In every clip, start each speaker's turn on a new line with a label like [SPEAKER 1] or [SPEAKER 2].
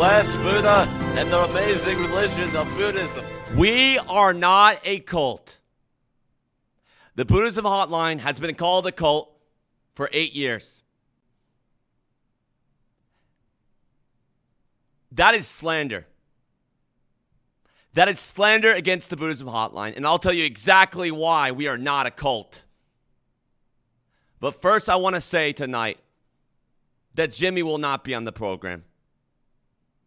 [SPEAKER 1] Bless Buddha and the amazing religion of Buddhism.
[SPEAKER 2] We are not a cult. The Buddhism Hotline has been called a cult for 8 years. That is slander. That is slander against the Buddhism Hotline, and I'll tell you exactly why we are not a cult. But first, I want to say tonight that Jimmy will not be on the program.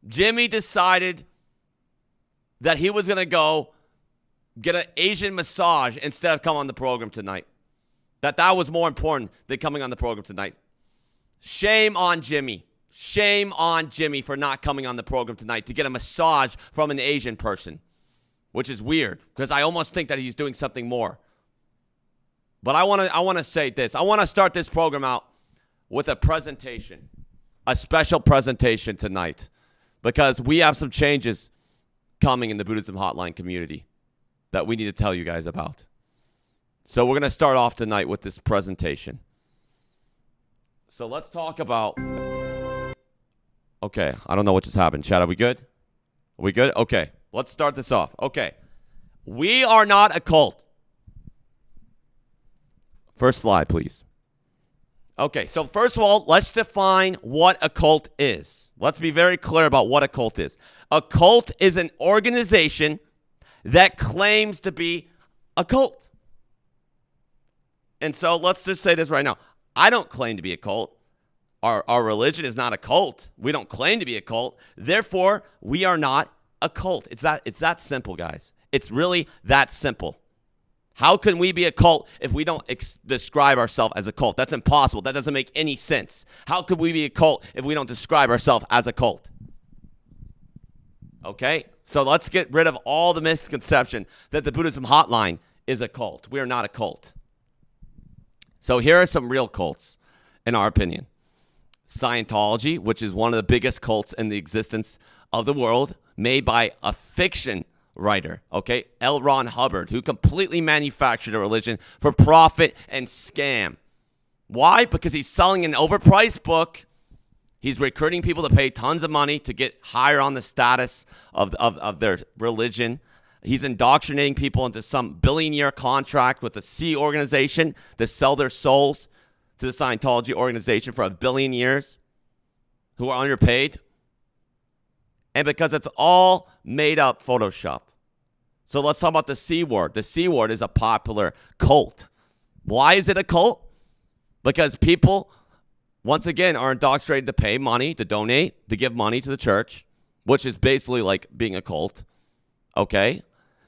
[SPEAKER 2] Jimmy decided that he was going to go get an Asian massage instead of come on the program tonight. That was more important than coming on the program tonight. Shame on Jimmy. Shame on Jimmy for not coming on the program tonight to get a massage from an Asian person, which is weird because I almost think that he's doing something more. But I want to say this. I want to start this program out with a presentation, a special presentation tonight, because we have some changes coming in the Buddhism Hotline community that we need to tell you guys about. So we're going to start off tonight with this presentation. So let's talk about... Okay, I don't know what just happened. Chad, are we good? Are we good? Okay, let's start this off. Okay, we are not a cult. First slide, please. Okay, so first of all, let's define what a cult is. Let's be very clear about what a cult is. A cult is an organization that claims to be a cult. And so let's just say this right now. I don't claim to be a cult. Our religion is not a cult. We don't claim to be a cult. Therefore, we are not a cult. It's that simple, guys. It's really that simple. How can we be a cult if we don't describe ourselves as a cult? That's impossible. That doesn't make any sense. How could we be a cult if we don't describe ourselves as a cult? Okay? So let's get rid of all the misconception that the Buddhism Hotline is a cult. We are not a cult. So here are some real cults, in our opinion. Scientology, which is one of the biggest cults in the existence of the world, made by a fiction writer, okay? L. Ron Hubbard, who completely manufactured a religion for profit and scam. Why? Because he's selling an overpriced book. He's recruiting people to pay tons of money to get higher on the status of their religion. He's indoctrinating people into some billion-year contract with a Sea organization to sell their souls to the Scientology organization for 1 billion years, who are underpaid. And because it's all made up Photoshop. So let's talk about the C word. The C word is a popular cult. Why is it a cult? Because people, once again, are indoctrinated to pay money, to donate, to give money to the church, which is basically like being a cult. Okay?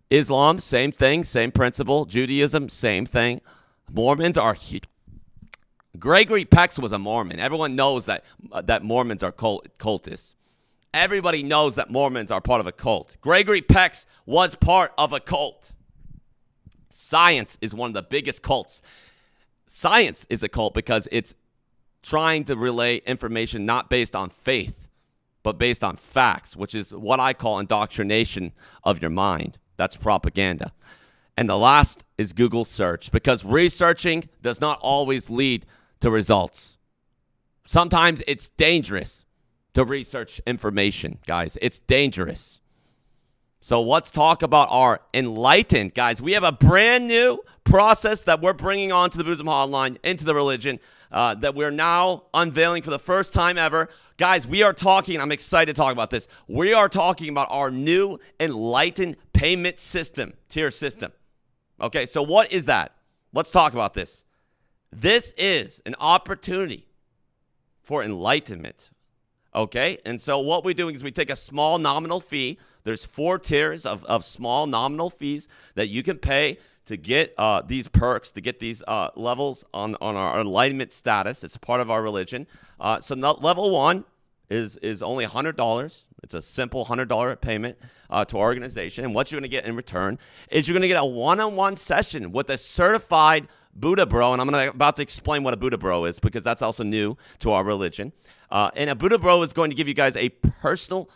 [SPEAKER 2] Islam, same thing, same principle. Judaism, same thing. Mormons are... Gregory Peck was a Mormon. Everyone knows that Mormons are cultists. Everybody knows that Mormons are part of a cult. Gregory Peck was part of a cult. Science is one of the biggest cults. Science is a cult because it's trying to relay information not based on faith, but based on facts, which is what I call indoctrination of your mind. That's propaganda. And the last is Google search, because researching does not always lead to results. Sometimes it's dangerous to research information, guys. It's dangerous. So let's talk about our enlightened, guys. We have a brand new process that we're bringing on to the Buddhism Hotline, into the religion, that we're now unveiling for the first time ever. Guys, we are talking, I'm excited to talk about this. We are talking about our new enlightened payment system, tier system. Okay, so what is that? Let's talk about this. This is an opportunity for enlightenment. Okay, and so what we're doing is we take a small nominal fee. There's 4 tiers of small nominal fees that you can pay to get these perks, to get these levels on our enlightenment status. It's a part of our religion. So level 1 is only $100. It's a simple $100 payment to our organization. And what you're going to get in return is you're going to get a one-on-one session with a certified Buddha Bro. And I'm about to explain what a Buddha Bro is, because that's also new to our religion. And a Buddha Bro is going to give you guys a personal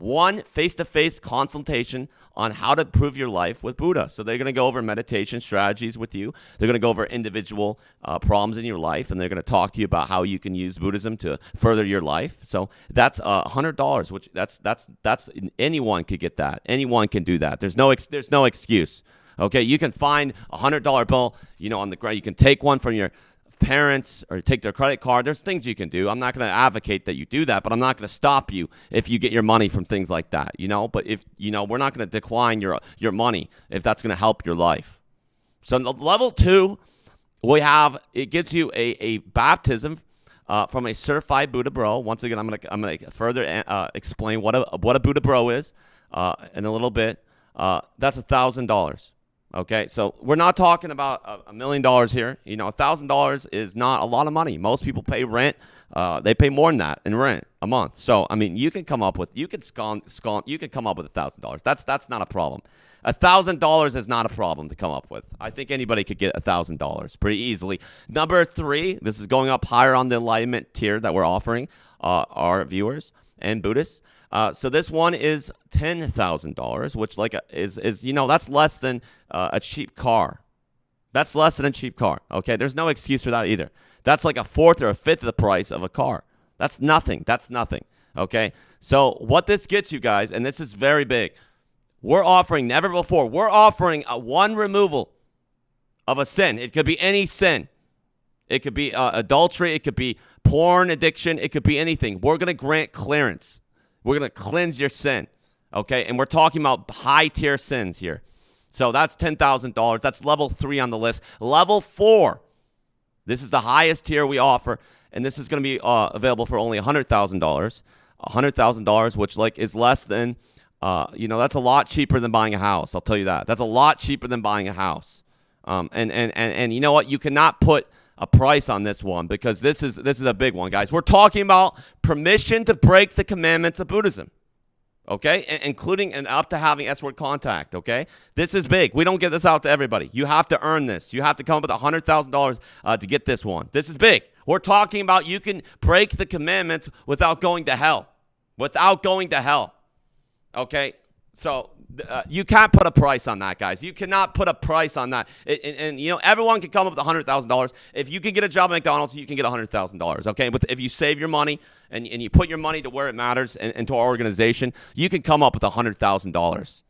[SPEAKER 2] one face-to-face consultation on how to improve your life with Buddha. So they're going to go over meditation strategies with you. They're going to go over individual problems in your life, and they're going to talk to you about how you can use Buddhism to further your life. So that's $100, which that's anyone could get that. Anyone can do that. There's no excuse. Okay, you can find a $100 bill, on the ground. You can take one from your parents or take their credit card. There's things you can do. I'm not going to advocate that you do that, but I'm not going to stop you if you get your money from things like that, But if, we're not going to decline your money if that's going to help your life. So level 2, it gives you a baptism from a certified Buddha bro. Once again, I'm going to further explain what a Buddha bro is in a little bit. That's $1,000. Okay, so we're not talking about $1 million here. $1,000 is not a lot of money. Most people pay rent. They pay more than that in rent a month. So you can come up with $1,000. That's not a problem. $1,000 is not a problem to come up with. I think anybody could get $1,000 pretty easily. Number 3, this is going up higher on the enlightenment tier that we're offering our viewers and Buddhists. So this one is $10,000, which is that's less than a cheap car. That's less than a cheap car. Okay, there's no excuse for that either. That's like a fourth or a fifth of the price of a car. That's nothing. Okay, so what this gets you guys, and this is very big. We're offering never before. We're offering one removal of a sin. It could be any sin. It could be adultery. It could be porn addiction. It could be anything. We're going to grant clearance. We're going to cleanse your sin, okay? And we're talking about high-tier sins here. So that's $10,000. That's level 3 on the list. Level 4, this is the highest tier we offer, and this is going to be available for only $100,000. $100,000, which is less than, that's a lot cheaper than buying a house. I'll tell you that. That's a lot cheaper than buying a house. And you know what? You cannot put a price on this one because this is a big one, guys. We're talking about permission to break the commandments of Buddhism, okay, including and up to having S-word contact, okay? This is big. We don't give this out to everybody. You have to earn this. You have to come up with $100,000 to get this one. This is big. We're talking about you can break the commandments without going to hell. Okay? So you can't put a price on that, guys. You cannot put a price on that. And everyone can come up with $100,000. If you can get a job at McDonald's, you can get $100,000, okay? If you save your money and you put your money to where it matters and to our organization, you can come up with $100,000.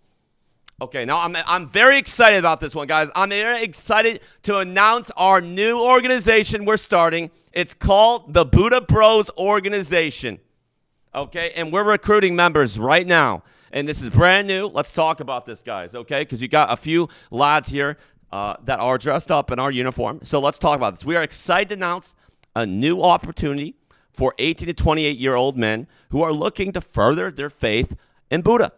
[SPEAKER 2] Okay, now I'm very excited about this one, guys. I'm very excited to announce our new organization we're starting. It's called the Buddha Bros Organization, okay? And we're recruiting members right now. And this is brand new. Let's talk about this, guys, okay? Because you got a few lads here that are dressed up in our uniform. So let's talk about this. We are excited to announce a new opportunity for 18 to 28-year-old men who are looking to further their faith in Buddha.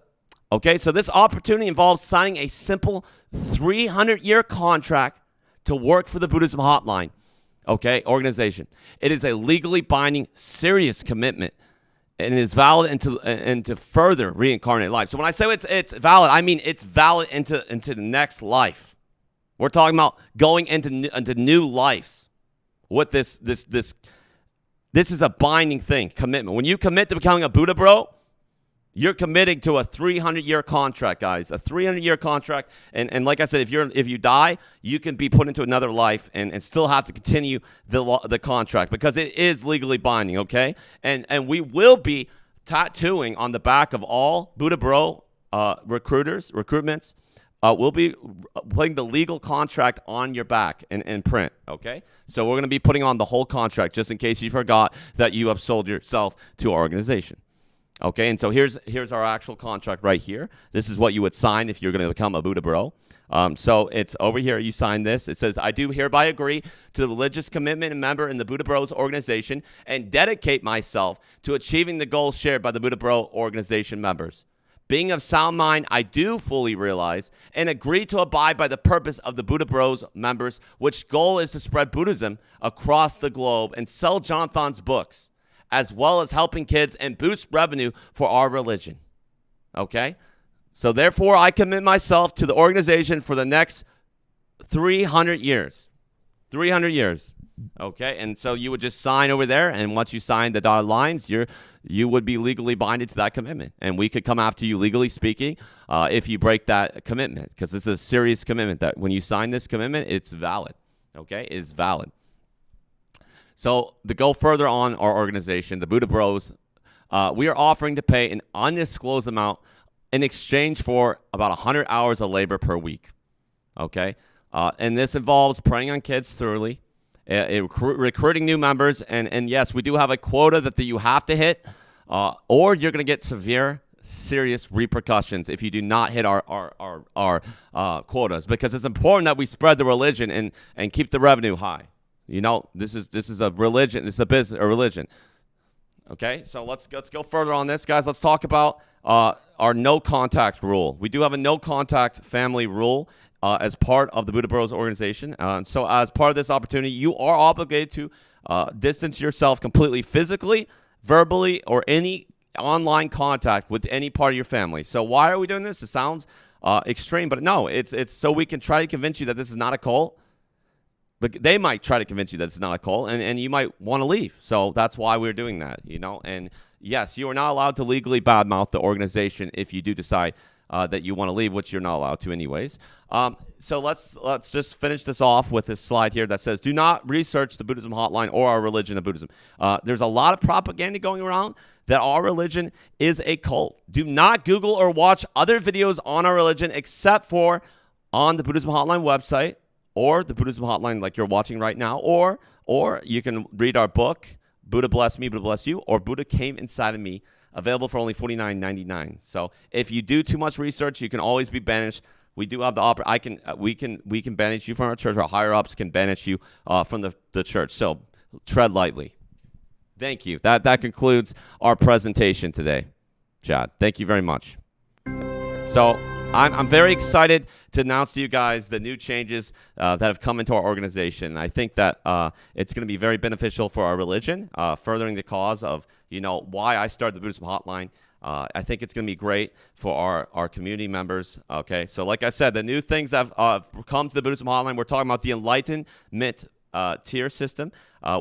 [SPEAKER 2] Okay, so this opportunity involves signing a simple 300-year contract to work for the Buddhism Hotline, okay, organization. It is a legally binding, serious commitment. And it is valid into further reincarnated life. So when I say it's valid, I mean it's valid into the next life. We're talking about going into new lives. What this is a binding thing, commitment. When you commit to becoming a Buddha bro, you're committing to a 300-year contract, guys. A 300-year contract, and like I said, if you die, you can be put into another life and still have to continue the contract because it is legally binding, okay? And we will be tattooing on the back of all Buddha Bro recruitments. We'll be putting the legal contract on your back in print, okay? So we're going to be putting on the whole contract just in case you forgot that you have sold yourself to our organization. Okay, and so here's our actual contract right here. This is what you would sign if you're going to become a Buddha Bro. So it's over here. You sign this. It says, I do hereby agree to the religious commitment and member in the Buddha Bros organization and dedicate myself to achieving the goals shared by the Buddha Bro organization members. Being of sound mind, I do fully realize and agree to abide by the purpose of the Buddha Bros members, which goal is to spread Buddhism across the globe and sell Jonathon's books, as well as helping kids and boost revenue for our religion. Okay? So therefore, I commit myself to the organization for the next 300 years. 300 years. Okay, and so you would just sign over there, and once you sign the dotted lines, you would be legally binded to that commitment, and we could come after you, legally speaking, if you break that commitment, because this is a serious commitment. That when you sign this commitment, it's valid. Okay, it's valid. So to go further on our organization, the Buddha Bros, we are offering to pay an undisclosed amount in exchange for about 100 hours of labor per week. Okay, and this involves preying on kids thoroughly. Recruiting new members, and yes, we do have a quota that you have to hit, or you're going to get serious repercussions if you do not hit our quotas, because it's important that we spread the religion and keep the revenue high. You know, this is a religion. This is a religion. Okay, so let's go further on this, guys. Let's talk about our no contact rule. We do have a no contact family rule as part of the Buddha Bros organization. So as part of this opportunity, you are obligated to distance yourself completely physically, verbally, or any online contact with any part of your family. So why are we doing this? It sounds extreme, but no, it's so we can try to convince you that this is not a cult. But they might try to convince you that it's not a cult, and you might want to leave. So that's why we're doing that, you know. And yes, you are not allowed to legally badmouth the organization if you do decide that you want to leave, which you're not allowed to anyways. So let's just finish this off with this slide here that says, do not research the Buddhism hotline or our religion of Buddhism. There's a lot of propaganda going around that our religion is a cult. Do not Google or watch other videos on our religion except for on the Buddhism hotline website, or the Buddhism hotline like you're watching right now, or you can read our book, Buddha Bless Me, Buddha Bless You, or Buddha Came Inside of Me, available for only $49.99. So if you do too much research, you can always be banished. We do have the we can banish you from our church. Our higher ups can banish you from the church. So tread lightly. Thank you. That concludes our presentation today, Chad. Thank you very much. So I'm very excited to announce to you guys the new changes that have come into our organization. I think that it's going to be very beneficial for our religion, furthering the cause of, you know, why I started the Buddhism Hotline. I think it's going to be great for our community members. Okay, so like I said, the new things that have come to the Buddhism Hotline, we're talking about the Enlightenment tier system,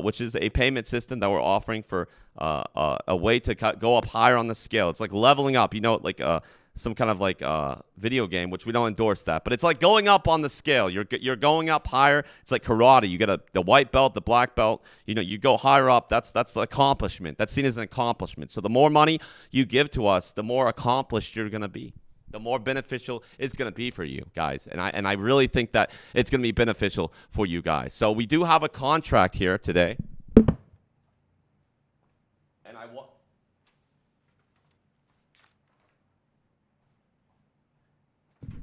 [SPEAKER 2] which is a payment system that we're offering for a way to go up higher on the scale. It's like leveling up, you know, like some kind of like video game, which we don't endorse that, but it's like going up on the scale. You're going up higher. It's like karate. You get the white belt, the black belt. You know, you go higher up. That's the accomplishment. That's seen as an accomplishment. So the more money you give to us, the more accomplished you're gonna be. The more beneficial it's gonna be for you guys. And I really think that it's gonna be beneficial for you guys. So we do have a contract here today.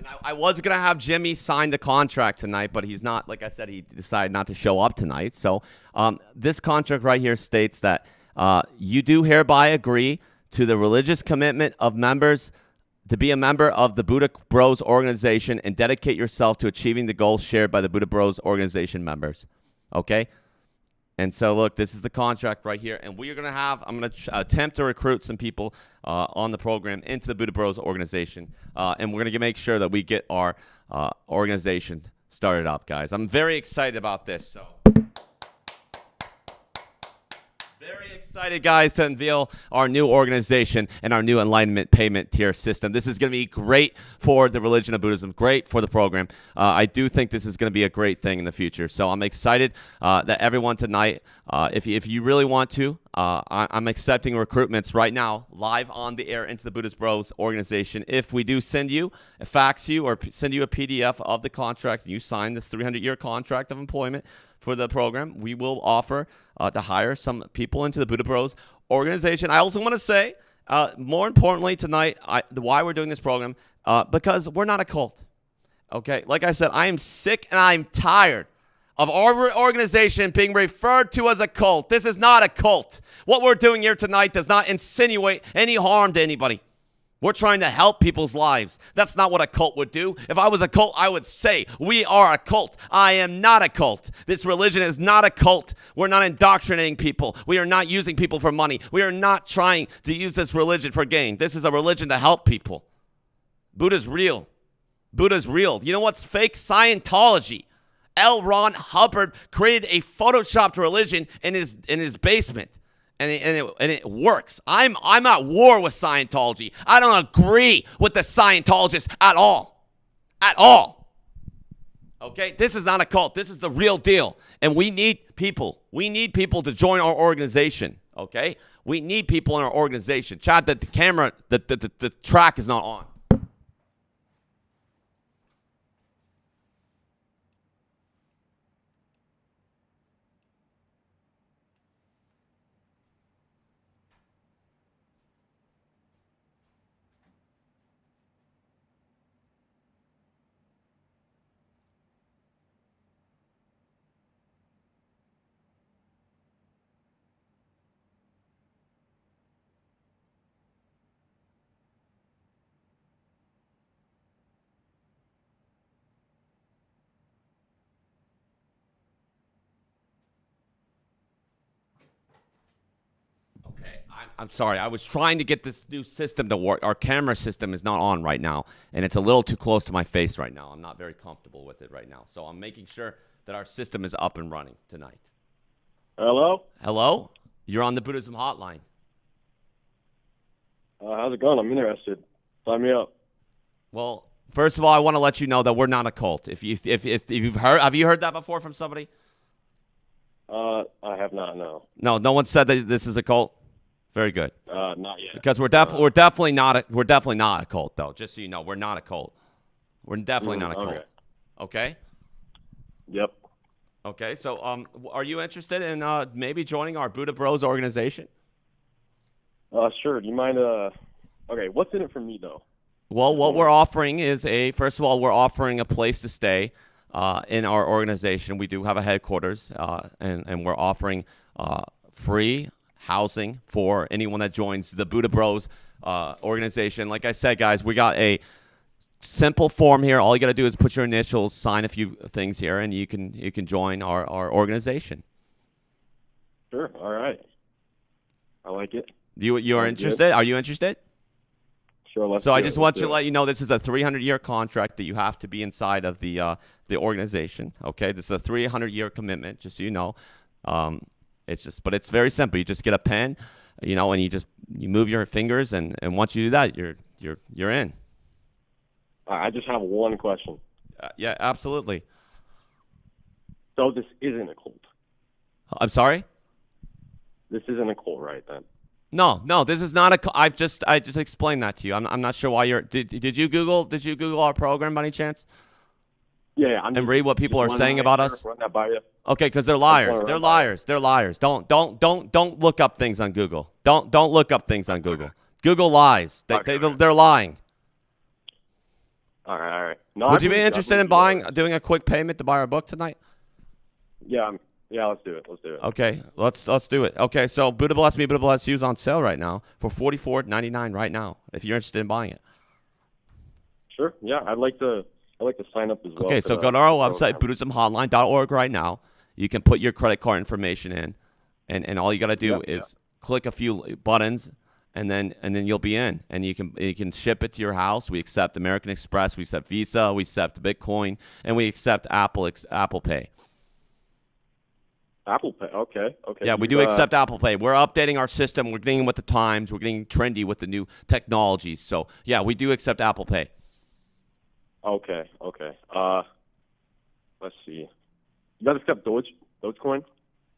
[SPEAKER 2] And I was going to have Jimmy sign the contract tonight, but he's not. Like I said, he decided not to show up tonight. So this contract right here states that you do hereby agree to the religious commitment of members to be a member of the Buddha Bros organization and dedicate yourself to achieving the goals shared by the Buddha Bros organization members. Okay? And so, look, this is the contract right here. And I'm going to attempt to recruit some people on the program into the Buddha Bros organization. And we're going to make sure that we get our organization started up, guys. I'm very excited about this. So, very excited, guys, to unveil our new organization and our new Enlightenment payment tier system. This is going to be great for the religion of Buddhism, great for the program. I do think this is going to be a great thing in the future. So I'm excited that everyone tonight, if you really want to, I'm accepting recruitments right now, live on the air into the Buddhist Bros organization. If we do send you, fax you, or send you a PDF of the contract, and you sign this 300-year contract of employment for the program, we will offer to hire some people into the Buddha Bros organization. I also want to say, more importantly tonight, why we're doing this program, because we're not a cult. Okay, like I said, I am sick and I'm tired of our organization being referred to as a cult. This is not a cult. What we're doing here tonight does not insinuate any harm to anybody. We're trying to help people's lives. That's not what a cult would do. If I was a cult, I would say, we are a cult. I am not a cult. This religion is not a cult. We're not indoctrinating people. We are not using people for money. We are not trying to use this religion for gain. This is a religion to help people. Buddha's real. Buddha's real. You know what's fake? Scientology. L. Ron Hubbard created a photoshopped religion in his basement, and it works. I'm at war with Scientology. I don't agree with the Scientologists at all, at all. Okay, this is not a cult. This is the real deal, and we need people. We need people to join our organization. Okay, we need people in our organization. Chad, that the camera, the track is not on. I'm sorry. I was trying to get this new system to work. Our camera system is not on right now, and it's a little too close to my face right now. I'm not very comfortable with it right now. So I'm making sure that our system is up and running tonight.
[SPEAKER 3] Hello?
[SPEAKER 2] Hello? You're on the Buddhism hotline.
[SPEAKER 3] How's it going? I'm interested. Sign me up.
[SPEAKER 2] Well, first of all, I want to let you know that we're not a cult. If you've heard, have you heard that before from somebody?
[SPEAKER 3] I have not, no.
[SPEAKER 2] No one said that this is a cult. Very good.
[SPEAKER 3] Not yet.
[SPEAKER 2] Because we're definitely not a cult, though. Just so you know, we're not a cult. We're definitely not a cult. Okay.
[SPEAKER 3] Yep.
[SPEAKER 2] Okay. So, are you interested in maybe joining our Buddha Bros organization?
[SPEAKER 3] Sure. Do you mind? Okay. What's in it for me, though?
[SPEAKER 2] Well, what we're offering is first of all, we're offering a place to stay in our organization. We do have a headquarters, and we're offering free housing for anyone that joins the Buddha Bros organization. Like I said, guys, we got a simple form here. All you got to do is put your initials, sign a few things here, and you can join our organization.
[SPEAKER 3] Sure. All right. I like it.
[SPEAKER 2] You are interested?
[SPEAKER 3] Good.
[SPEAKER 2] Are you interested?
[SPEAKER 3] Sure. Let's
[SPEAKER 2] So
[SPEAKER 3] do
[SPEAKER 2] I
[SPEAKER 3] it.
[SPEAKER 2] just
[SPEAKER 3] Let's
[SPEAKER 2] want
[SPEAKER 3] do
[SPEAKER 2] to
[SPEAKER 3] it.
[SPEAKER 2] let you know this is a 300-year contract that you have to be inside of the organization. Okay, this is a 300-year commitment. Just so you know. But it's very simple. You just get a pen, and you move your fingers, and once you do that, you're in.
[SPEAKER 3] I just have one question.
[SPEAKER 2] Yeah, absolutely.
[SPEAKER 3] So this isn't a cult.
[SPEAKER 2] I'm sorry?
[SPEAKER 3] This isn't a cult, right, then?
[SPEAKER 2] No, this is not a. I just explained that to you. I'm not sure why you're. Did you Google our program by any chance?
[SPEAKER 3] Yeah.
[SPEAKER 2] And read what people are saying about us?
[SPEAKER 3] Run that by you.
[SPEAKER 2] Okay, because they're liars. They're liars. They're liars. Don't look up things on Google. Don't look up things on Google. Google lies. They're lying.
[SPEAKER 3] All right. No,
[SPEAKER 2] Would you be interested in doing a quick payment to buy our book tonight?
[SPEAKER 3] Yeah. Let's do it.
[SPEAKER 2] Okay, let's do it. Okay, so Buddha Bless Me, Buddha Bless You is on sale right now for $44.99 right now. If you're interested in buying it.
[SPEAKER 3] Sure. Yeah, I'd like to sign up as well.
[SPEAKER 2] Okay, so go to our website, BuddhismHotline.org right now. You can put your credit card information in, and all you got to do is click a few buttons, and then you'll be in, and you can ship it to your house. We accept American Express, we accept Visa, we accept Bitcoin, and we accept Apple Pay.
[SPEAKER 3] Apple Pay. Okay.
[SPEAKER 2] Yeah, we do accept Apple Pay. We're updating our system. We're getting with the times. We're getting trendy with the new technologies. So yeah, we do accept Apple Pay.
[SPEAKER 3] Okay. Let's see. You guys accept Dogecoin?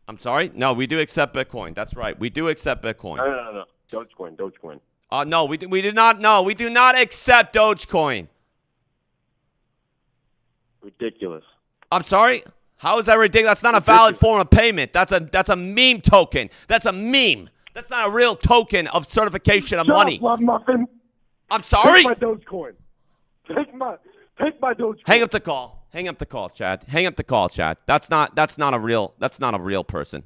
[SPEAKER 2] I'm sorry? No, we do accept Bitcoin. That's right. We do accept Bitcoin.
[SPEAKER 3] No. Dogecoin.
[SPEAKER 2] No, we do not. No, we do not accept Dogecoin.
[SPEAKER 3] Ridiculous.
[SPEAKER 2] I'm sorry? How is that ridiculous? That's not a valid form of payment. That's a meme token. That's a meme. That's not a real token of certification of money.
[SPEAKER 3] Shut up, Muffin.
[SPEAKER 2] I'm sorry?
[SPEAKER 3] Take my Dogecoin. Take my Dogecoin.
[SPEAKER 2] Hang up the call, Chad. Hang up the call, Chad. That's not a real person.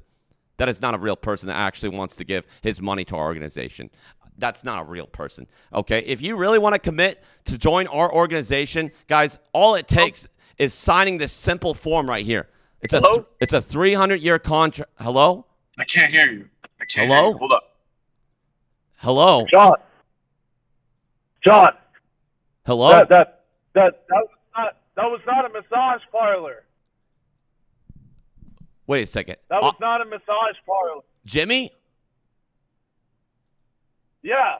[SPEAKER 2] That is not a real person that actually wants to give his money to our organization. That's not a real person. Okay? If you really want to commit to join our organization, guys, all it takes is signing this simple form right here. It's a 300-year contract. Hello?
[SPEAKER 4] I can't hear you.
[SPEAKER 2] Hello?
[SPEAKER 4] Hold up.
[SPEAKER 2] Hello?
[SPEAKER 4] John.
[SPEAKER 2] Hello?
[SPEAKER 4] That was not a massage parlor.
[SPEAKER 2] Wait a second.
[SPEAKER 4] That was not a massage parlor.
[SPEAKER 2] Jimmy?
[SPEAKER 4] Yeah.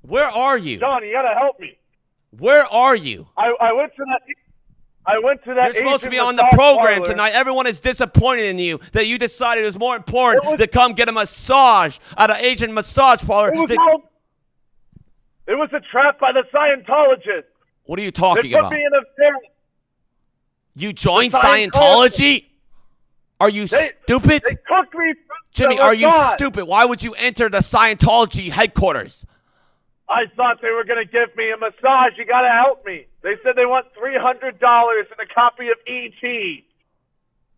[SPEAKER 2] Where are you?
[SPEAKER 4] John, you gotta help me.
[SPEAKER 2] Where are you?
[SPEAKER 4] I went to that.
[SPEAKER 2] You're supposed to be
[SPEAKER 4] Asian
[SPEAKER 2] on the
[SPEAKER 4] massage
[SPEAKER 2] program
[SPEAKER 4] parlor.
[SPEAKER 2] tonight. Everyone is disappointed in you that you decided it was more important to come get a massage at an Asian massage parlor.
[SPEAKER 4] It was a trap by the Scientologists.
[SPEAKER 2] What are you talking
[SPEAKER 4] They put
[SPEAKER 2] about?
[SPEAKER 4] me in a pen.
[SPEAKER 2] You joined
[SPEAKER 4] The
[SPEAKER 2] Scientology? Are you stupid?
[SPEAKER 4] They took me from
[SPEAKER 2] Jimmy,
[SPEAKER 4] the
[SPEAKER 2] are you
[SPEAKER 4] massage.
[SPEAKER 2] stupid? Why would you enter the Scientology headquarters?
[SPEAKER 4] I thought they were going to give me a massage. You got to help me. They said they want $300 and a copy of E.T.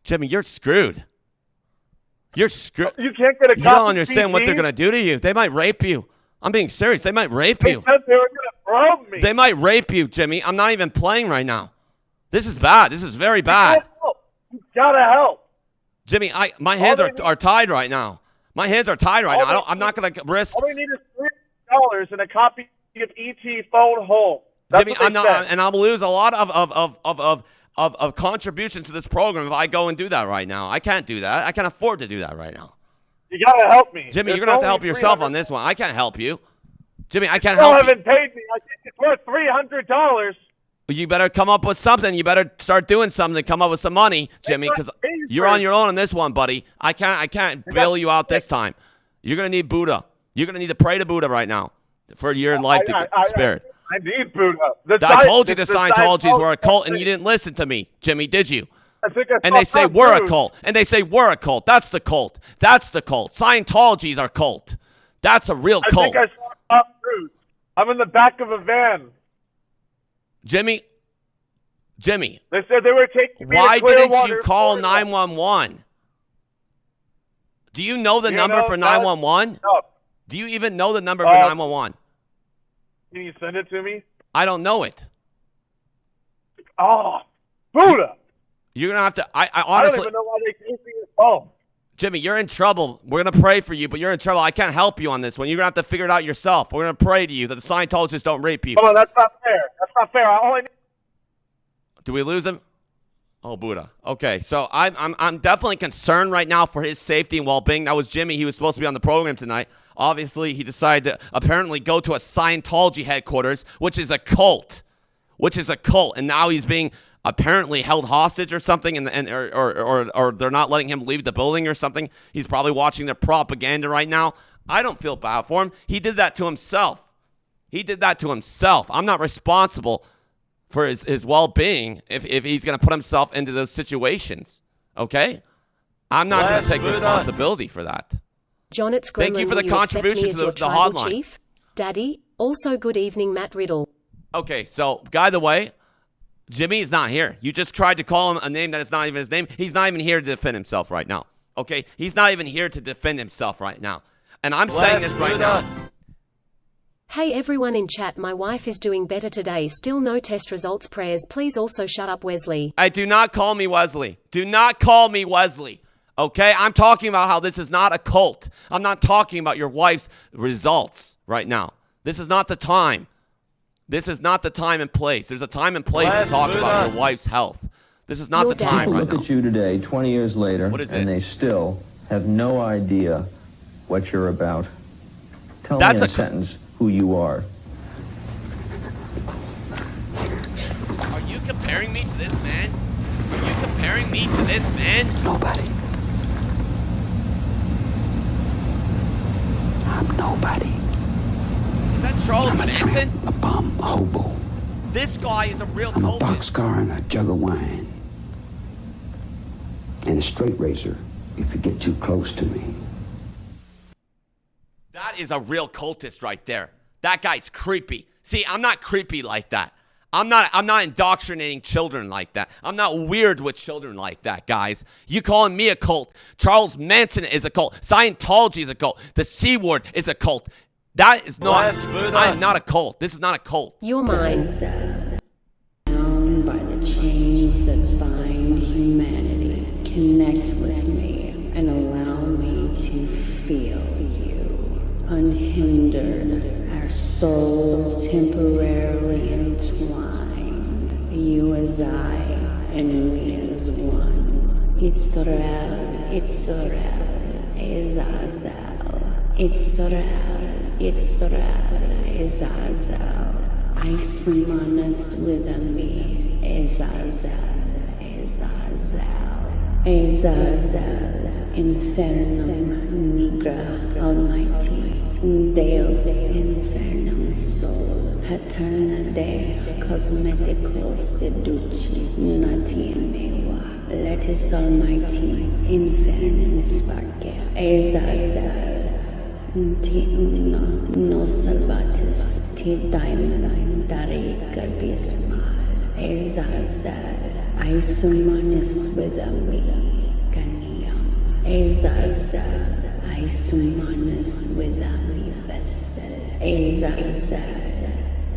[SPEAKER 2] Jimmy, you're screwed. You're screwed.
[SPEAKER 4] You can't get a copy.
[SPEAKER 2] You don't
[SPEAKER 4] of
[SPEAKER 2] understand what
[SPEAKER 4] E.T.?
[SPEAKER 2] they're going to do to you. They might rape you. I'm being serious. They might rape
[SPEAKER 4] They
[SPEAKER 2] you.
[SPEAKER 4] said they were going to probe me.
[SPEAKER 2] They might rape you, Jimmy. I'm not even playing right now. This is bad. This is very bad.
[SPEAKER 4] You got to help.
[SPEAKER 2] Jimmy, my hands are tied right now. My hands are tied right now. I'm not going to risk.
[SPEAKER 4] All they need is $300 and a copy of E.T. phone home. That's
[SPEAKER 2] Jimmy,
[SPEAKER 4] what they
[SPEAKER 2] I'm not,
[SPEAKER 4] said.
[SPEAKER 2] and I'll lose a lot of contributions to this program if I go and do that right now. I can't do that. I can't afford to do that right now.
[SPEAKER 4] You got to help me.
[SPEAKER 2] Jimmy,
[SPEAKER 4] It's
[SPEAKER 2] you're going to have to help
[SPEAKER 4] only
[SPEAKER 2] yourself
[SPEAKER 4] $300.
[SPEAKER 2] on this one. I can't help you. Jimmy, I can't
[SPEAKER 4] You
[SPEAKER 2] help you.
[SPEAKER 4] haven't paid me. I think it's worth $300.
[SPEAKER 2] You better come up with something. You better start doing something. Come up with some money, Jimmy, because you're on your own on this one, buddy. I can't bail you out this time. You're gonna need Buddha. You're gonna need to pray to Buddha right now for your life to get spared.
[SPEAKER 4] I need Buddha.
[SPEAKER 2] I told you the Scientologies were a cult, and you didn't listen to me, Jimmy. Did you? And they say we're a cult. And they say we're a cult. That's the cult. That's the cult. Scientologies are cult. That's a real cult.
[SPEAKER 4] I think I saw Tom Cruise. I'm in the back of a van.
[SPEAKER 2] Jimmy.
[SPEAKER 4] They said they were taking me
[SPEAKER 2] Why
[SPEAKER 4] to
[SPEAKER 2] didn't
[SPEAKER 4] Clearwater,
[SPEAKER 2] you call
[SPEAKER 4] Florida.
[SPEAKER 2] 911? Do you know the
[SPEAKER 4] You
[SPEAKER 2] number
[SPEAKER 4] know
[SPEAKER 2] for
[SPEAKER 4] that?
[SPEAKER 2] 911?
[SPEAKER 4] No.
[SPEAKER 2] Do you even know the number for 911?
[SPEAKER 4] Can you send it to me?
[SPEAKER 2] I don't know it.
[SPEAKER 4] Oh, Buddha.
[SPEAKER 2] You're going to have to. I
[SPEAKER 4] I don't
[SPEAKER 2] honestly.
[SPEAKER 4] even know why they gave me his phone.
[SPEAKER 2] Jimmy, you're in trouble. We're going to pray for you, but you're in trouble. I can't help you on this one. You're going to have to figure it out yourself. We're going to pray to you that the Scientologists don't rape you.
[SPEAKER 4] Oh, that's not fair. That's not fair. I only need
[SPEAKER 2] Do we lose him? Oh, Buddha. Okay, so I'm definitely concerned right now for his safety and well-being. That was Jimmy. He was supposed to be on the program tonight. Obviously, he decided to apparently go to a Scientology headquarters, which is a cult. And now he's being apparently held hostage or something, or they're not letting him leave the building or something. He's probably watching their propaganda right now. I don't feel bad for him. He did that to himself. I'm not responsible for his well-being if he's going to put himself into those situations, okay? I'm not going to take responsibility for that.
[SPEAKER 5] John, it's
[SPEAKER 2] Thank you
[SPEAKER 5] Gremlin.
[SPEAKER 2] for the
[SPEAKER 5] Will you accept
[SPEAKER 2] contribution
[SPEAKER 5] me
[SPEAKER 2] to
[SPEAKER 5] as your
[SPEAKER 2] the
[SPEAKER 5] tribal
[SPEAKER 2] hotline.
[SPEAKER 5] chief? Daddy, also good evening, Matt Riddle.
[SPEAKER 2] Okay, so, by the way, Jimmy is not here. You just tried to call him a name that is not even his name. He's not even here to defend himself right now, okay? He's not even here to defend himself right now. And I'm saying this right now.
[SPEAKER 5] Hey everyone in chat, my wife is doing better today. Still no test results. Prayers. Please also shut up, Wesley.
[SPEAKER 2] Do not call me Wesley. Do not call me Wesley. Okay? I'm talking about how this is not a cult. I'm not talking about your wife's results right now. This is not the time. This is not the time and place. There's a time and place to talk about your wife's health. This is not
[SPEAKER 5] Your
[SPEAKER 2] the time
[SPEAKER 5] dad.
[SPEAKER 2] right
[SPEAKER 6] Look
[SPEAKER 2] now.
[SPEAKER 6] at you today, 20 years later,
[SPEAKER 2] What is
[SPEAKER 6] and
[SPEAKER 2] this?
[SPEAKER 6] they still have no idea what you're about. Tell
[SPEAKER 2] That's
[SPEAKER 6] me
[SPEAKER 2] a
[SPEAKER 6] in a sentence who you are.
[SPEAKER 2] Are you comparing me to this man? Are you comparing me to this man?
[SPEAKER 7] Nobody. I'm nobody.
[SPEAKER 2] Is that Charles
[SPEAKER 7] I'm a
[SPEAKER 2] Manson?
[SPEAKER 7] tramp, a bum, a hobo.
[SPEAKER 2] This guy is a real
[SPEAKER 7] I'm a
[SPEAKER 2] cultist.
[SPEAKER 7] boxcar and a jug of wine. And a straight razor if you get too close to me.
[SPEAKER 2] That is a real cultist right there. That guy's creepy. See, I'm not creepy like that. I'm not indoctrinating children like that. I'm not weird with children like that, guys. You calling me a cult. Charles Manson is a cult. Scientology is a cult. The C word is a cult. That is not, I am not a cult. This is not a cult.
[SPEAKER 5] You're mine.
[SPEAKER 8] Bound by the chains that bind humanity, connect with me and allow me to feel you. Unhindered, our souls temporarily entwined. You as I, and we as one. Israel, Israel, Azazel. Israel, Israel, Azazel. I summon us with me, Azazel, Azazel. Azazel, Infernum Nigra, Almighty, Deus Infernum Sol, Paterna Dei, Cosmeticos Seduci, Natinewa, Letis Almighty, Infernum Sparke, Azazel, no salvatis, te daimon, dare garbisma, Azazel. I summon us with me, Kaniam. Azazel, I summon us with me, vessel. Azazel,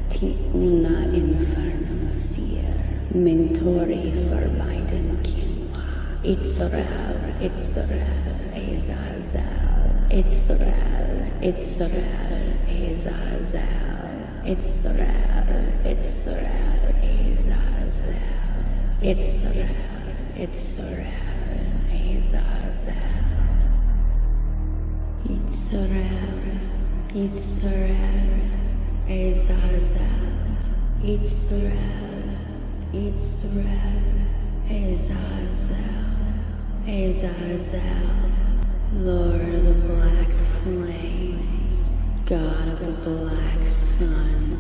[SPEAKER 8] ti una infernum seer, mentori forbidden kinwa. Israel, Israel, Azazel, Israel, Israel, Azazel, Israel, Israel, Azazel. Israel, Israel, Azazel. Israel, Israel, Azazel. Israel, Israel, Azazel. Azazel, Lord of the black flames, God of the black sun,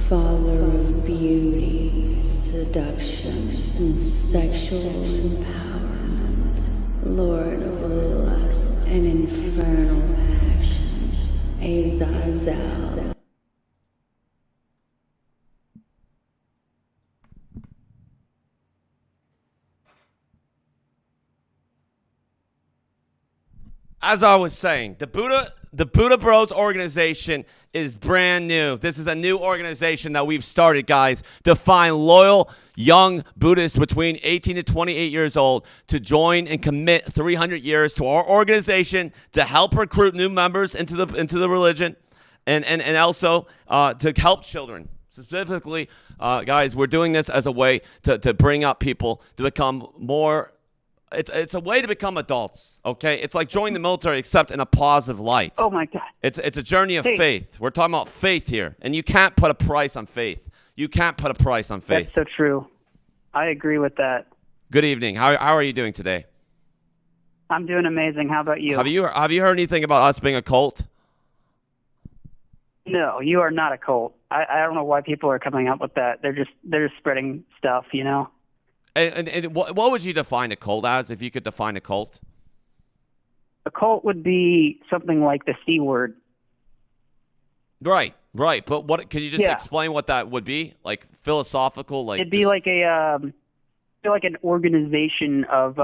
[SPEAKER 8] Father of beauty, seduction, and sexual empowerment, Lord of lust and infernal passion, Azazel.
[SPEAKER 2] As I was saying, the Buddha Bros organization is brand new. This is a new organization that we've started, guys, to find loyal young Buddhists between 18 to 28 years old to join and commit 300 years to our organization to help recruit new members into the religion and also to help children. Specifically, guys, we're doing this as a way to bring up people to become more. It's a way to become adults, okay? It's like joining the military, except in a positive light.
[SPEAKER 9] Oh, my God.
[SPEAKER 2] It's a journey of faith. We're talking about faith here, and you can't put a price on faith. You can't put a price on faith.
[SPEAKER 9] That's so true. I agree with that.
[SPEAKER 2] Good evening. How are you doing today?
[SPEAKER 9] I'm doing amazing. How about you?
[SPEAKER 2] Have you heard anything about us being a cult?
[SPEAKER 9] No, you are not a cult. I don't know why people are coming up with that. They're just spreading stuff, you know?
[SPEAKER 2] And what would you define a cult as, if you could define a cult?
[SPEAKER 9] A cult would be something like the C word.
[SPEAKER 2] Right. But what can you just explain what that would be? Like philosophical, like
[SPEAKER 9] it'd be like an organization of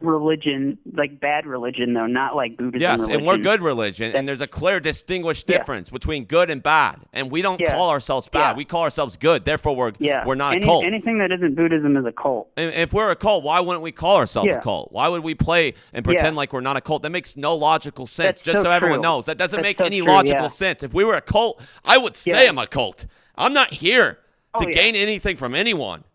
[SPEAKER 9] religion, like bad religion though, not like Buddhism.
[SPEAKER 2] Yes,
[SPEAKER 9] religion.
[SPEAKER 2] And we're good religion, and there's a clear distinguished difference between good and bad. And we don't call ourselves bad. We call ourselves good. Therefore, we're not a cult.
[SPEAKER 9] Anything that isn't Buddhism is a cult.
[SPEAKER 2] And if we're a cult, why wouldn't we call ourselves a cult? Why would we play and pretend like we're not a cult? That makes no logical sense.
[SPEAKER 9] That's
[SPEAKER 2] just so everyone knows. That doesn't make any logical sense. If we were a cult, I would say I'm a cult. I'm not here to gain anything from anyone.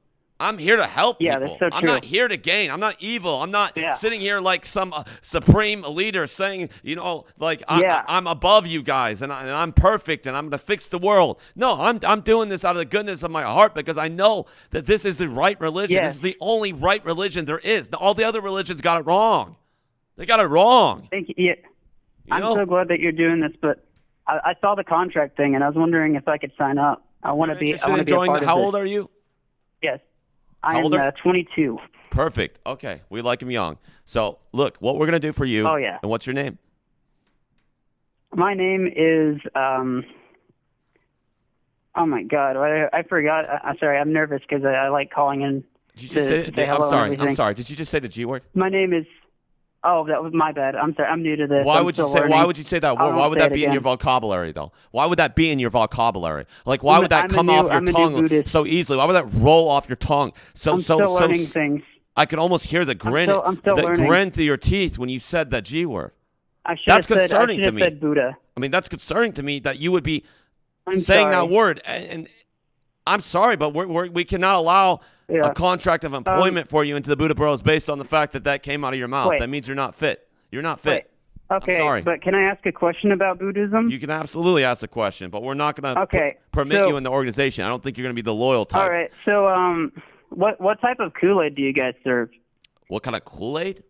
[SPEAKER 2] I'm here to help people.
[SPEAKER 9] That's so true.
[SPEAKER 2] I'm not here to gain. I'm not evil. I'm not sitting here like some supreme leader saying, I'm above you guys and I'm perfect and I'm going to fix the world. No, I'm doing this out of the goodness of my heart because I know that this is the right religion. This is the only right religion there is. All the other religions got it wrong. They got it wrong.
[SPEAKER 9] Thank you. Yeah. I'm so glad that you're doing this, but I saw the contract thing and I was wondering if I could sign up. I want to be a part of this.
[SPEAKER 2] How old are you?
[SPEAKER 9] Yes. I am 22.
[SPEAKER 2] Perfect. Okay. We like him young. So, look, what we're going to do for you.
[SPEAKER 9] Oh, yeah.
[SPEAKER 2] And what's your name?
[SPEAKER 9] My name is, oh, my God. I forgot. I'm sorry. I'm nervous because I like calling in.
[SPEAKER 2] Did you just say hello? I'm sorry. Did you just say the G word?
[SPEAKER 9] My name is, that was my bad. I'm sorry. I'm new to this.
[SPEAKER 2] Why would you say that word? Why would that be in your vocabulary, though? Why would that be in your vocabulary? Like, why would that come off your tongue so easily? Why would that roll off your tongue
[SPEAKER 9] I'm still learning things.
[SPEAKER 2] I could almost hear the grin, grin through your teeth when you said that G word.
[SPEAKER 9] That's concerning to me. Said Buddha.
[SPEAKER 2] I mean, that's concerning to me that you would be saying that word. And I'm sorry, but we cannot allow a contract of employment for you into the Buddha Bros based on the fact that came out of your mouth. That means you're not fit. You're not fit.
[SPEAKER 9] Okay,
[SPEAKER 2] I'm sorry.
[SPEAKER 9] but can I ask a question about Buddhism?
[SPEAKER 2] You can absolutely ask a question, but we're not going to permit you in the organization. I don't think you're going to be the loyal type.
[SPEAKER 9] All right. So, what type of Kool-Aid do you guys serve?
[SPEAKER 2] What kind of Kool-Aid?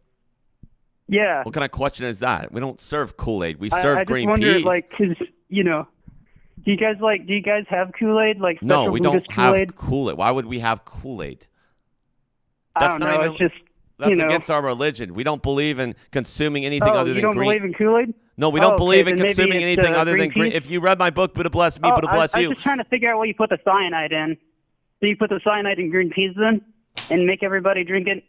[SPEAKER 9] Yeah.
[SPEAKER 2] What kind of question is that? We don't serve Kool-Aid. We serve green
[SPEAKER 9] peas. I just wonder,
[SPEAKER 2] peas.
[SPEAKER 9] because do you guys have Kool-Aid? Like
[SPEAKER 2] no, we don't
[SPEAKER 9] Kool-Aid?
[SPEAKER 2] have Kool-Aid. Why would we have Kool-Aid?
[SPEAKER 9] I don't know. It's just
[SPEAKER 2] that's against our religion. We don't believe in consuming anything other than green.
[SPEAKER 9] You don't believe in Kool-Aid?
[SPEAKER 2] No, we don't believe in consuming anything other than green. If you read my book, Buddha Bless Me, Buddha Bless You.
[SPEAKER 9] I was just trying to figure out what you put the cyanide in. Do you put the cyanide in green peas then and make everybody drink it?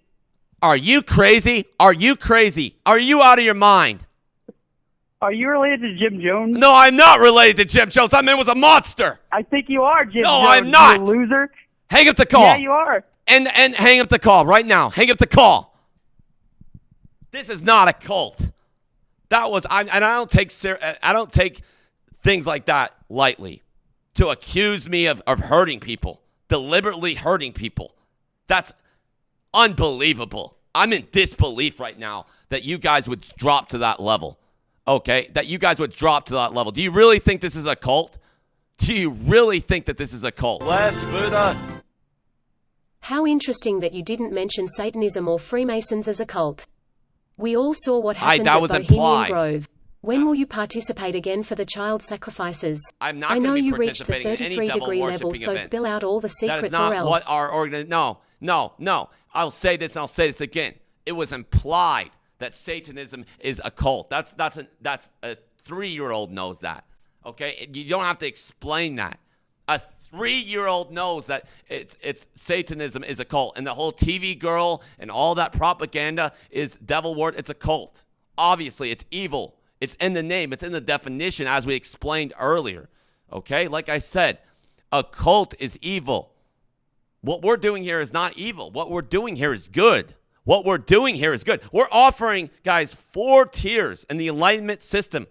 [SPEAKER 2] Are you crazy? Are you crazy? Are you out of your mind?
[SPEAKER 9] Are you related to Jim Jones?
[SPEAKER 2] No, I'm not related to Jim Jones. That man was a monster.
[SPEAKER 9] I think you are, Jim Jones.
[SPEAKER 2] No, I'm not.
[SPEAKER 9] You loser.
[SPEAKER 2] Hang up the call.
[SPEAKER 9] Yeah, you are.
[SPEAKER 2] And hang up the call right now. Hang up the call. This is not a cult. I don't take things like that lightly. To accuse me of hurting people, deliberately hurting people. That's unbelievable. I'm in disbelief right now that you guys would drop to that level. Okay? That you guys would drop to that level. Do you really think this is a cult? Do you really think that this is a cult?
[SPEAKER 1] Bless Buddha.
[SPEAKER 5] How interesting that you didn't mention Satanism or Freemasons as a cult. We all saw what happened at Bohemian Grove. When will you participate again for the child sacrifices?
[SPEAKER 2] I'm not
[SPEAKER 5] I know you reached the
[SPEAKER 2] participating in any
[SPEAKER 5] 33-degree level, so
[SPEAKER 2] events.
[SPEAKER 5] spill out all the secrets
[SPEAKER 2] That is not
[SPEAKER 5] or else.
[SPEAKER 2] what our organization. No. I'll say this and I'll say this again. It was implied that Satanism is a cult. That's a 3-year-old knows that. Okay, you don't have to explain that. A 3-year-old knows that it's Satanism is a cult, and the whole TV girl and all that propaganda is devil word. It's a cult. Obviously, it's evil. It's in the name. It's in the definition, as we explained earlier. Okay, like I said, a cult is evil. What we're doing here is not evil. What we're doing here is good. We're offering, guys, 4 tiers in the Enlightenment system,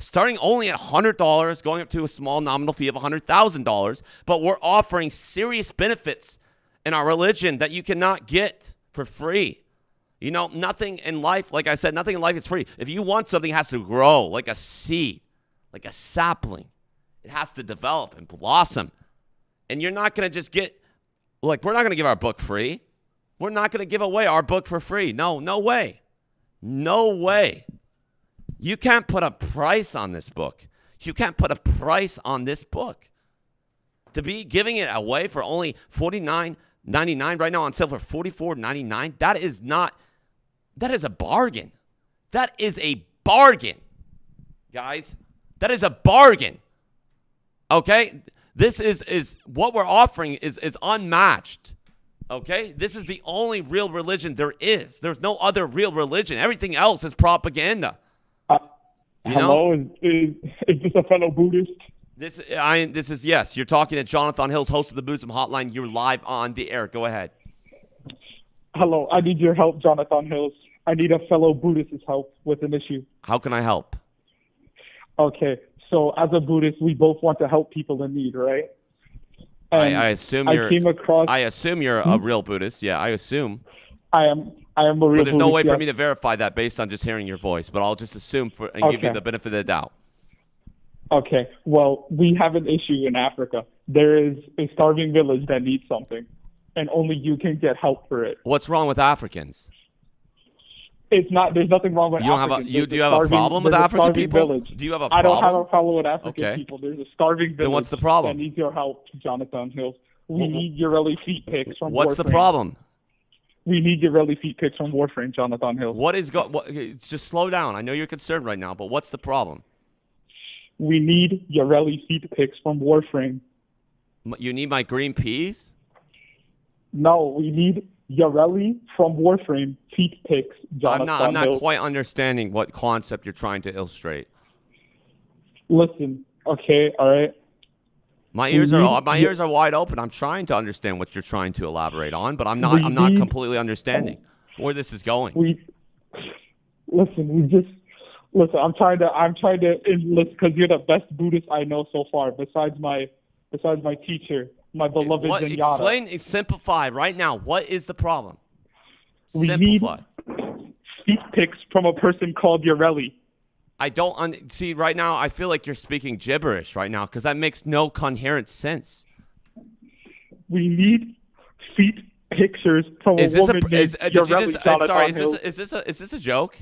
[SPEAKER 2] starting only at $100, going up to a small nominal fee of $100,000. But we're offering serious benefits in our religion that you cannot get for free. Nothing in life, like I said, nothing in life is free. If you want something, it has to grow like a seed, like a sapling. It has to develop and blossom. And you're not going to just we're not going to give our book free. We're not going to give away our book for free. No way. No way. You can't put a price on this book. To be giving it away for only $49.99 right now on sale for $44.99, that is a bargain. That is a bargain. Guys, that is a bargain. Okay? This is what we're offering is unmatched. Okay? This is the only real religion there is. There's no other real religion. Everything else is propaganda.
[SPEAKER 10] Hello, is this a fellow Buddhist?
[SPEAKER 2] This is yes. You're talking to Jonathon Hills, host of the Buddhism Hotline. You're live on the air. Go ahead.
[SPEAKER 10] Hello, I need your help, Jonathon Hills. I need a fellow Buddhist's help with an issue.
[SPEAKER 2] How can I help?
[SPEAKER 10] Okay, so as a Buddhist, we both want to help people in need, right?
[SPEAKER 2] I assume you're a real Buddhist. Yeah, I assume.
[SPEAKER 10] I am a real Buddhist.
[SPEAKER 2] But there's no way for me to verify that based on just hearing your voice. But I'll just assume and give you the benefit of the doubt.
[SPEAKER 10] Okay, well, we have an issue in Africa. There is a starving village that needs something, and only you can get help for it.
[SPEAKER 2] What's wrong with Africans?
[SPEAKER 10] There's nothing wrong with Africans.
[SPEAKER 2] Do you have a problem with African people?
[SPEAKER 10] Village.
[SPEAKER 2] Do you have a problem?
[SPEAKER 10] I don't have a problem with African people. There's a starving village.
[SPEAKER 2] Then what's the problem?
[SPEAKER 10] That needs your help, Jonathon Hills. We need your early feet pics from
[SPEAKER 2] What's
[SPEAKER 10] Warframe.
[SPEAKER 2] the problem?
[SPEAKER 10] We need your early feet pics from Warframe, Jonathon Hills.
[SPEAKER 2] Just slow down. I know you're concerned right now, but what's the problem?
[SPEAKER 10] We need your early feet pics from Warframe.
[SPEAKER 2] You need my green peas?
[SPEAKER 10] No, we need Yareli from Warframe feet pics, Jonathon
[SPEAKER 2] I'm not
[SPEAKER 10] Hills.
[SPEAKER 2] quite understanding what concept you're trying to illustrate.
[SPEAKER 10] Listen, okay, all right.
[SPEAKER 2] My ears are wide open. I'm trying to understand what you're trying to elaborate on, but I'm not completely understanding where this is going.
[SPEAKER 10] Listen, I'm trying to enlist because you're the best Buddhist I know so far. Besides my teacher, my beloved Zenyatta.
[SPEAKER 2] Explain, simplify right now. What is the problem?
[SPEAKER 10] We
[SPEAKER 2] Simplify.
[SPEAKER 10] need feet pics from a person called Urelli.
[SPEAKER 2] I don't see right now. I feel like you're speaking gibberish right now because that makes no coherent sense.
[SPEAKER 10] We need feet pictures from a woman named Urelli.
[SPEAKER 2] I'm sorry. Is this a joke?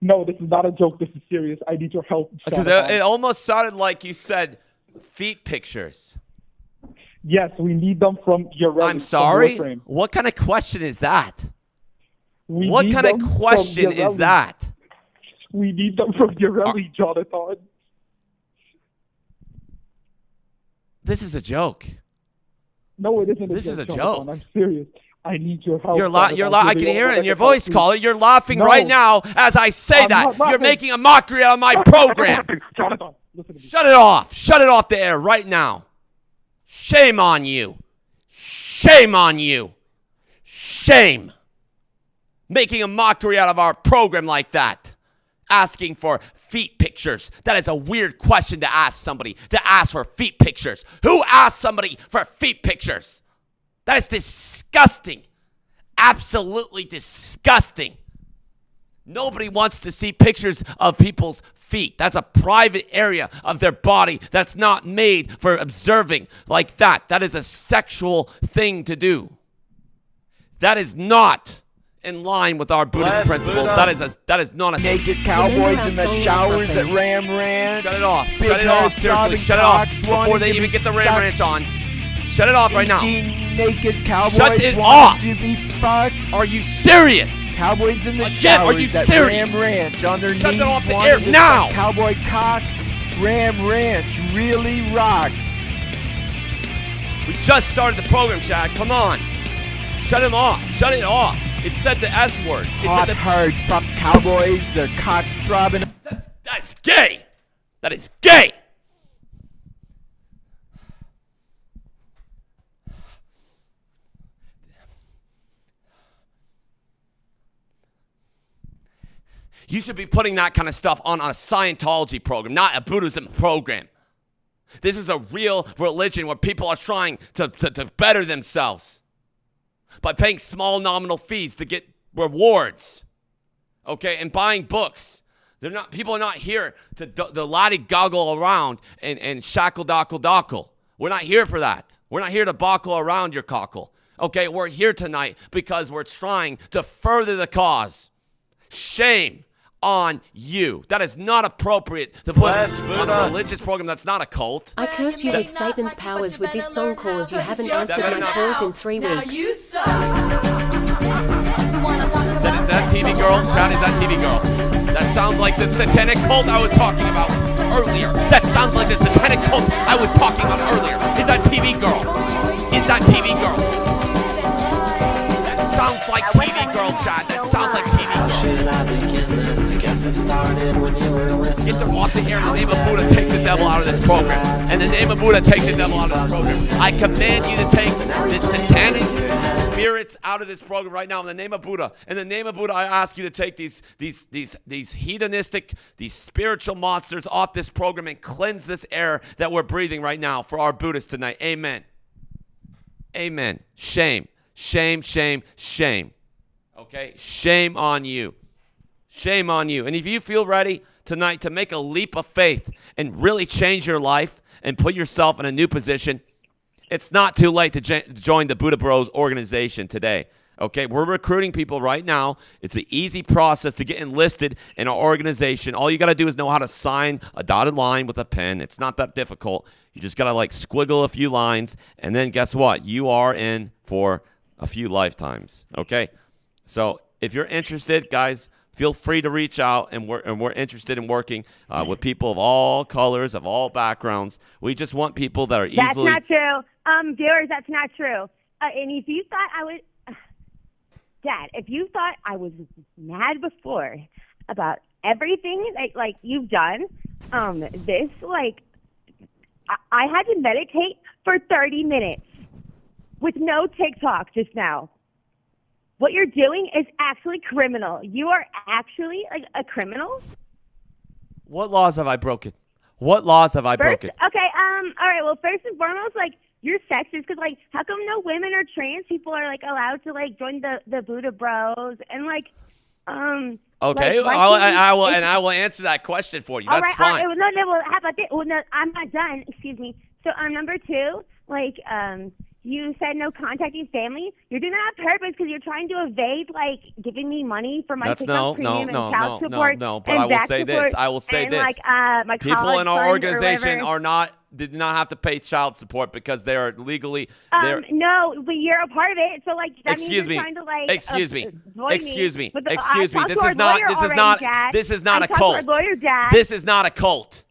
[SPEAKER 10] No, this is not a joke. This is serious. I need your help.
[SPEAKER 2] Because it almost sounded like you said feet pictures.
[SPEAKER 10] Yes, we need them from Urelli.
[SPEAKER 2] I'm sorry? What kind of question is that? What kind of question is that?
[SPEAKER 10] We need them from Urelli, Jonathon.
[SPEAKER 2] This is a joke.
[SPEAKER 10] No, it isn't.
[SPEAKER 2] This is a
[SPEAKER 10] Jonathan.
[SPEAKER 2] joke.
[SPEAKER 10] I'm serious. I need your help.
[SPEAKER 2] I can hear it in your voice, caller. You're laughing right now as I say that. You're making a mockery out of my program.
[SPEAKER 10] Jonathan, listen to me.
[SPEAKER 2] Shut it off. Shut it off the air right now. Shame on you. Shame on you. Shame. Making a mockery out of our program like that. Asking for feet pictures. That is a weird question to ask somebody. To ask for feet pictures. Who asked somebody for feet pictures? That is disgusting. Absolutely disgusting. Nobody wants to see pictures of people's feet. That's a private area of their body that's not made for observing like that. That is a sexual thing to do. That is not in line with our Buddhist principles. That is not a
[SPEAKER 11] naked cowboys in the showers at Ram Ranch.
[SPEAKER 2] Shut it off. Shut it off. Seriously, shut it off before they even get the Ram Ranch on. Shut it off right now.
[SPEAKER 11] Naked cowboys
[SPEAKER 2] Shut it
[SPEAKER 11] want
[SPEAKER 2] off.
[SPEAKER 11] to be fucked.
[SPEAKER 2] Are you serious?
[SPEAKER 11] Cowboys in the
[SPEAKER 2] Again,
[SPEAKER 11] showers
[SPEAKER 2] are you
[SPEAKER 11] at
[SPEAKER 2] serious?
[SPEAKER 11] Ram Ranch on their
[SPEAKER 2] Shut
[SPEAKER 11] knees.
[SPEAKER 2] that off the
[SPEAKER 11] wanting
[SPEAKER 2] air
[SPEAKER 11] to
[SPEAKER 2] now.
[SPEAKER 11] suck cowboy cocks. Ram Ranch really rocks.
[SPEAKER 2] We just started the program, Chad. Come on. Shut him off. Shut it off. It said the S word.
[SPEAKER 11] Hot, hard, buff cowboys. Their cocks throbbing.
[SPEAKER 2] That's gay. That is gay. You should be putting that kind of stuff on a Scientology program, not a Buddhism program. This is a real religion where people are trying to better themselves by paying small nominal fees to get rewards, okay, and buying books. People are not here to lolly-goggle around and shackle-dockle-dockle. We're not here for that. We're not here to bockle around your cockle. Okay, we're here tonight because we're trying to further the cause. Shame on you. That is not appropriate to put on a religious program that's not a cult.
[SPEAKER 5] I curse you with Satan's powers with this song cause you haven't answered my calls in 3 weeks.
[SPEAKER 2] Is that TV girl? Chad, is that TV girl? That sounds like the satanic cult I was talking about earlier. That sounds like the satanic cult I was talking about earlier. Is that TV girl? Is that TV girl? That sounds like TV girl, Chad. That sounds like TV girl. Get them off the air. In the name of Buddha, take the devil out of this program. In the name of Buddha, take the devil out of this program. I command you to take this satanic spirits out of this program right now in the name of Buddha. In the name of Buddha, I ask you to take these hedonistic, these spiritual monsters off this program and cleanse this air that we're breathing right now for our Buddhists tonight. Amen. Amen. Shame. Shame, shame, shame. Okay? Shame on you. Shame on you. And if you feel ready tonight to make a leap of faith and really change your life and put yourself in a new position, it's not too late to join the Buddha Bros organization today. Okay, we're recruiting people right now. It's an easy process to get enlisted in our organization. All you got to do is know how to sign a dotted line with a pen. It's not that difficult. You just got to squiggle a few lines, and then guess what? You are in for a few lifetimes. Okay, so if you're interested, guys, feel free to reach out, and we're interested in working with people of all colors, of all backgrounds. We just want people that are easily...
[SPEAKER 12] That's not true. Viewers, that's not true. And if you thought I was... Dad, if you thought I was mad before about everything like you've done, I had to meditate for 30 minutes with no TikTok just now. What you're doing is actually criminal. You are actually a criminal. What
[SPEAKER 2] laws have I broken? What laws have I broken?
[SPEAKER 12] Okay, all right, well, first and foremost, you're sexist because like how come no women or trans people are like allowed to like join the Buddha Bros and like
[SPEAKER 2] Okay,
[SPEAKER 12] like,
[SPEAKER 2] I will answer that question for you. That's fine.
[SPEAKER 12] All right, no, well, how about this? Well, no, I'm not done. Excuse me. So, number 2, like, you said no contacting family. You're doing that on purpose because you're trying to evade, like, giving me money for my TikTok premium and child support.
[SPEAKER 2] No. But I will say this.
[SPEAKER 12] Like, my
[SPEAKER 2] people in our organization
[SPEAKER 12] are
[SPEAKER 2] did not have to pay child support because they are legally.
[SPEAKER 12] No, but you're a part of it. So like that
[SPEAKER 2] excuse
[SPEAKER 12] means
[SPEAKER 2] me.
[SPEAKER 12] you're trying to like
[SPEAKER 2] Excuse me. This is not a cult. This is not a cult.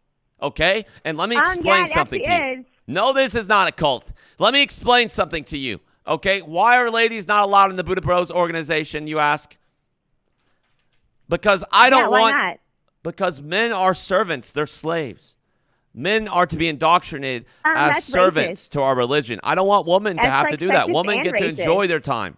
[SPEAKER 2] Okay? And let me explain something to you. No, this is not a cult. Let me explain something to you. Okay? Why are ladies not allowed in the Buddha Bros organization, you ask? Because I don't want.
[SPEAKER 12] Not?
[SPEAKER 2] Because men are servants. They're slaves. Men are to be indoctrinated as servants to our religion. I don't want women to have to do that. Women get to enjoy their time.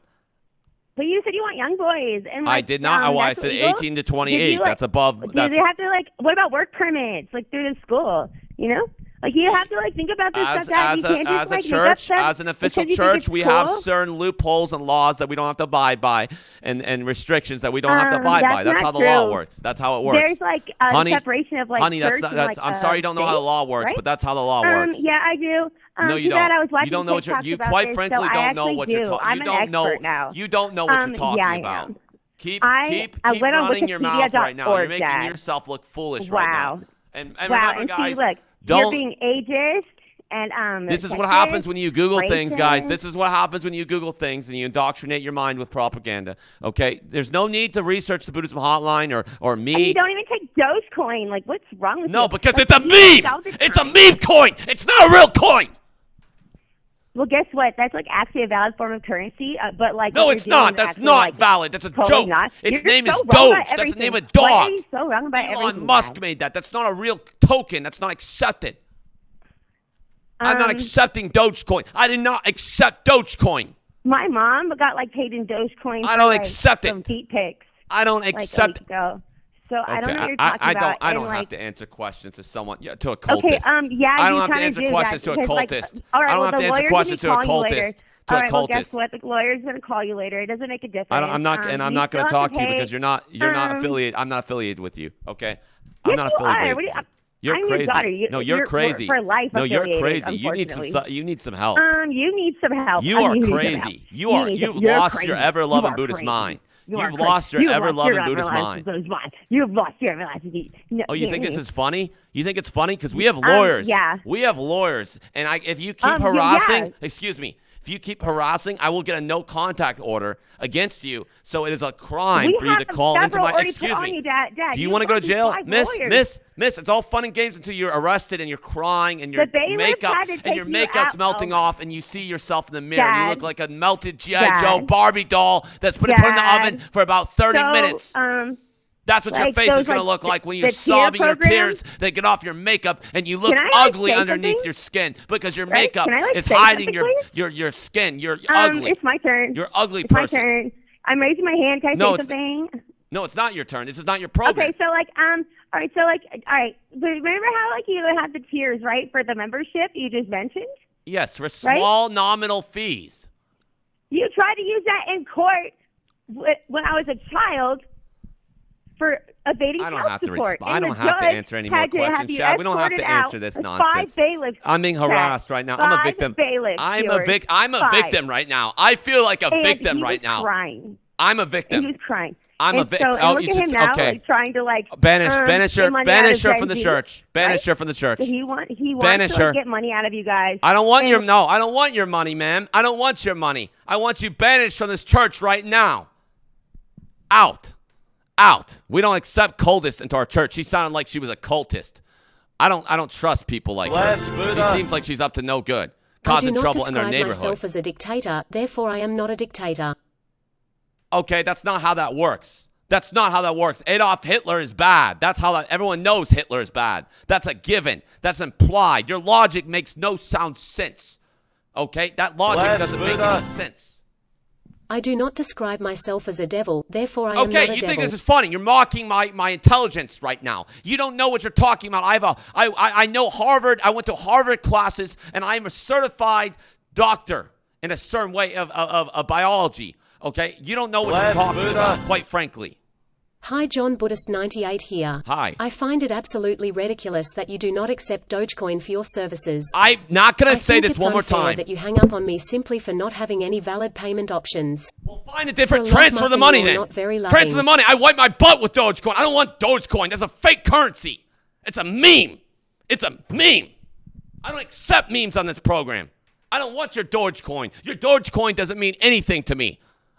[SPEAKER 12] But you said you want young boys. And like,
[SPEAKER 2] I did not. I said 18 to 28. That's above.
[SPEAKER 12] Do they have to like? What about work permits? Like through the school, you know? Like you have to like think about this stuff. As
[SPEAKER 2] a church, as an official church, we have certain loopholes and laws that we don't have to abide by, and restrictions that we don't have to abide by. That's how the law works. That's how it works.
[SPEAKER 12] There's like a separation of like.
[SPEAKER 2] Honey, that's not. That's. I'm sorry, you don't know how the law works, but that's how the law works.
[SPEAKER 12] Yeah, I do.
[SPEAKER 2] No, you don't. You don't know what you quite frankly don't know what you're talking. You don't know. You don't know what you're talking about. Keep running your mouth right now. You're making yourself look foolish right now. And remember, guys.
[SPEAKER 12] You're being ageist and
[SPEAKER 2] this is what happens when you Google things, guys. This is what happens when you Google things and you indoctrinate your mind with propaganda. Okay? There's no need to research the Buddhism Hotline or me.
[SPEAKER 12] And you don't even take Dogecoin. Like, what's wrong with you?
[SPEAKER 2] No, because it's a meme. It's a meme coin. It's not a real coin.
[SPEAKER 12] Well, guess what? That's like actually a valid form of currency, but like
[SPEAKER 2] no, it's not. That's not valid. That's a joke. Its name is Doge. That's the name of a dog.
[SPEAKER 12] Why are you so wrong about everything?
[SPEAKER 2] Elon Musk made that. That's not a real token. That's not accepted. I'm not accepting Dogecoin. I did not accept Dogecoin.
[SPEAKER 12] My mom got like paid in Dogecoin.
[SPEAKER 2] I don't accept it.
[SPEAKER 12] Some feet pics.
[SPEAKER 2] I don't accept it.
[SPEAKER 12] So I don't know what you're talking about.
[SPEAKER 2] I don't have to answer questions to someone, to a cultist.
[SPEAKER 12] Okay, yeah,
[SPEAKER 2] I don't have to answer questions to a cultist.
[SPEAKER 12] All right,
[SPEAKER 2] I don't have to answer questions to a cultist.
[SPEAKER 12] All right, well, guess what? The lawyer's going to call you later. It doesn't make a difference.
[SPEAKER 2] I'm not going to talk to you because you're not affiliated. I'm not affiliated with you. Okay? I'm not affiliated with you. You're crazy. No, you're crazy.
[SPEAKER 12] For life
[SPEAKER 2] no, you're crazy. You need some help.
[SPEAKER 12] You need some help.
[SPEAKER 2] You are crazy. You've lost your ever-loving Buddhist mind. You've lost your ever-loving Buddhist mind.
[SPEAKER 12] You've lost your everlasting.
[SPEAKER 2] Oh, you think this is funny? You think it's funny? Because we have lawyers.
[SPEAKER 12] Yeah.
[SPEAKER 2] We have lawyers. And if you keep harassing, excuse me, if you keep harassing, I will get a no-contact order against you. So it is a crime for you to call into my. Excuse me.
[SPEAKER 12] Dad,
[SPEAKER 2] do you want to go to jail, Miss? It's all fun and games until you're arrested and you're crying and your makeup's melting off and you see yourself in the mirror. And you look like a melted G.I. Joe Barbie doll that's been put in the oven for about 30 minutes. That's what your face is going to look like when you're sobbing your tears that get off your makeup and you look ugly underneath your skin because your makeup is hiding your skin. You're ugly.
[SPEAKER 12] It's my turn.
[SPEAKER 2] You're ugly
[SPEAKER 12] person.
[SPEAKER 2] It's my turn.
[SPEAKER 12] I'm raising my hand. Can I say something?
[SPEAKER 2] No, it's not your turn. This is not your program.
[SPEAKER 12] Okay, so all right. Remember how you had the tiers, right, for the membership you just mentioned?
[SPEAKER 2] Yes, for small nominal fees.
[SPEAKER 12] You tried to use that in court when I was a child. For evading child support.
[SPEAKER 2] I don't have to answer any more questions, Chad. We don't have to answer this nonsense. I'm being harassed right now. I'm a victim. I'm a victim right now. I feel like a victim right now.
[SPEAKER 12] Crying.
[SPEAKER 2] I'm a victim.
[SPEAKER 12] He was crying.
[SPEAKER 2] I'm a victim.
[SPEAKER 12] So, look at him now, trying to
[SPEAKER 2] banish her from the church. Banish her from the church.
[SPEAKER 12] He wants to get money out of you guys.
[SPEAKER 2] I don't want I don't want your money, ma'am. I don't want your money. I want you banished from this church right now. Out. We don't accept cultists into our church. She sounded like she was a cultist. I don't trust people like her. She seems like she's up to no good, causing trouble in their neighborhood.
[SPEAKER 5] I do not describe myself as a dictator, therefore I am not a dictator.
[SPEAKER 2] Okay, that's not how that works. Adolf Hitler is bad. That's how everyone knows Hitler is bad. That's a given. That's implied. Your logic makes no sound sense. Okay, that logic doesn't make any sense.
[SPEAKER 5] I do not describe myself as a devil, therefore I am not a devil.
[SPEAKER 2] Okay, you think this is funny. You're mocking my intelligence right now. You don't know what you're talking about. I know Harvard. I went to Harvard classes, and I'm a certified doctor in a certain way of biology. Okay? You don't know what you're talking about, quite frankly.
[SPEAKER 5] Hi, John Buddhist 98 here.
[SPEAKER 2] Hi.
[SPEAKER 5] I find it absolutely ridiculous that you do not accept Dogecoin for your services.
[SPEAKER 2] I'm not going to say this one more time.
[SPEAKER 5] I think it's unfair that you hang up on me simply for not having any valid payment options.
[SPEAKER 2] Well, find a different transfer the money then. Transfer the money. I wipe my butt with Dogecoin. I don't want Dogecoin. That's a fake currency. It's a meme. It's a meme. I don't accept memes on this program. I don't want your Dogecoin. Your Dogecoin doesn't mean anything to me.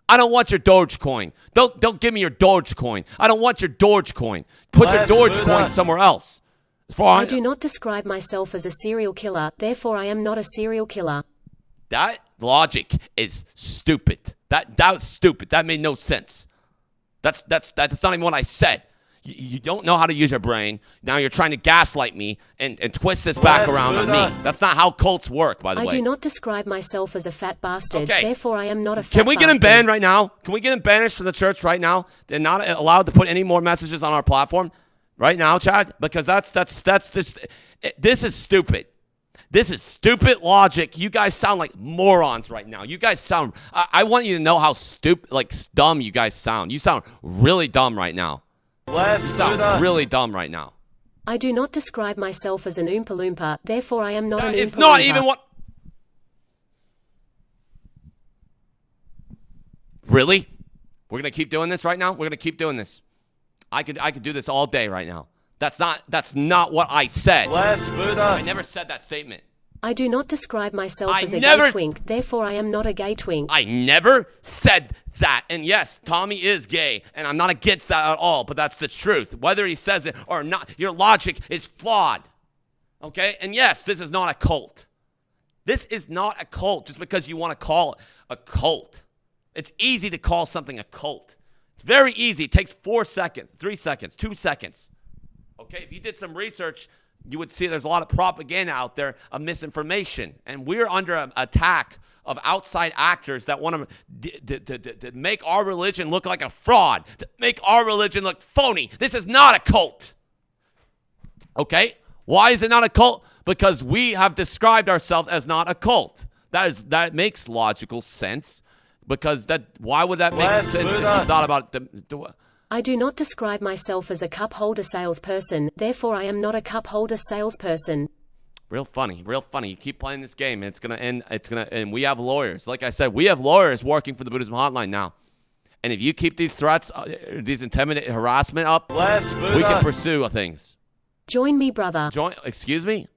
[SPEAKER 2] I don't want your Dogecoin. Don't give me your Dogecoin. I don't want your Dogecoin. Put your Dogecoin somewhere else.
[SPEAKER 5] I do not describe myself as a serial killer, therefore I am not a serial killer.
[SPEAKER 2] That logic is stupid. That's stupid. That made no sense. That's not even what I said. You don't know how to use your brain. Now you're trying to gaslight me and twist this back around on me. That's not how cults work, by the way.
[SPEAKER 5] I do not describe myself as a fat bastard.
[SPEAKER 2] Okay.
[SPEAKER 5] Therefore, I am not a fat
[SPEAKER 2] bastard. Can we get him
[SPEAKER 5] bastard.
[SPEAKER 2] banned right now? Can we get him banished from the church right now? They're not allowed to put any more messages on our platform right now, Chad? Because that's just, this is stupid. This is stupid logic. You guys sound like morons right now. You guys sound, I want you to know how stupid, like dumb you guys sound. You sound really dumb right now. You sound really dumb right now.
[SPEAKER 5] I do not describe myself as an Oompa Loompa, therefore I am not an Oompa Loompa.
[SPEAKER 2] It's not even what... Really? We're going to keep doing this right now? We're going to keep doing this. I could do this all day right now. That's not what I said. I never said that statement.
[SPEAKER 5] I do not describe myself as a gay twink, therefore I am not a gay twink.
[SPEAKER 2] I never said that. And yes, Tommy is gay, and I'm not against that at all, but that's the truth. Whether he says it or not, your logic is flawed. Okay? And yes, this is not a cult. This is not a cult just because you want to call it a cult. It's easy to call something a cult. It's very easy. It takes 4 seconds, 3 seconds, 2 seconds. Okay? If you did some research, you would see there's a lot of propaganda out there of misinformation. And we're under attack of outside actors that want to make our religion look like a fraud, to make our religion look phony. This is not a cult. Okay? Why is it not a cult? Because we have described ourselves as not a cult. That makes logical sense. Because why would that make sense if you thought about the
[SPEAKER 5] I do not describe myself as a cup holder salesperson, therefore I am not a cup holder salesperson.
[SPEAKER 2] Real funny. You keep playing this game, and it's gonna end. And we have lawyers. Like I said, we have lawyers working for the Buddhism Hotline now. And if you keep these threats, these intimidating harassment up, we can pursue things.
[SPEAKER 5] Join me, brother.
[SPEAKER 2] Excuse me?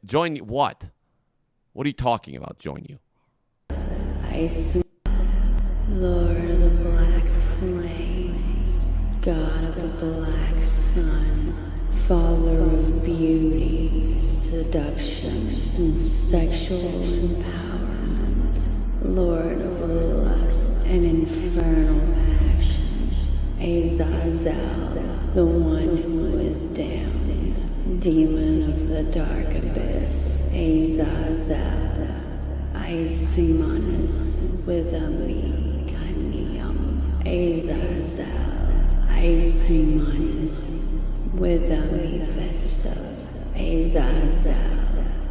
[SPEAKER 2] Join what? What are you talking about? Join you?
[SPEAKER 8] I see, Lord of the Black Flames, God of the Black Sun, Father of beauty, seduction, and sexual empowerment, Lord of lust and infernal passion, Azazel, the one who is damned, demon of the dark abyss, Azazel, Aisimanus with a me, Kanium, Azazel, Aisimanus with a me festive, Azazel,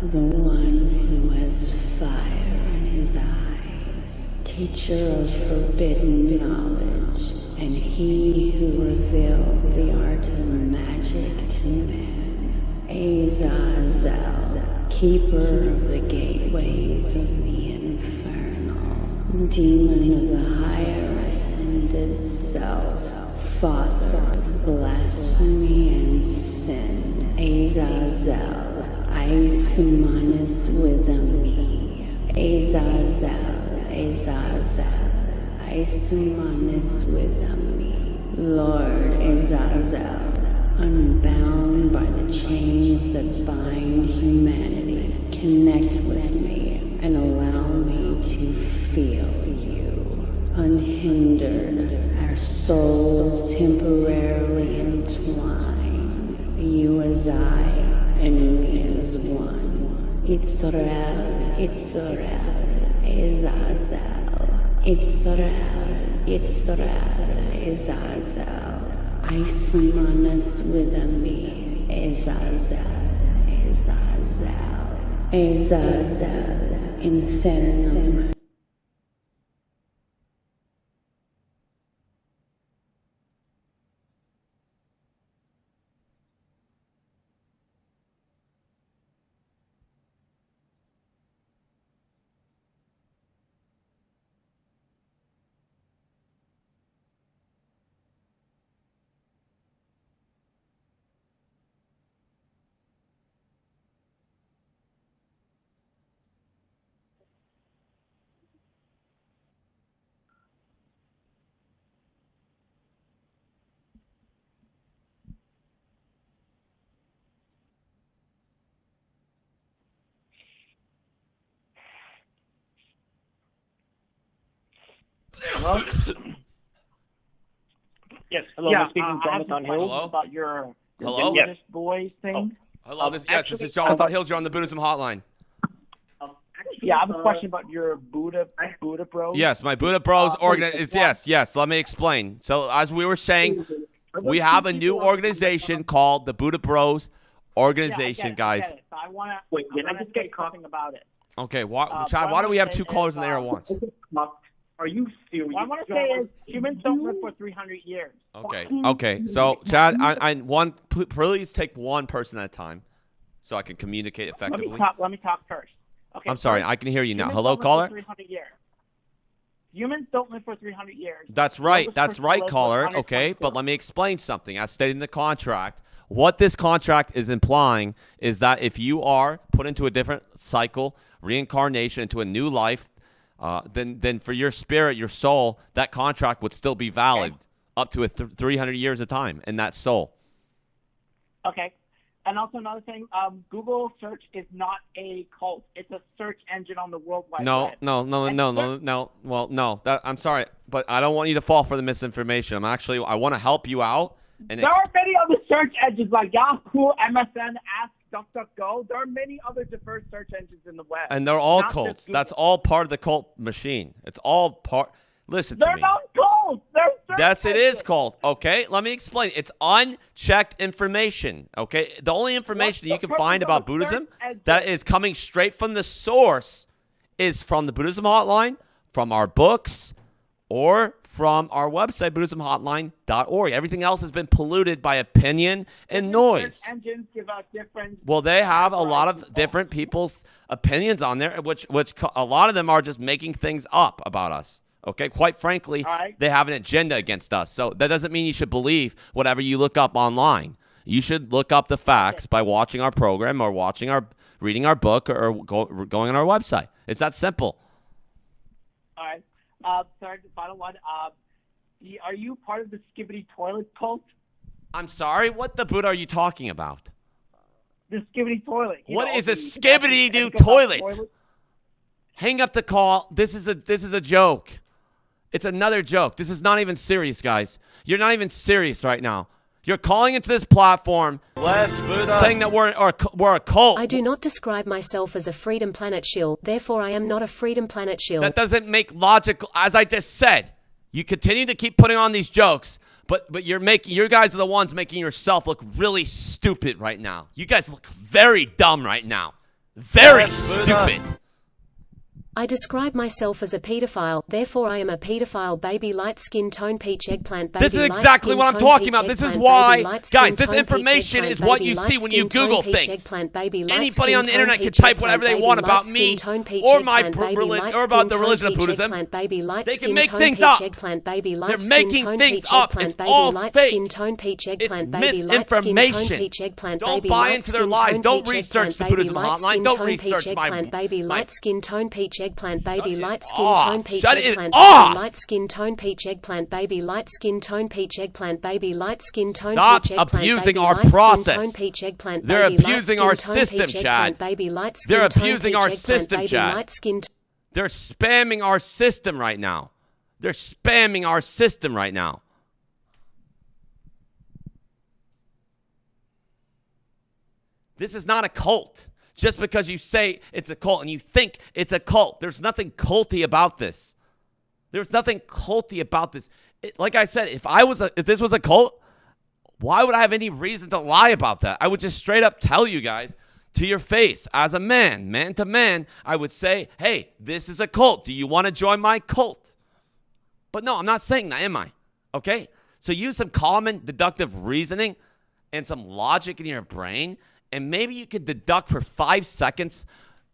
[SPEAKER 8] the one who has fire in his eyes, teacher of forbidden knowledge, and he who revealed the art of magic to men, Azazel, keeper of the gateways of the infernal, demon of the higher ascended self, father of blasphemy and sin, Azazel, Aisimanus with a me, Azazel, Aisimanus with a me, Lord Azazel, unbound by the chains that bind humanity, connect with me and allow me to feel you. Unhindered, our souls temporarily entwined, you as I and me as one. Itzorel, Azazel, Azazel. I summons with me, Azazel, Infernum.
[SPEAKER 13] Hello? Yes, hello.
[SPEAKER 9] Yeah,
[SPEAKER 13] I'm speaking to Jonathon Hills about your Buddhist boys thing.
[SPEAKER 2] Hello, this is Jonathon Hills. You're on the Buddhism hotline.
[SPEAKER 13] Yeah, I have a question about your Buddha bros.
[SPEAKER 2] Yes, my Buddha Bros yes. Let me explain. So as we were saying, we have a new organization called the Buddha Bros organization, guys.
[SPEAKER 13] I get it. So I want to say something about it.
[SPEAKER 2] Okay, Chad, why do we have two callers in the air at once?
[SPEAKER 13] Are you serious? What I want to say is humans don't live for 300 years.
[SPEAKER 2] Okay. So, Chad, please take one person at a time so I can communicate effectively.
[SPEAKER 13] Let me talk first. Okay.
[SPEAKER 2] I'm sorry, I can hear you now. Hello, caller?
[SPEAKER 13] Humans don't live for 300 years.
[SPEAKER 2] That's right, caller. Okay, but let me explain something. As stated in the contract, what this contract is implying is that if you are put into a different cycle, reincarnation, into a new life, then for your spirit, your soul, that contract would still be valid up to 300 years of time in that soul.
[SPEAKER 13] Okay. And also another thing, Google search is not a cult. It's a search engine on the World Wide Web.
[SPEAKER 2] No. Well, no. I'm sorry, but I don't want you to fall for the misinformation. I want to help you out.
[SPEAKER 13] And there are many other search engines like Yahoo, MSN, Ask, DuckDuckGo. There are many other diverse search engines in the web.
[SPEAKER 2] And they're all cults. That's all part of the cult machine. It's all part. Listen to me.
[SPEAKER 13] They're not cults. They're search
[SPEAKER 2] It is cult. Okay, let me explain. It's unchecked information. Okay, the only information you can find about Buddhism that is coming straight from the source is from the Buddhism Hotline, from our books, or from our website, BuddhismHotline.org. Everything else has been polluted by opinion and noise.
[SPEAKER 13] Engines give out different.
[SPEAKER 2] Well, they have a lot of different people's opinions on there, which a lot of them are just making things up about us. Okay, quite frankly, they have an agenda against us. So that doesn't mean you should believe whatever you look up online. You should look up the facts by watching our program or reading our book or going on our website. It's that simple.
[SPEAKER 13] All right. Sorry, the final one. Are you part of the Skibbity Toilet cult?
[SPEAKER 2] I'm sorry? What the Buddha are you talking about?
[SPEAKER 13] The Skibbity Toilet.
[SPEAKER 2] What is a Skibbity toilet? Hang up the call. This is a joke. It's another joke. This is not even serious, guys. You're not even serious right now. You're calling into this platform saying that we're a cult.
[SPEAKER 5] I do not describe myself as a Freedom Planet shill, therefore I am not a Freedom Planet shill.
[SPEAKER 2] That doesn't make logical. As I just said, you continue to keep putting on these jokes, but you guys are the ones making yourself look really stupid right now. You guys look very dumb right now. Very stupid.
[SPEAKER 5] I describe myself as a pedophile, therefore I am a pedophile baby light skin tone peach eggplant baby.
[SPEAKER 2] This is exactly what I'm talking about. This is why, guys, this information is what you see when you Google things. Anybody on the internet can type whatever they want about me or my or about the religion of Buddhism. They can make things up. They're making things up. It's all fake. It's misinformation. Don't buy into their lies. Don't research the Buddhism Hotline. Don't research my
[SPEAKER 5] baby light skin tone peach eggplant baby light skin tone peach eggplant
[SPEAKER 2] baby
[SPEAKER 5] light skin tone peach eggplant baby light skin tone peach eggplant baby light skin tone
[SPEAKER 2] peach eggplant. Stop abusing our process. They're abusing our system, Chad. They're abusing our system, Chad. They're spamming our system right now. They're spamming our system right now. This is not a cult. Just because you say it's a cult and you think it's a cult. There's nothing culty about this. There's nothing culty about this. Like I said, if this was a cult, why would I have any reason to lie about that? I would just straight up tell you guys to your face as a man to man. I would say, hey, this is a cult. Do you want to join my cult? But no, I'm not saying that, am I? Okay? So use some common deductive reasoning and some logic in your brain, and maybe you could deduct for 5 seconds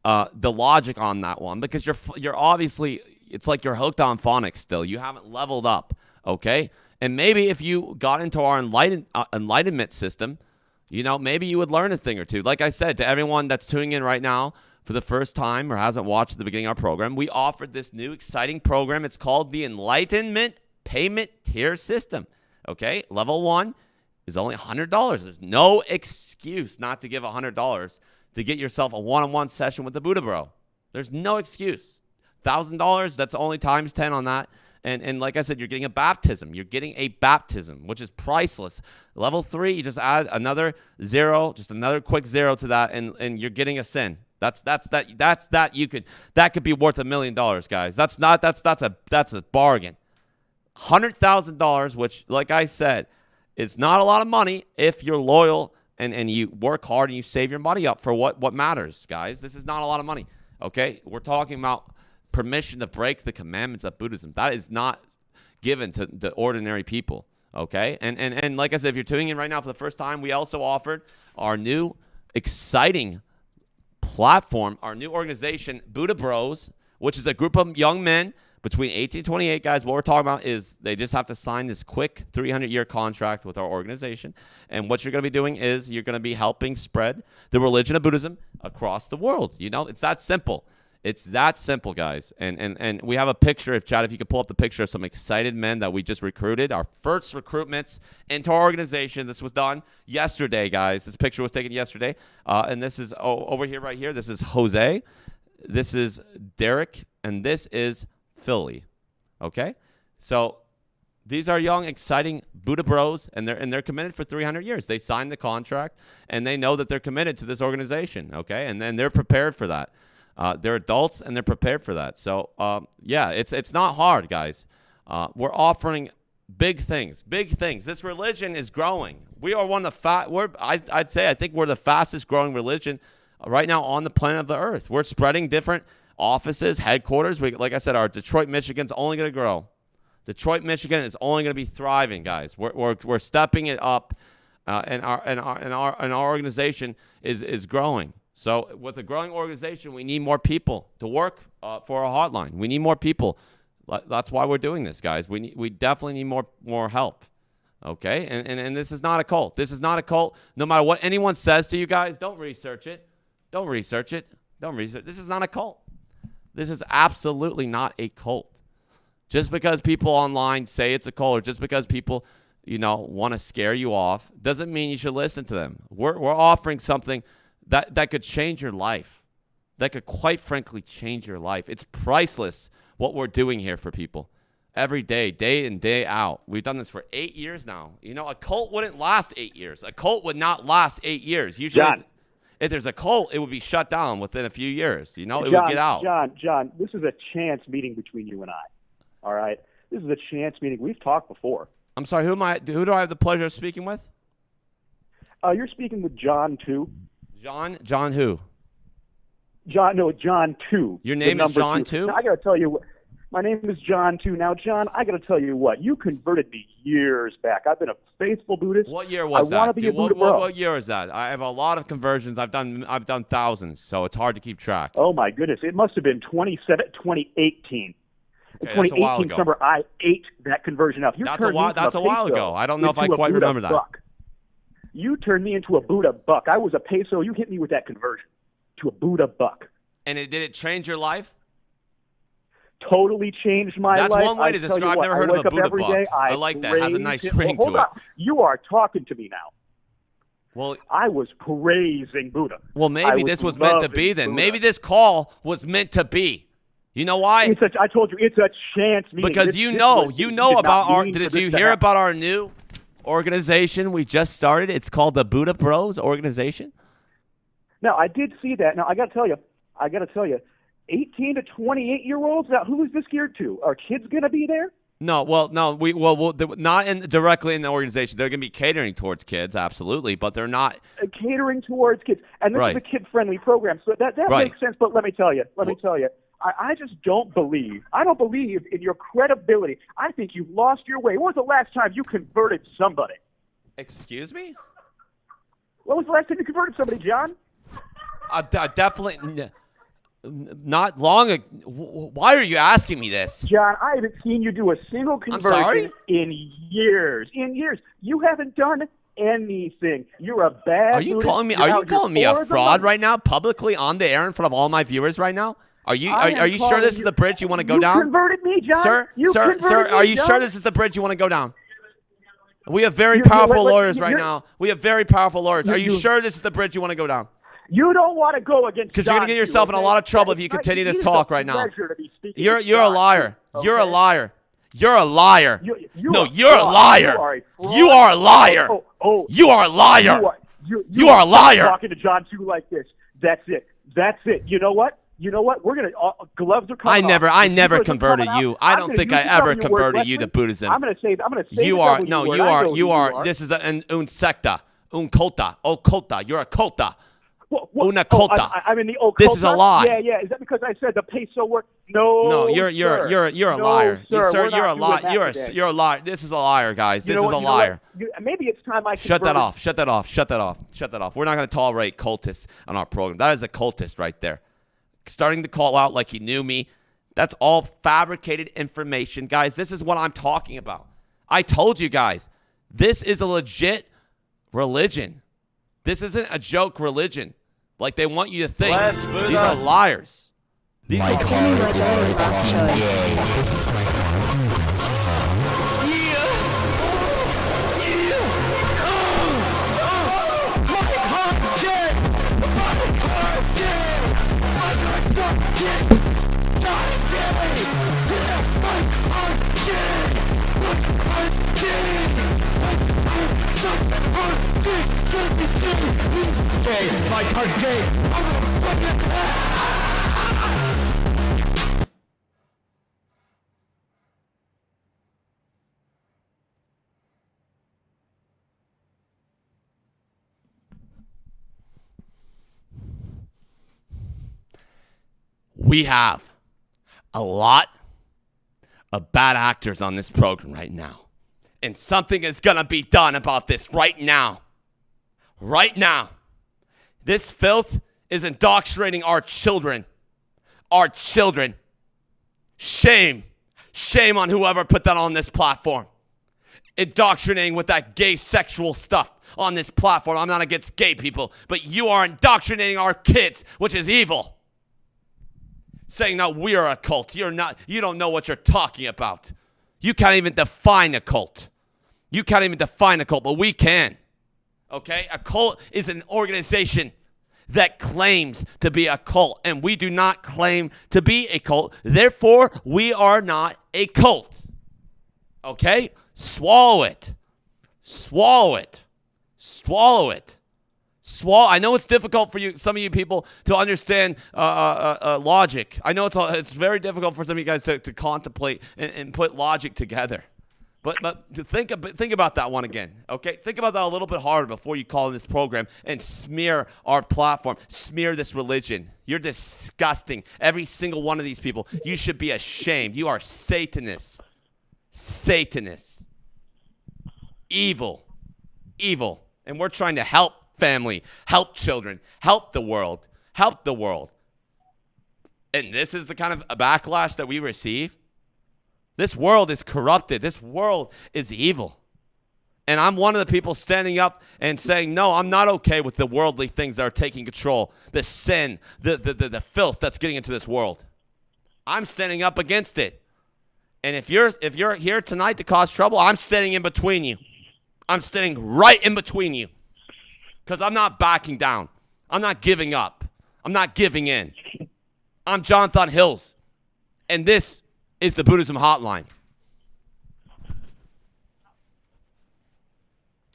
[SPEAKER 2] the logic on that one, because you're obviously, it's like you're hooked on phonics still. You haven't leveled up, okay? And maybe if you got into our enlightenment system, maybe you would learn a thing or two. Like I said, to everyone that's tuning in right now for the first time or hasn't watched the beginning of our program, we offered this new exciting program. It's called the Enlightenment Payment Tier System, okay? Level 1 is only $100. There's no excuse not to give $100 to get yourself a one-on-one session with the Buddha Bro. There's no excuse. $1,000, that's only times 10 on that. And like I said, you're getting a baptism. You're getting a baptism, which is priceless. Level 3, you just add another 0, just another quick 0 to that, and you're getting a sin. That could be worth $1 million, guys. That's a bargain. $100,000, which, like I said, is not a lot of money if you're loyal and you work hard and you save your money up for what matters, guys. This is not a lot of money. Okay, we're talking about permission to break the commandments of Buddhism. That is not given to the ordinary people, okay? And like I said, if you're tuning in right now for the first time, we also offered our new exciting platform, our new organization, Buddha Bros, which is a group of young men between 18 and 28, guys. What we're talking about is they just have to sign this quick 300-year contract with our organization. And what you're going to be doing is you're going to be helping spread the religion of Buddhism across the world. It's that simple. It's that simple, guys. And we have a picture. Chad, if you could pull up the picture of some excited men that we just recruited, our first recruitments into our organization. This was done yesterday, guys. This picture was taken yesterday. And this is over here, right here. This is Jose. This is Derek. And this is Philly. Okay? So these are young, exciting Buddha Bros, and they're committed for 300 years. They signed the contract, and they know that they're committed to this organization. Okay? And then they're prepared for that. They're adults and they're prepared for that. So, yeah, it's not hard, guys. We're offering big things. This religion is growing. We are one of the I think we're the fastest growing religion right now on the planet of the earth. We're spreading different offices, headquarters. Like I said, our Detroit, Michigan's only going to grow. Detroit, Michigan is only going to be thriving, guys. We're stepping it up, and our organization is growing. So with a growing organization, we need more people to work for our hotline. We need more people. That's why we're doing this, guys. We definitely need more help. Okay? And this is not a cult. This is not a cult. No matter what anyone says to you guys, don't research it. Don't research it. This is not a cult. This is absolutely not a cult. Just because people online say it's a cult, or just because people, want to scare you off, doesn't mean you should listen to them. We're offering something that could change your life. That could, quite frankly, change your life. It's priceless what we're doing here for people. Every day in, day out. We've done this for 8 years now. A cult wouldn't last 8 years. A cult would not last 8 years. Usually, John, if there's a cult, it would be shut down within a few years. It would get out.
[SPEAKER 14] John, this is a chance meeting between you and I. All right? This is a chance meeting. We've talked before.
[SPEAKER 2] I'm sorry, who do I have the pleasure of speaking with?
[SPEAKER 14] You're speaking with John 2.
[SPEAKER 2] John who?
[SPEAKER 14] John 2.
[SPEAKER 2] Your name is John 2?
[SPEAKER 14] Now, I got to tell you, my name is John 2. Now, John, I got to tell you what. You converted me years back. I've been a faithful Buddhist.
[SPEAKER 2] What year was that?
[SPEAKER 14] I want to be a Buddha bro.
[SPEAKER 2] What year is that? I have a lot of conversions. I've done thousands, so it's hard to keep track.
[SPEAKER 14] Oh, my goodness. It must have been 2018. In 2018, remember, I ate that conversion up.
[SPEAKER 2] That's a while ago. I don't know if I quite remember that.
[SPEAKER 14] You turned me into a Buddha buck. I was a peso. You hit me with that conversion to a Buddha buck.
[SPEAKER 2] And did it change your life?
[SPEAKER 14] Totally changed my life.
[SPEAKER 2] That's one way to describe. I've never heard of a Buddha buck. I like that. It has a nice ring to it.
[SPEAKER 14] You are talking to me now.
[SPEAKER 2] Well,
[SPEAKER 14] I was praising Buddha.
[SPEAKER 2] Well, maybe this was meant to be then. Buddha. Maybe this call was meant to be. You know why?
[SPEAKER 14] I told you, it's a chance meeting.
[SPEAKER 2] Because you know about our. Did you hear about our new organization we just started? It's called the Buddha Bros organization.
[SPEAKER 14] Now, I did see that. Now, I got to tell you, 18 to 28-year-olds? Now, who is this geared to? Are kids going to be there?
[SPEAKER 2] No, not directly in the organization. They're going to be catering towards kids, absolutely, but they're not
[SPEAKER 14] catering towards kids. And this is a kid-friendly program, so that makes sense. But let me tell you, I just don't believe. I don't believe in your credibility. I think you've lost your way. When was the last time you converted somebody?
[SPEAKER 2] Excuse me?
[SPEAKER 14] When was the last time you converted somebody, John?
[SPEAKER 2] Definitely. Not long ago. Why are you asking me this?
[SPEAKER 14] John, I haven't seen you do a single conversion in years. You haven't done anything. You're a bad.
[SPEAKER 2] Are you calling me a fraud right now, publicly on the air in front of all my viewers right now? Are you sure this is the bridge you want to go down?
[SPEAKER 14] You converted me, John.
[SPEAKER 2] Sir, are you sure this is the bridge you want to go down? We have very powerful lawyers right now. We have very powerful lawyers. Are you sure this is the bridge you want to go down?
[SPEAKER 14] You don't want to go against
[SPEAKER 2] because you're going to get yourself in a lot of trouble if you continue this talk right now. You're a liar. Okay? You're a liar. You're a liar. No, you're a liar. You are a liar. You are a liar. You are a liar.
[SPEAKER 14] Talking to John too like this. That's it. You know what? We're gonna gloves are coming.
[SPEAKER 2] I never converted you. I don't think I ever converted you to Buddhism.
[SPEAKER 14] I'm gonna say. You
[SPEAKER 2] are. This is un secta, un culta, occulta. You're a culta. Una culta.
[SPEAKER 14] I'm in the occulta.
[SPEAKER 2] This is a lie.
[SPEAKER 14] Yeah. Is that because I said the peso work? No,
[SPEAKER 2] you're a liar. Sir, you're a liar. You're a liar. This is a liar, guys. This is a liar.
[SPEAKER 14] Maybe it's time I
[SPEAKER 2] shut that off. Shut that off. We're not going to tolerate cultists on our program. That is a cultist right there. Starting to call out like he knew me. That's all fabricated information, guys. This is what I'm talking about. I told you guys, this is a legit religion. This isn't a joke religion. Like they want you to think. These are liars. These are
[SPEAKER 11] my card's gay.
[SPEAKER 2] We have a lot of bad actors on this program right now. And something is going to be done about this right now. Right now. This filth is indoctrinating our children. Our children. Shame. Shame on whoever put that on this platform. Indoctrinating with that gay sexual stuff on this platform. I'm not against gay people, but you are indoctrinating our kids, which is evil. Saying that we are a cult. You don't know what you're talking about. You can't even define a cult. You can't even define a cult, but we can. Okay? A cult is an organization that claims to be a cult, and we do not claim to be a cult. Therefore, we are not a cult. Okay? Swallow it. Swallow it. Swallow it. I know it's difficult for you, some of you people, to understand logic. I know it's very difficult for some of you guys to contemplate and put logic together. But to think about that one again, okay? Think about that a little bit harder before you call in this program and smear our platform, smear this religion. You're disgusting. Every single one of these people. You should be ashamed. You are Satanists. Satanists. Evil. Evil. And we're trying to help family, help children, help the world, help the world. And this is the kind of backlash that we receive. This world is corrupted. This world is evil. And I'm one of the people standing up and saying, no, I'm not okay with the worldly things that are taking control, the sin, the filth that's getting into this world. I'm standing up against it. And if you're here tonight to cause trouble, I'm standing in between you. I'm standing right in between you. Because I'm not backing down. I'm not giving up. I'm not giving in. I'm Jonathon Hills. And this is the Buddhism Hotline.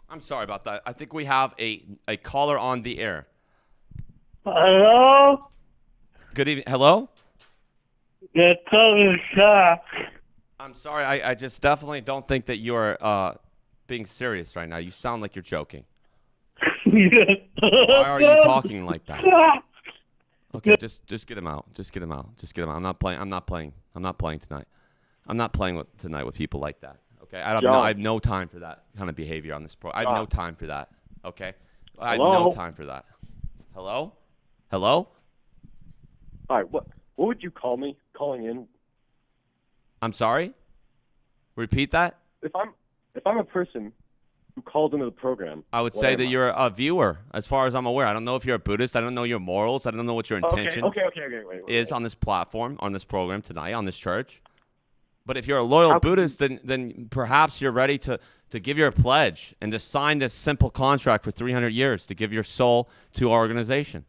[SPEAKER 2] I'm sorry about that. I think we have a caller on the air.
[SPEAKER 15] Hello?
[SPEAKER 2] Good evening. Hello?
[SPEAKER 4] That color sucks.
[SPEAKER 2] I'm sorry. I just definitely don't think that you're being serious right now. You sound like you're joking. Why are you talking like that? Okay, just get him out. Just get him out. Just get him out. I'm not playing tonight. I'm not playing tonight with people like that. Okay, I have no time for that kind of behavior on this pro. I have no time for that. Okay, I have no time for that. Hello?
[SPEAKER 3] All right. What would you call me calling in?
[SPEAKER 2] I'm sorry. Repeat that.
[SPEAKER 3] If I'm a person who calls into the program,
[SPEAKER 2] I would say that you're a viewer, as far as I'm aware. I don't know if you're a Buddhist. I don't know your morals. I don't know what your intention is on this platform, on this program tonight, on this church. But if you're a loyal Buddhist, then perhaps you're ready to give your pledge and to sign this simple contract for 300 years to give your soul to our organization.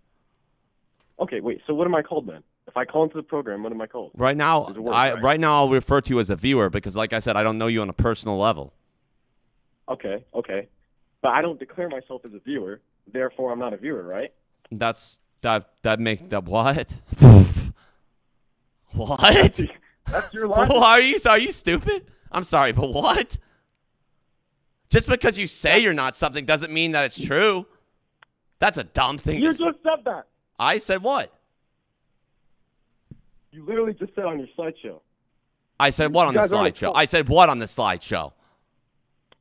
[SPEAKER 3] Okay, wait. So what am I called then? If I call into the program, what am I called?
[SPEAKER 2] Right now, right now I'll refer to you as a viewer because, like I said, I don't know you on a personal level.
[SPEAKER 3] Okay. But I don't declare myself as a viewer, therefore I'm not a viewer, right?
[SPEAKER 2] That makes what? What?
[SPEAKER 3] That's your line.
[SPEAKER 2] Are you stupid? I'm sorry, but what? Just because you say you're not something doesn't mean that it's true. That's a dumb thing.
[SPEAKER 3] You just said that.
[SPEAKER 2] I said what?
[SPEAKER 3] You literally just said on your slideshow.
[SPEAKER 2] I said what on the slideshow? I said what on the slideshow?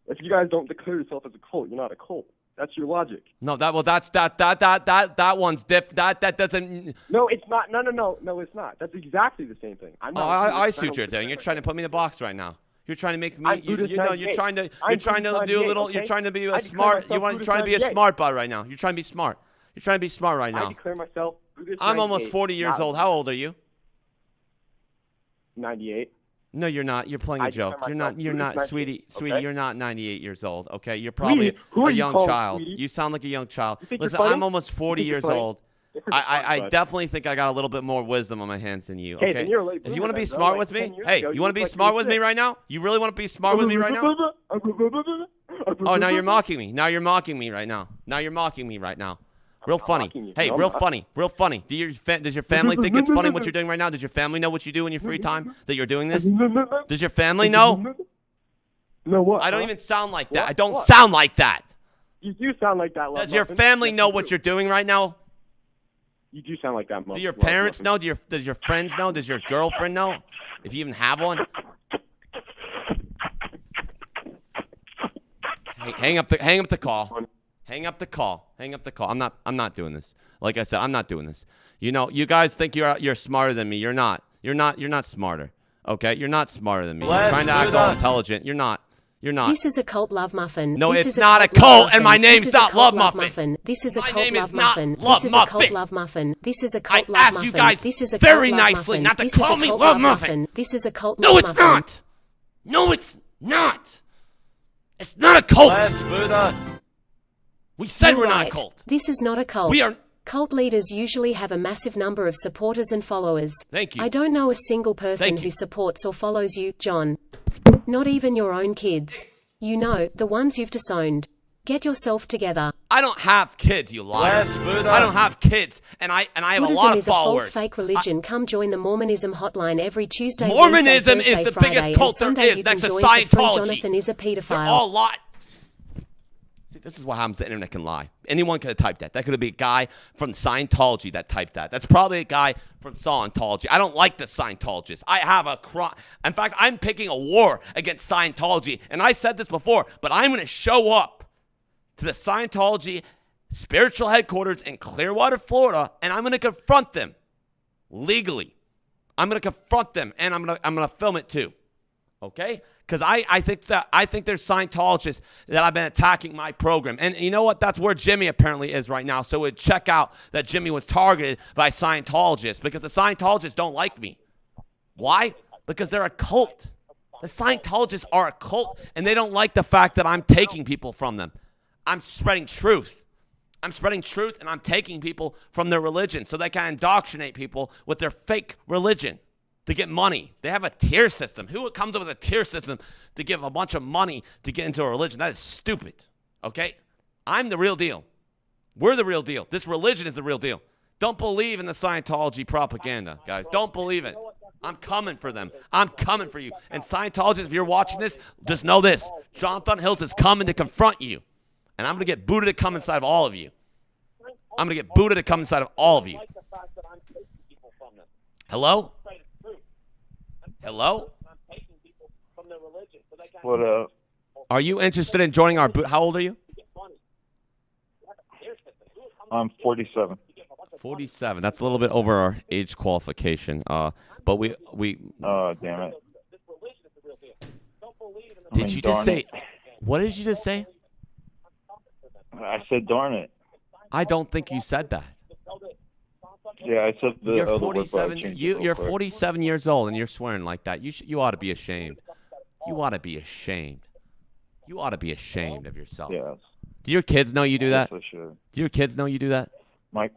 [SPEAKER 3] If you guys don't declare yourself as a cult, you're not a cult. That's your logic.
[SPEAKER 2] No, that one's diff. That doesn't.
[SPEAKER 3] No, it's not. No, it's not. That's exactly the same thing.
[SPEAKER 2] I see what you're doing. You're trying to put me in a box right now. You're trying to make me. You're trying to do a little. You're trying to be a smart. Trying to be a smart butt right now. You're trying to be smart. You're trying to be smart right now.
[SPEAKER 3] I declare myself Buddhist.
[SPEAKER 2] I'm almost 40 years old. How old are you?
[SPEAKER 3] 98.
[SPEAKER 2] No, you're not. You're playing a joke. You're not, sweetie. Sweetie, you're not 98 years old. Okay, you're probably a young child.
[SPEAKER 3] Sweetie?
[SPEAKER 2] You sound like a young child. Listen, I'm almost 40 years old. I definitely think I got a little bit more wisdom on my hands than you. Okay, if you want to be smart with me, hey, you want to be smart with me right now? You really want to be smart with me right now? Oh, now you're mocking me. Now you're mocking me right now. Real funny. Hey, real funny. Does your family think it's funny what you're doing right now? Does your family know what you do in your free time that you're doing this? Does your family know?
[SPEAKER 3] No, what?
[SPEAKER 2] I don't even sound like that. I don't sound like that.
[SPEAKER 3] You do sound like that.
[SPEAKER 2] Does your family know what you're doing right now?
[SPEAKER 3] You do sound like that.
[SPEAKER 2] Do your parents know? Does your friends know? Does your girlfriend know? If you even have one. Hey, hang up the call. Hang up the call. I'm not doing this. Like I said, I'm not doing this. You know, you guys think you're smarter than me. You're not. You're not smarter. Okay? You're not smarter than me. You're trying to act all intelligent. You're not.
[SPEAKER 5] This is a cult love muffin.
[SPEAKER 2] No, it's not a cult, and my name's not Love Muffin.
[SPEAKER 5] This is a
[SPEAKER 2] my
[SPEAKER 5] cult
[SPEAKER 2] name
[SPEAKER 5] love
[SPEAKER 2] is not
[SPEAKER 5] muffin.
[SPEAKER 2] Love
[SPEAKER 5] This is a cult
[SPEAKER 2] Muffin.
[SPEAKER 5] love muffin. This is a cult love
[SPEAKER 2] I asked
[SPEAKER 5] muffin.
[SPEAKER 2] you guys
[SPEAKER 5] This is a
[SPEAKER 2] very
[SPEAKER 5] cult love
[SPEAKER 2] nicely
[SPEAKER 5] muffin.
[SPEAKER 2] not to
[SPEAKER 5] This is
[SPEAKER 2] call
[SPEAKER 5] a
[SPEAKER 2] me
[SPEAKER 5] cult
[SPEAKER 2] Love
[SPEAKER 5] love
[SPEAKER 2] Muffin.
[SPEAKER 5] This is a cult
[SPEAKER 2] No,
[SPEAKER 5] love
[SPEAKER 2] it's
[SPEAKER 5] muffin.
[SPEAKER 2] not. No, it's not. It's not a cult.
[SPEAKER 1] Bless Buddha.
[SPEAKER 2] We said
[SPEAKER 5] You're
[SPEAKER 2] we're not
[SPEAKER 5] right.
[SPEAKER 2] a cult.
[SPEAKER 5] This is not a cult.
[SPEAKER 2] We are.
[SPEAKER 5] Cult leaders usually have a massive number of supporters and followers.
[SPEAKER 2] Thank you.
[SPEAKER 5] I don't know a single person who supports or follows you, John. Not even your own kids. You know, the ones you've disowned. Get yourself together.
[SPEAKER 2] I don't have kids, you liar.
[SPEAKER 1] Bless Buddha.
[SPEAKER 2] I don't have kids, and I have
[SPEAKER 5] Buddhism
[SPEAKER 2] a lot of
[SPEAKER 5] is a
[SPEAKER 2] followers.
[SPEAKER 5] false fake religion. Come join the Mormonism hotline every Tuesday,
[SPEAKER 2] Mormonism
[SPEAKER 5] Wednesday,
[SPEAKER 2] is the
[SPEAKER 5] Thursday,
[SPEAKER 2] biggest
[SPEAKER 5] Friday,
[SPEAKER 2] cult
[SPEAKER 5] and
[SPEAKER 2] there
[SPEAKER 5] Sunday
[SPEAKER 2] is
[SPEAKER 5] you
[SPEAKER 2] next
[SPEAKER 5] can
[SPEAKER 2] to
[SPEAKER 5] join for free.
[SPEAKER 2] Scientology.
[SPEAKER 5] Jonathan is a pedophile.
[SPEAKER 2] They're all lie. See, this is what happens. The internet can lie. Anyone could have typed that. That could have been a guy from Scientology that typed that. That's probably a guy from Scientology. I don't like the Scientologists. I have a In fact, I'm picking a war against Scientology. And I said this before, but I'm going to show up to the Scientology spiritual headquarters in Clearwater, Florida, and I'm going to confront them legally. I'm going to confront them, and I'm going to film it too. Okay? Because I think there's Scientologists that have been attacking my program. And you know what? That's where Jimmy apparently is right now. So we'd check out that Jimmy was targeted by Scientologists because the Scientologists don't like me. Why? Because they're a cult. The Scientologists are a cult, and they don't like the fact that I'm taking people from them. I'm spreading truth. I'm spreading truth, and I'm taking people from their religion so they can indoctrinate people with their fake religion to get money. They have a tier system. Who comes up with a tier system to give a bunch of money to get into a religion? That is stupid, okay? I'm the real deal. We're the real deal. This religion is the real deal. Don't believe in the Scientology propaganda, guys. Don't believe it. I'm coming for them. I'm coming for you. And Scientologists, if you're watching this, just know this. Jonathon Hills is coming to confront you. And I'm going to get Buddha to come inside of all of you. I'm going to get Buddha to come inside of all of you. Hello? Hello?
[SPEAKER 15] What up?
[SPEAKER 2] Are you interested in joining our How old are you?
[SPEAKER 15] I'm 47.
[SPEAKER 2] 47. That's a little bit over our age qualification. But we.
[SPEAKER 15] Oh, damn it.
[SPEAKER 2] Did you just say? What did you just say?
[SPEAKER 15] I said, darn it.
[SPEAKER 2] I don't think you said that.
[SPEAKER 15] Yeah, I said the
[SPEAKER 2] You're
[SPEAKER 15] other
[SPEAKER 2] 47.
[SPEAKER 15] word,
[SPEAKER 2] You're 47 years old and you're swearing like that. You ought to be ashamed. You ought to be ashamed. You ought to be ashamed of yourself.
[SPEAKER 15] Yes.
[SPEAKER 2] Do your kids know you do that?
[SPEAKER 15] Yes, I should.
[SPEAKER 2] Do your kids know you do that?
[SPEAKER 15] Mike.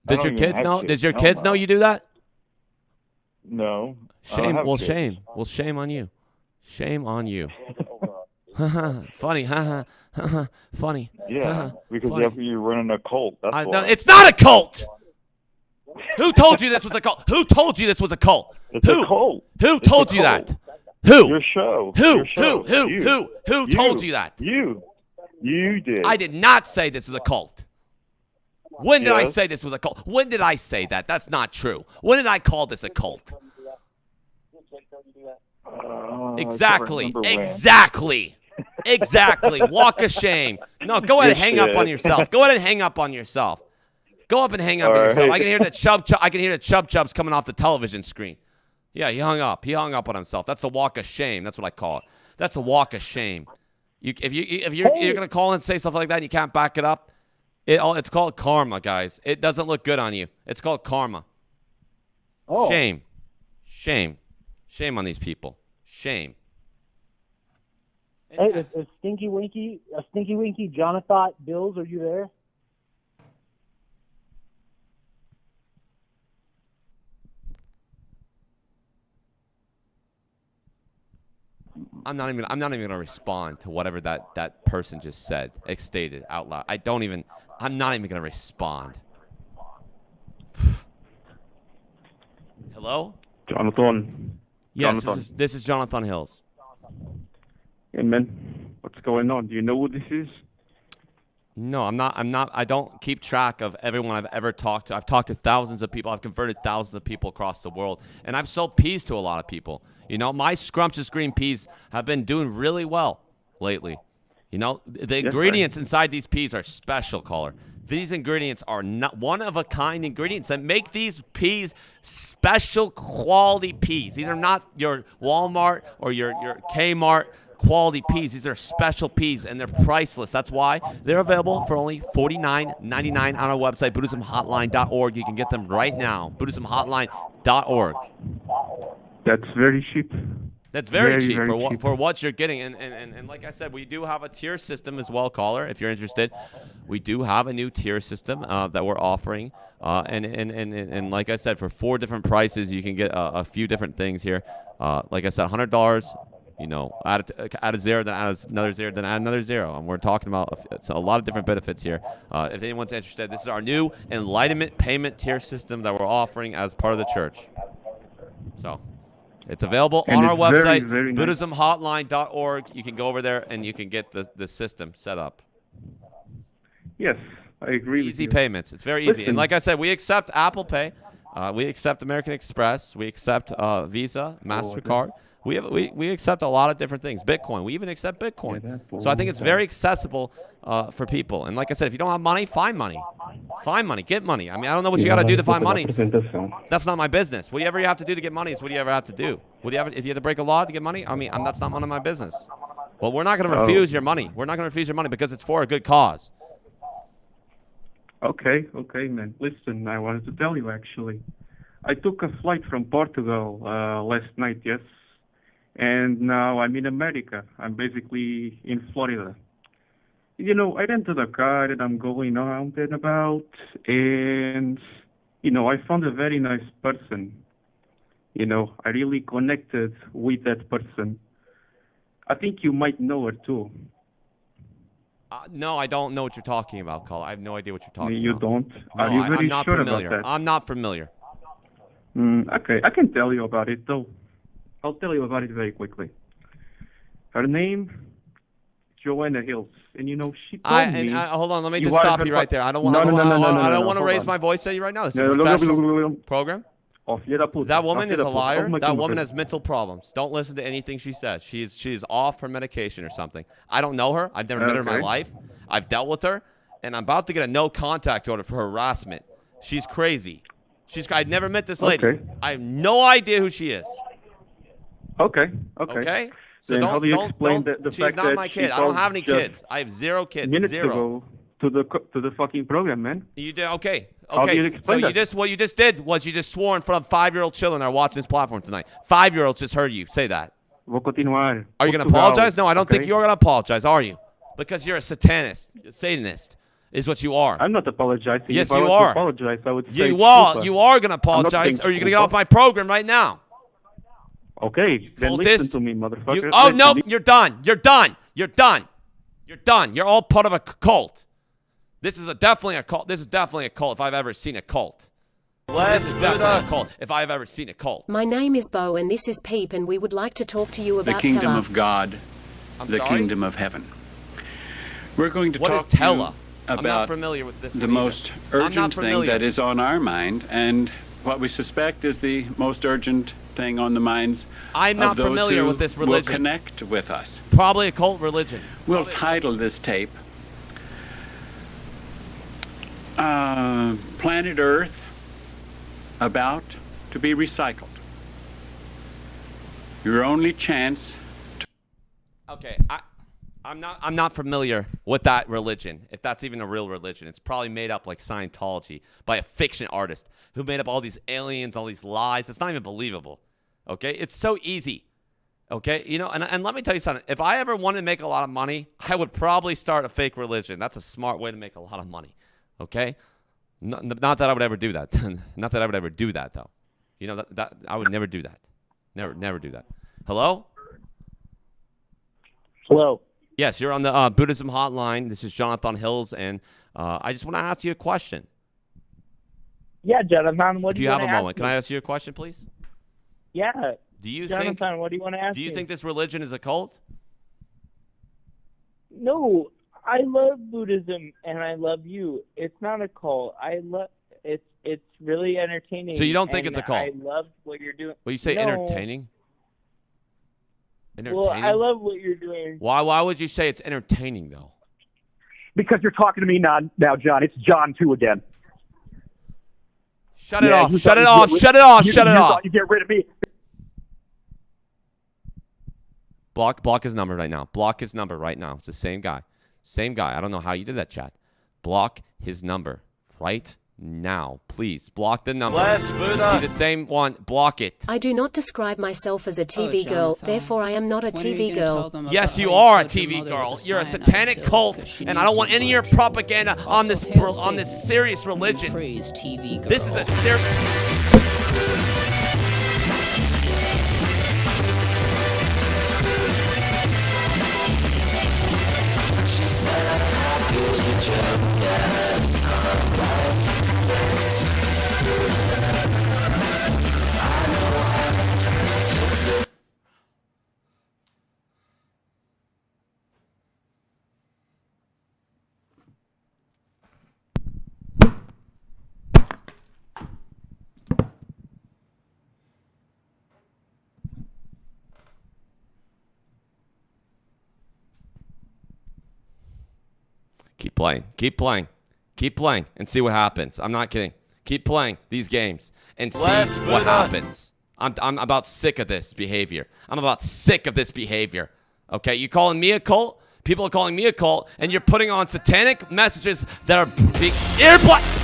[SPEAKER 2] Does your kids know? Does your kids know you do that?
[SPEAKER 15] No.
[SPEAKER 2] Shame. Well, shame. Well, shame on you. Shame on you. Funny. Funny.
[SPEAKER 15] Yeah, because
[SPEAKER 2] funny.
[SPEAKER 15] you're running a cult. That's why.
[SPEAKER 2] No, it's not a cult. Who told you this was a cult? Who told you this was a cult?
[SPEAKER 15] It's a cult.
[SPEAKER 2] Who
[SPEAKER 15] It's
[SPEAKER 2] told
[SPEAKER 15] a
[SPEAKER 2] you
[SPEAKER 15] cult.
[SPEAKER 2] that? Who?
[SPEAKER 15] Your show.
[SPEAKER 2] Who?
[SPEAKER 15] Your show.
[SPEAKER 2] Who told you that?
[SPEAKER 15] You did.
[SPEAKER 2] I did not say this was a cult. When did I
[SPEAKER 15] Yes.
[SPEAKER 2] say this was a cult? When did I say that? That's not true. When did I call this a cult? Exactly. Exactly. Exactly. Walk of shame. No, go ahead and hang up on yourself. Go ahead and hang up on yourself. Go up and hang up on yourself. I can hear the chub chubs coming off the television screen. Yeah, he hung up. He hung up on himself. That's the walk of shame. That's what I call it. That's a walk of shame. If you're gonna call and say stuff like that and you can't back it up, it's called karma, guys. It doesn't look good on you. It's called karma.
[SPEAKER 16] Oh.
[SPEAKER 2] Shame. Shame on these people. Shame.
[SPEAKER 16] Hey, is Stinky Winky Jonathon Bills, are you there?
[SPEAKER 2] I'm not even gonna respond to whatever that person just said, stated out loud. I'm not even gonna respond. Hello?
[SPEAKER 17] Jonathon.
[SPEAKER 2] Yes,
[SPEAKER 17] Jonathon.
[SPEAKER 2] this is Jonathon Hills.
[SPEAKER 17] Hey, man. What's going on? Do you know who this is?
[SPEAKER 2] No, I'm not. I don't keep track of everyone I've ever talked to. I've talked to thousands of people. I've converted thousands of people across the world. And I've sold peas to a lot of people. You know, my scrumptious green peas have been doing really well lately. You know, the ingredients inside these peas are special, caller. These ingredients are not one-of-a-kind ingredients that make these peas special quality peas. These are not your Walmart or your Kmart quality peas. These are special peas, and they're priceless. That's why they're available for only $49.99 on our website, BuddhismHotline.org. You can get them right now, BuddhismHotline.org.
[SPEAKER 17] That's very cheap.
[SPEAKER 2] That's very cheap for what you're getting. And like I said, we do have a tier system as well, caller, if you're interested. We do have a new tier system that we're offering. And like I said, for 4 different prices, you can get a few different things here. Like I said, $100, you know, add a zero, then add another zero, then add another zero. And we're talking about a lot of different benefits here. If anyone's interested, this is our new Enlightenment payment tier system that we're offering as part of the church. So it's available on our website,
[SPEAKER 17] very nice.
[SPEAKER 2] BuddhismHotline.org. You can go over there and you can get the system set up.
[SPEAKER 17] Yes, I agree with you.
[SPEAKER 2] Easy payments. It's very easy. And like I said, we accept Apple Pay. We accept American Express. We accept Visa, MasterCard. We accept a lot of different things. Bitcoin. We even accept Bitcoin. So I think it's very accessible for people. And like I said, if you don't have money, find money. Find money. Get money. I mean, I don't know what you got to do to find money. That's not my business. Whatever you have to do to get money is what you ever have to do. If you have to break a law to get money, I mean, that's not none of my business. But we're not going to refuse your money. We're not going to refuse your money because it's for a good cause.
[SPEAKER 17] Okay, man. Listen, I wanted to tell you, actually. I took a flight from Portugal last night, yes? And now I'm in America. I'm basically in Florida. You know, I rented a car and I'm going around and about. And, you know, I found a very nice person. You know, I really connected with that person. I think you might know her, too.
[SPEAKER 2] No, I don't know what you're talking about, caller. I have no idea what you're talking
[SPEAKER 17] You
[SPEAKER 2] about.
[SPEAKER 17] don't?
[SPEAKER 2] No,
[SPEAKER 17] Are you very
[SPEAKER 2] I'm not
[SPEAKER 17] sure
[SPEAKER 2] familiar.
[SPEAKER 17] about that?
[SPEAKER 2] I'm not familiar.
[SPEAKER 17] Okay, I can tell you about it, though. I'll tell you about it very quickly. Her name, Joanna Hills, and she told me.
[SPEAKER 2] Hold on, let me just stop you right there. I don't want. I don't want to raise my voice at you right now. This is a professional program. That woman is a liar. That woman has mental problems. Don't listen to anything she says. She's off her medication or something. I don't know her. I've never met her in my life. I've dealt with her, and I'm about to get a no contact order for harassment. She's crazy. I've never met this lady.
[SPEAKER 17] Okay.
[SPEAKER 2] I have no idea who she is.
[SPEAKER 17] Okay.
[SPEAKER 2] So
[SPEAKER 17] then how do you explain the
[SPEAKER 2] she's
[SPEAKER 17] fact
[SPEAKER 2] not
[SPEAKER 17] that
[SPEAKER 2] my
[SPEAKER 17] she
[SPEAKER 2] kid. I don't have any
[SPEAKER 17] called
[SPEAKER 2] kids. I have 0 kids.
[SPEAKER 17] Minutes
[SPEAKER 2] 0.
[SPEAKER 17] ago to the fucking program, man.
[SPEAKER 2] You did okay.
[SPEAKER 17] How do you explain that?
[SPEAKER 2] What you just did was you just swore in front of 5-year-old children that are watching this platform tonight. 5-year-olds just heard you say that.
[SPEAKER 17] Vou continuar.
[SPEAKER 2] Are you going to apologize? No, I don't think you're going to apologize, are you? Because you're a satanist, Satanist, is what you are.
[SPEAKER 17] I'm not apologizing.
[SPEAKER 2] Yes,
[SPEAKER 17] if I
[SPEAKER 2] you
[SPEAKER 17] was
[SPEAKER 2] are.
[SPEAKER 17] To apologize, I would say
[SPEAKER 2] You are going to apologize, or you're going to get off my program right now.
[SPEAKER 17] Okay, then listen to me, motherfucker.
[SPEAKER 2] No, you're done. You're done. You're done. You're done. You're all part of a cult. This is definitely a cult. This is definitely a cult if I've ever seen a cult. This is definitely a cult if I've ever seen a cult.
[SPEAKER 5] My name is Bo, and this is Peep, and we would like to talk to you about
[SPEAKER 18] the kingdom
[SPEAKER 5] Tella.
[SPEAKER 18] of God, kingdom of heaven. We're going to talk
[SPEAKER 2] to you
[SPEAKER 18] about
[SPEAKER 2] I'm not familiar with this
[SPEAKER 18] the most urgent thing that is on our mind, and what we suspect is the most urgent thing on the minds
[SPEAKER 2] I'm not
[SPEAKER 18] of those
[SPEAKER 2] familiar
[SPEAKER 18] who
[SPEAKER 2] with this
[SPEAKER 18] will
[SPEAKER 2] religion.
[SPEAKER 18] connect with us.
[SPEAKER 2] Probably a cult religion.
[SPEAKER 18] We'll title this tape Planet Earth About to be Recycled. Your only chance to...
[SPEAKER 2] Okay, I'm not familiar with that religion, if that's even a real religion. It's probably made up like Scientology by a fiction artist who made up all these aliens, all these lies. It's not even believable. Okay? It's so easy. Okay? And let me tell you something. If I ever wanted to make a lot of money, I would probably start a fake religion. That's a smart way to make a lot of money. Okay? Not that I would ever do that. Not that I would ever do that, though. That I would never do that. Never do that. Hello?
[SPEAKER 16] Hello.
[SPEAKER 2] Yes, you're on the Buddhism hotline. This is Jonathon Hills, and I just want to ask you a question.
[SPEAKER 16] Yeah, Jonathon, what
[SPEAKER 2] do you have a moment? Can I ask you a question, please?
[SPEAKER 16] Yeah.
[SPEAKER 2] Jonathon,
[SPEAKER 16] what do you want to ask
[SPEAKER 2] me? Do you
[SPEAKER 16] me?
[SPEAKER 2] think this religion is a cult?
[SPEAKER 16] No, I love Buddhism, and I love you. It's not a cult. It's really entertaining.
[SPEAKER 2] So you don't think it's a cult?
[SPEAKER 16] I love what you're doing.
[SPEAKER 2] Well, you say entertaining?
[SPEAKER 16] Well, I love what you're doing.
[SPEAKER 2] Why would you say it's entertaining, though?
[SPEAKER 14] Because you're talking to me now, John. It's John 2 again.
[SPEAKER 2] Shut it off. Shut it off. Shut it off. Shut it off.
[SPEAKER 14] You get rid of me.
[SPEAKER 2] Block his number right now. Block his number right now. It's the same guy. Same guy. I don't know how you did that, chat. Block his number right now. Please block the number.
[SPEAKER 1] Bless Buddha.
[SPEAKER 2] See the same one. Block it.
[SPEAKER 5] I do not describe myself as a TV girl, therefore I am not a TV girl.
[SPEAKER 2] Yes, you are a TV girl. You're a satanic cult, and I don't want any of your propaganda on this serious religion. This is a serious... Keep playing. Keep playing. Keep playing and see what happens. I'm not kidding. Keep playing these games and see what happens. I'm about sick of this behavior. I'm about sick of this behavior. Okay, you calling me a cult? People are calling me a cult, and you're putting on satanic messages that are being earplugged.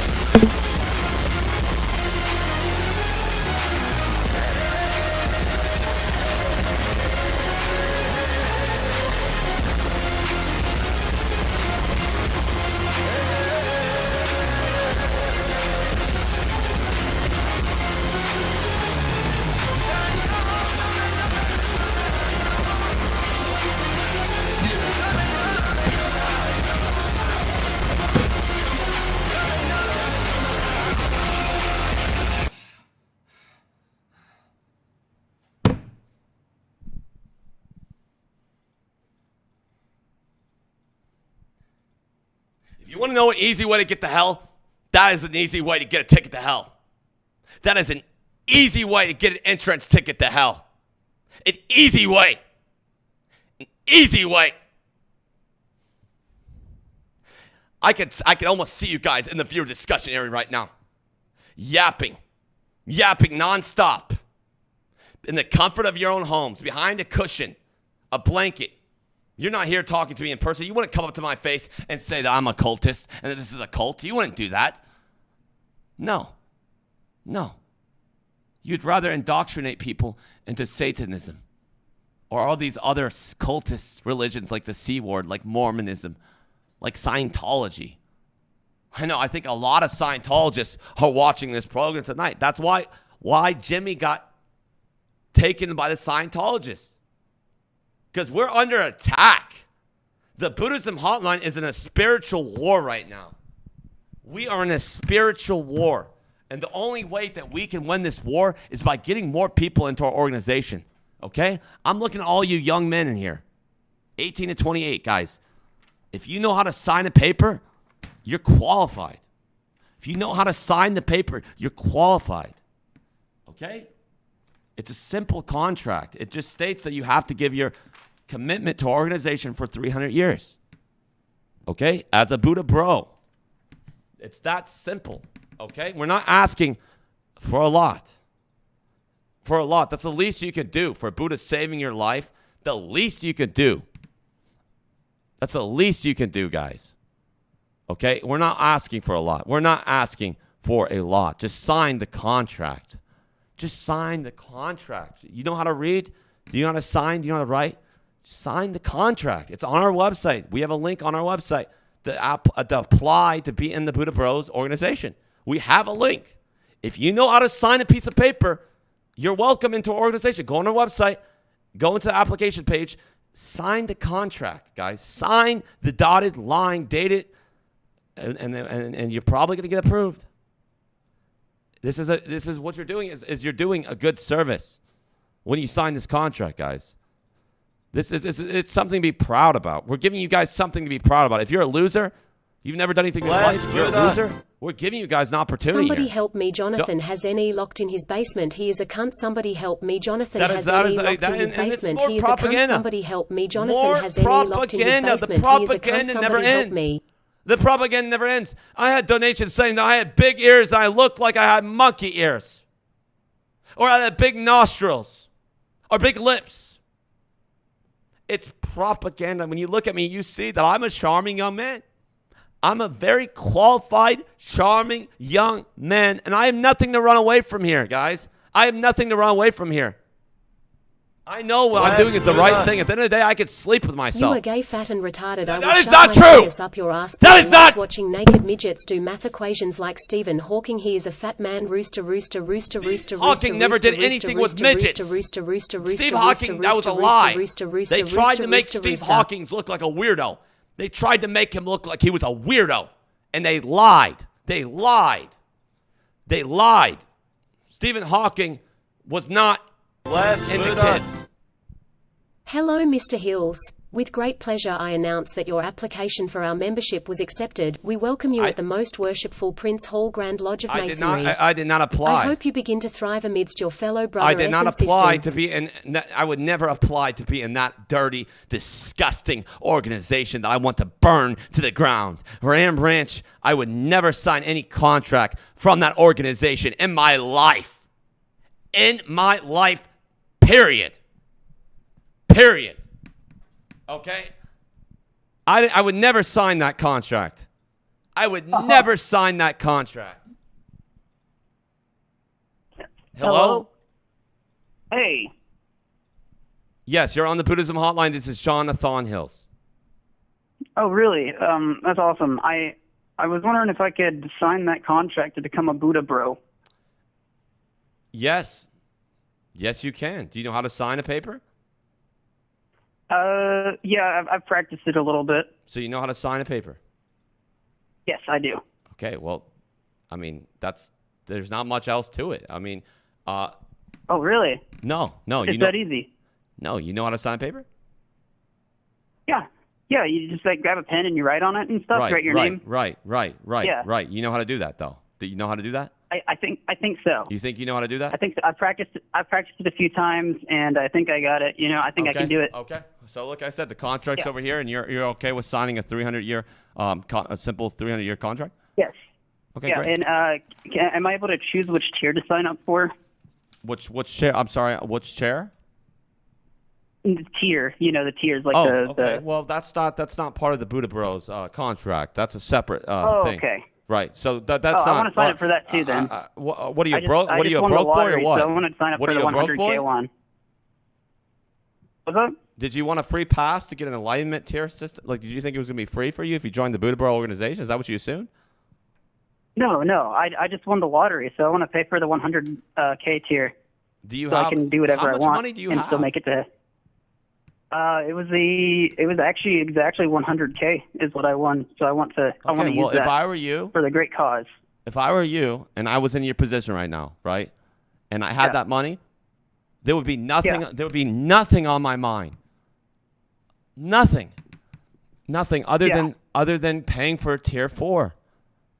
[SPEAKER 2] If you want to know an easy way to get to hell, that is an easy way to get a ticket to hell. That is an easy way to get an entrance ticket to hell. An easy way. An easy way. I could almost see you guys in the viewer discussion area right now. Yapping nonstop. In the comfort of your own homes, behind a cushion, a blanket. You're not here talking to me in person. You wouldn't come up to my face and say that I'm a cultist and that this is a cult. You wouldn't do that. No. You'd rather indoctrinate people into Satanism or all these other cultist religions like the C word, like Mormonism, like Scientology. I know, I think a lot of Scientologists are watching this program tonight. That's why Jimmy got taken by the Scientologists. Because we're under attack. The Buddhism Hotline is in a spiritual war right now. We are in a spiritual war. And the only way that we can win this war is by getting more people into our organization. Okay? I'm looking at all you young men in here. 18 to 28, guys. If you know how to sign a paper, you're qualified. If you know how to sign the paper, you're qualified. Okay? It's a simple contract. It just states that you have to give your commitment to our organization for 300 years. Okay? As a Buddha bro. It's that simple. Okay? We're not asking for a lot. For a lot. That's the least you could do. For Buddha saving your life, the least you could do. That's the least you can do, guys. Okay? We're not asking for a lot. We're not asking for a lot. Just sign the contract. Just sign the contract. You know how to read? Do you know how to sign? Do you know how to write? Sign the contract. It's on our website. We have a link on our website to apply to be in the Buddha Bros organization. We have a link. If you know how to sign a piece of paper, you're welcome into our organization. Go on our website. Go into the application page. Sign the contract, guys. Sign the dotted line, date it, and you're probably going to get approved. This is what you're doing is you're doing a good service when you sign this contract, guys. It's something to be proud about. We're giving you guys something to be proud about. If you're a loser, you've never done anything with us, you're a loser, we're giving you guys an opportunity.
[SPEAKER 5] Somebody
[SPEAKER 2] here.
[SPEAKER 5] help me, Jonathan has NE locked in his basement. He is a cunt. Somebody help me, Jonathan has NE locked in his basement. He is a cunt. Somebody help me, Jonathan has NE locked in his basement. He is a cunt. Somebody help me.
[SPEAKER 2] The propaganda never ends. I had donations saying that I had big ears and I looked like I had monkey ears. Or I had big nostrils. Or big lips. It's propaganda. When you look at me, you see that I'm a charming young man. I'm a very qualified, charming young man. And I have nothing to run away from here, guys. I have nothing to run away from here. I know what I'm doing is the right thing. At the end of the day, I could sleep with myself.
[SPEAKER 5] You are gay, fat, and retarded.
[SPEAKER 2] That is not true.
[SPEAKER 5] Up your ass
[SPEAKER 2] that is not.
[SPEAKER 5] Watching naked midgets do math equations like Stephen Hawking. He is a fat man. Rooster, rooster, rooster, rooster.
[SPEAKER 2] Hawking never did anything with midgets. Steve Hawking, that was a lie. They tried to make Steve Hawking look like a weirdo. They tried to make him look like he was a weirdo, and they lied. They lied. They lied. Stephen Hawking was not into kids.
[SPEAKER 5] Hello, Mr. Hills. With great pleasure I announce that your application for our membership was accepted. We welcome you at the most worshipful Prince Hall Grand Lodge of Masonry.
[SPEAKER 2] I did not apply.
[SPEAKER 5] I hope you begin to thrive amidst your fellow brothers
[SPEAKER 2] I did not
[SPEAKER 5] and
[SPEAKER 2] apply
[SPEAKER 5] sisters.
[SPEAKER 2] to be in. I would never apply to be in that dirty, disgusting organization that I want to burn to the ground. Ram Ranch, I would never sign any contract from that organization in my life. In my life, period. Period. Okay? I would never sign that contract. I would never sign that contract. Hello?
[SPEAKER 9] Hey.
[SPEAKER 2] Yes, you're on the Buddhism Hotline. This is Jonathon Hills.
[SPEAKER 9] Oh, really? That's awesome. I was wondering if I could sign that contract to become a Buddha bro.
[SPEAKER 2] Yes. Yes, you can. Do you know how to sign a paper?
[SPEAKER 9] Yeah, I've practiced it a little bit.
[SPEAKER 2] So you know how to sign a paper?
[SPEAKER 9] Yes, I do.
[SPEAKER 2] Okay, well, I mean, there's not much else to it. I mean,
[SPEAKER 9] oh, really?
[SPEAKER 2] No.
[SPEAKER 9] It's that easy?
[SPEAKER 2] No, you know how to sign a paper?
[SPEAKER 9] Yeah. Yeah, you just like grab a pen and you write on it and stuff. Write your name.
[SPEAKER 2] Right.
[SPEAKER 9] Yeah.
[SPEAKER 2] Right. You know how to do that, though. Do you know how to do that?
[SPEAKER 9] I think so.
[SPEAKER 2] You think you know how to do that?
[SPEAKER 9] I think so. I've practiced it a few times, and I think I got it. I think I can do it.
[SPEAKER 2] Okay. So, like I said, the contract's over here, and you're okay with signing a 300-year, a simple 300-year contract?
[SPEAKER 9] Yes.
[SPEAKER 2] Okay,
[SPEAKER 9] yeah,
[SPEAKER 2] great.
[SPEAKER 9] And am I able to choose which tier to sign up for?
[SPEAKER 2] Which chair? I'm sorry, which chair?
[SPEAKER 9] The tier, the tiers like
[SPEAKER 2] okay. Well, that's not part of the Buddha Bros contract. That's a separate thing.
[SPEAKER 9] Okay.
[SPEAKER 2] Right. So that's
[SPEAKER 9] I
[SPEAKER 2] not.
[SPEAKER 9] want to sign up for that too. Then.
[SPEAKER 2] What are you broke? What are you a broke boy or what?
[SPEAKER 9] So I want to sign up for the 100K one. What's up?
[SPEAKER 2] Did you want a free pass to get an enlightenment tier system? Like, did you think it was gonna be free for you if you joined the Buddha Bro organization? Is that what you assumed?
[SPEAKER 9] No. I just won the lottery, so I want to pay for the 100K tier.
[SPEAKER 2] Do you
[SPEAKER 9] so
[SPEAKER 2] have?
[SPEAKER 9] I can do whatever
[SPEAKER 2] how
[SPEAKER 9] I
[SPEAKER 2] much
[SPEAKER 9] want
[SPEAKER 2] money do you
[SPEAKER 9] and
[SPEAKER 2] have?
[SPEAKER 9] still make it to. It was actually exactly 100K is what I won. So I want to. I want to use that.
[SPEAKER 2] If I were you,
[SPEAKER 9] for the great cause.
[SPEAKER 2] If I were you and I was in your position right now, right, and I had that money, there would be nothing. There would be nothing on my mind. Nothing other than paying for tier 4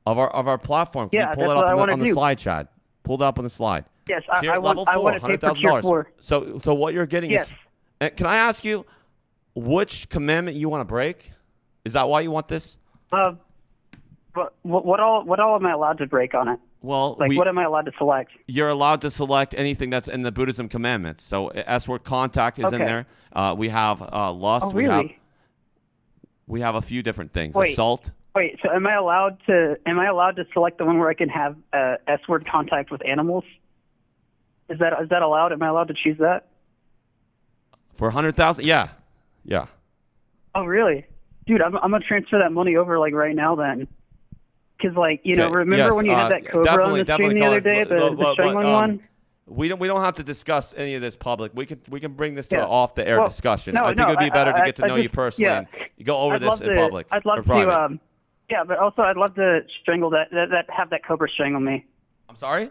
[SPEAKER 2] of our platform. Can you pull it up on the slide, Chad? Pull it up on the slide.
[SPEAKER 9] Yes,
[SPEAKER 2] tier level 4,
[SPEAKER 9] I want to pay for tier 4.
[SPEAKER 2] So what you're getting is. Can I ask you which commandment you want to break? Is that why you want this?
[SPEAKER 9] What all am I allowed to break on it?
[SPEAKER 2] Well,
[SPEAKER 9] what am I allowed to select?
[SPEAKER 2] You're allowed to select anything that's in the Buddhism commandments. So S-word contact is in there. We have lust.
[SPEAKER 9] Oh, really?
[SPEAKER 2] We have a few different things.
[SPEAKER 9] Wait.
[SPEAKER 2] Assault.
[SPEAKER 9] Wait, so am I allowed to select the one where I can have S-word contact with animals? Is that allowed? Am I allowed to choose that?
[SPEAKER 2] For 100,000? Yeah.
[SPEAKER 9] Oh, really? Dude, I'm gonna transfer that money over right now then. Because remember when you had that cobra on the stream the other day, the strangling one?
[SPEAKER 2] We don't have to discuss any of this public. We can bring this to an off the air discussion. I think it would be better to get to know you personally and you go over this in public.
[SPEAKER 9] I'd love to but also I'd love to strangle have that cobra strangle me.
[SPEAKER 2] I'm sorry?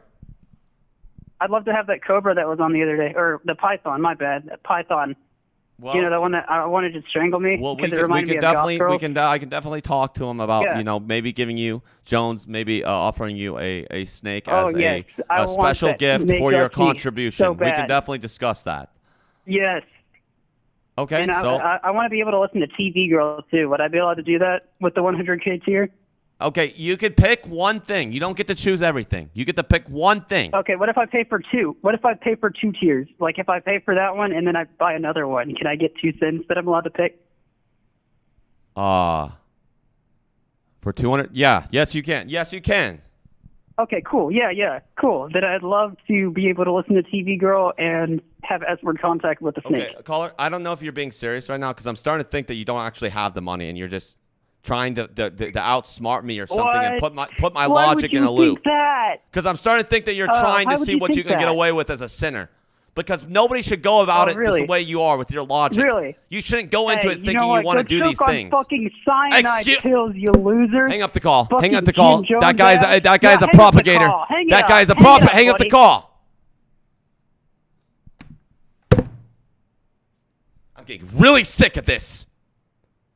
[SPEAKER 9] I'd love to have that cobra that was on the other day, or the python. My bad, that python. Well, the one that I wanted to strangle me.
[SPEAKER 2] Well, I can definitely talk to him about maybe giving you Jones, maybe offering you a snake as a special gift for your contribution.
[SPEAKER 9] So
[SPEAKER 2] we can definitely discuss that.
[SPEAKER 9] Yes.
[SPEAKER 2] Okay.
[SPEAKER 9] And I want to be able to listen to TV Girl too. Would I be allowed to do that with the 100K tier?
[SPEAKER 2] Okay, you could pick one thing. You don't get to choose everything. You get to pick one thing.
[SPEAKER 9] Okay, what if I pay for 2? What if I pay for 2 tiers? Like if I pay for that one and then I buy another one, can I get 2 cents that I'm allowed to pick?
[SPEAKER 2] For 200? Yeah. Yes, you can. Yes, you can.
[SPEAKER 9] Okay, cool. Yeah, cool. Then I'd love to be able to listen to TV Girl and have S-word contact with the snake.
[SPEAKER 2] Okay, caller, I don't know if you're being serious right now because I'm starting to think that you don't actually have the money and you're just trying to outsmart me or something and put my logic in a loop. Because I'm starting to think that you're trying to see what you can get away with as a sinner. Because nobody should go about it the way you are with your logic.
[SPEAKER 9] Really?
[SPEAKER 2] You shouldn't go into it thinking you want to do these things.
[SPEAKER 9] Fucking cyanide pills, you losers.
[SPEAKER 2] Hang up the call.
[SPEAKER 9] Hang
[SPEAKER 2] up the call. That guy's a propagator. That guy's a prophet. Hang up the call. I'm getting really sick of this.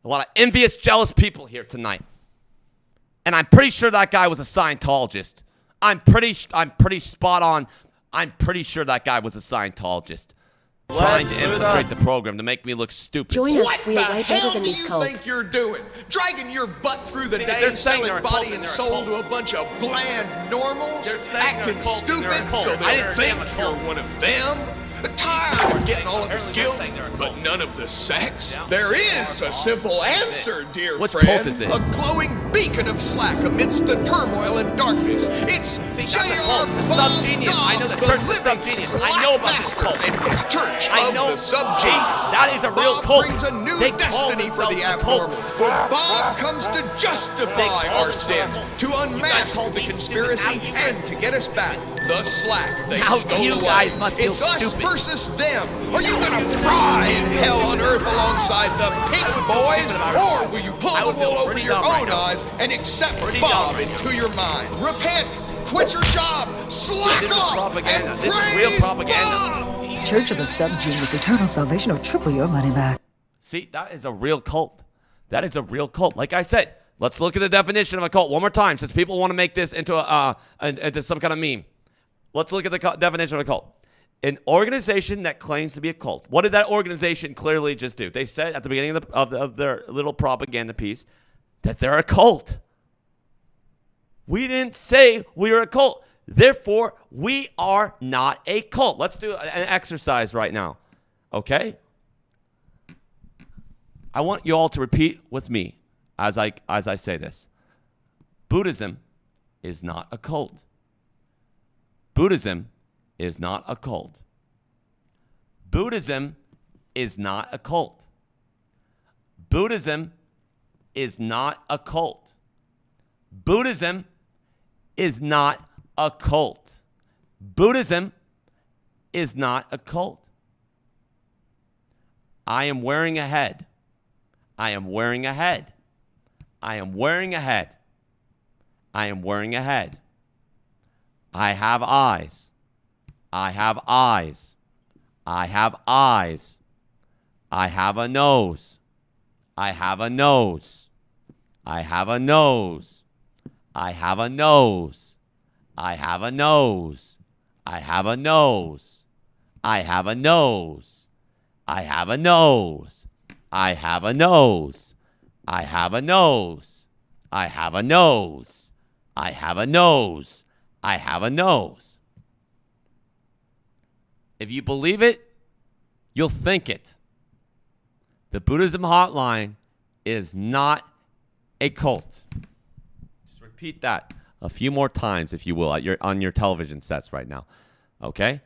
[SPEAKER 2] A lot of envious, jealous people here tonight. And I'm pretty sure that guy was a Scientologist. I'm pretty spot on. I'm pretty sure that guy was a Scientologist. Trying to infiltrate the program to make me look stupid.
[SPEAKER 5] Join us. We are way better than this cult.
[SPEAKER 19] What the hell do you think you're doing? Dragging your butt through the day, selling body and soul to a bunch of bland normals? Acting stupid so they'll think you're one of them? Tired of getting all of the guilt, but none of the sex? There is a simple answer, dear friend.
[SPEAKER 2] Cult is this?
[SPEAKER 19] A glowing beacon of slack amidst the turmoil and darkness. It's J.R.
[SPEAKER 2] Subgenius. I know the church of Subgenius. I know about this cult.
[SPEAKER 19] And his church
[SPEAKER 2] of the
[SPEAKER 19] Subgenius.
[SPEAKER 2] That is a real cult.
[SPEAKER 19] Brings a new destiny for the abnormal. For Bob comes to justify our sins, to unmask the conspiracy, and to get us back the slack they stole away.
[SPEAKER 2] Guys must feel
[SPEAKER 19] it's us
[SPEAKER 2] stupid.
[SPEAKER 19] versus them. Are you going to fry in hell on earth alongside the pink boys, or will you pull the wool over your own eyes and accept Bob into your mind? Repent, quit your job, slack off, and praise Bob.
[SPEAKER 20] Church of the Subgenius, eternal salvation, or triple your money back.
[SPEAKER 2] See, that is a real cult. That is a real cult. Like I said, let's look at the definition of a cult one more time, since people want to make this into into some kind of meme. Let's look at the definition of a cult. An organization that claims to be a cult. What did that organization clearly just do? They said at the beginning of their little propaganda piece that they're a cult. We didn't say we were a cult. Therefore, we are not a cult. Let's do an exercise right now. Okay? I want you all to repeat with me as I say this. Buddhism is not a cult. Buddhism is not a cult. Buddhism is not a cult. Buddhism is not a cult. Buddhism is not a cult. Buddhism is not a cult. I am wearing a head. I am wearing a head. I am wearing a head. I am wearing a head. I have eyes. I have eyes. I have eyes. I have a nose. I have a nose. I have a nose. I have a nose. I have a nose. I have a nose. I have a nose. I have a nose. I have a nose. I have a nose. I have a nose. I have a nose. I have a nose. If you believe it, you'll think it. The Buddhism Hotline is not a cult. Just repeat that a few more times, if you will, on your television sets right now. Okay?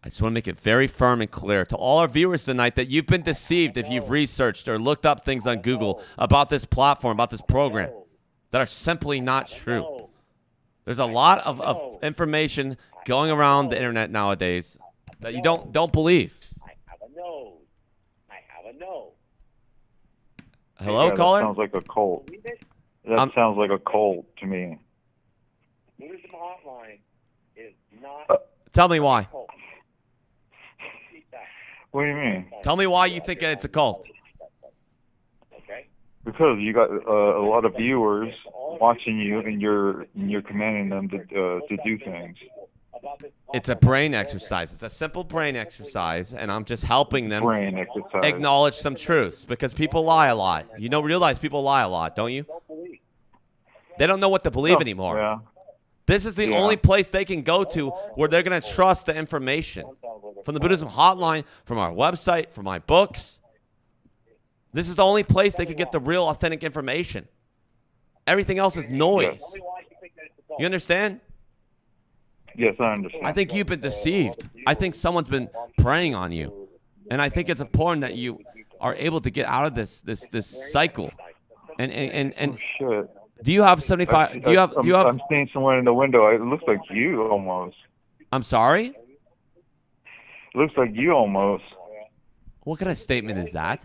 [SPEAKER 2] I just want to make it very firm and clear to all our viewers tonight that you've been deceived if you've researched or looked up things on Google about this platform, about this program, that are simply not true. There's a lot of information going around the internet nowadays that you don't believe.
[SPEAKER 15] I have a nose. I have a nose.
[SPEAKER 2] Hello, caller?
[SPEAKER 15] That sounds like a cult. That sounds like a cult to me. Buddhism Hotline is not.
[SPEAKER 2] Tell me why.
[SPEAKER 15] What do you mean?
[SPEAKER 2] Tell me why you think it's a cult.
[SPEAKER 15] Because you got a lot of viewers watching you, and you're commanding them to do things.
[SPEAKER 2] It's a brain exercise. It's a simple brain exercise, and I'm just helping them acknowledge some truths, because people lie a lot. You don't realize people lie a lot, don't you? They don't know what to believe anymore.
[SPEAKER 15] Yeah.
[SPEAKER 2] This is the only place they can go to where they're going to trust the information. From the Buddhism Hotline, from our website, from my books. This is the only place they can get the real, authentic information. Everything else is noise. You understand?
[SPEAKER 15] Yes, I understand.
[SPEAKER 2] I think you've been deceived. I think someone's been preying on you. And I think it's important that you are able to get out of this cycle. And
[SPEAKER 15] oh, shit.
[SPEAKER 2] Do you have 75? Do you have?
[SPEAKER 15] I'm seeing someone in the window. It looks like you almost.
[SPEAKER 2] I'm sorry?
[SPEAKER 15] It looks like you almost.
[SPEAKER 2] What kind of statement is that?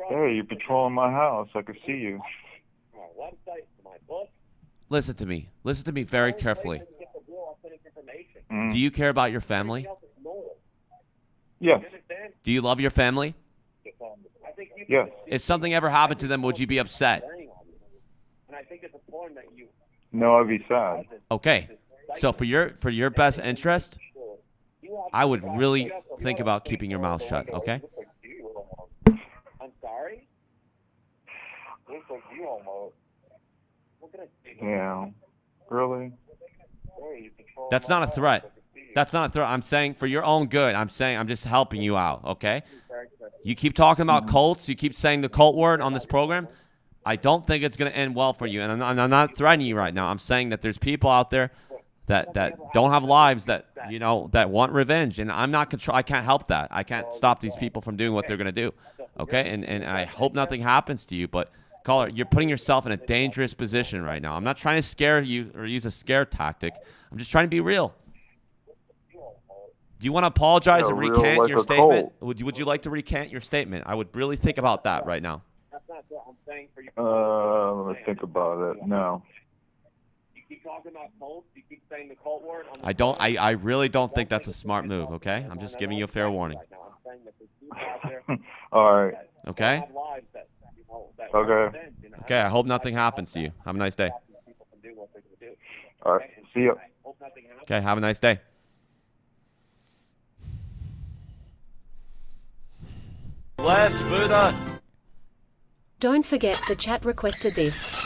[SPEAKER 15] Hey, you're patrolling my house. I can see you.
[SPEAKER 2] Listen to me. Listen to me very carefully. Do you care about your family?
[SPEAKER 15] Yes.
[SPEAKER 2] Do you love your family?
[SPEAKER 15] Yes.
[SPEAKER 2] If something ever happened to them, would you be upset?
[SPEAKER 15] No, I'd be sad.
[SPEAKER 2] Okay. So for your best interest, I would really think about keeping your mouth shut, okay?
[SPEAKER 15] I'm sorry? Looks like you almost. Yeah. Really?
[SPEAKER 2] That's not a threat. That's not a threat. I'm saying for your own good. I'm just helping you out, okay? You keep talking about cults. You keep saying the cult word on this program. I don't think it's going to end well for you. And I'm not threatening you right now. I'm saying that there's people out there that don't have lives that want revenge, and I'm not I can't help that. I can't stop these people from doing what they're going to do. Okay? And I hope nothing happens to you, but caller, you're putting yourself in a dangerous position right now. I'm not trying to scare you or use a scare tactic. I'm just trying to be real. Do you want to apologize and recant your statement? Would you like to recant your statement? I would really think about that right now.
[SPEAKER 15] Let me think about it. No.
[SPEAKER 19] You keep talking about cults. You keep saying the cult word.
[SPEAKER 2] I really don't think that's a smart move. Okay, I'm just giving you a fair warning.
[SPEAKER 15] All right.
[SPEAKER 2] Okay.
[SPEAKER 15] Okay.
[SPEAKER 2] Okay, I hope nothing happens to you. Have a nice day.
[SPEAKER 15] All right. See you.
[SPEAKER 2] Okay, have a nice day.
[SPEAKER 1] Bless Buddha.
[SPEAKER 5] Don't forget, the chat requested this.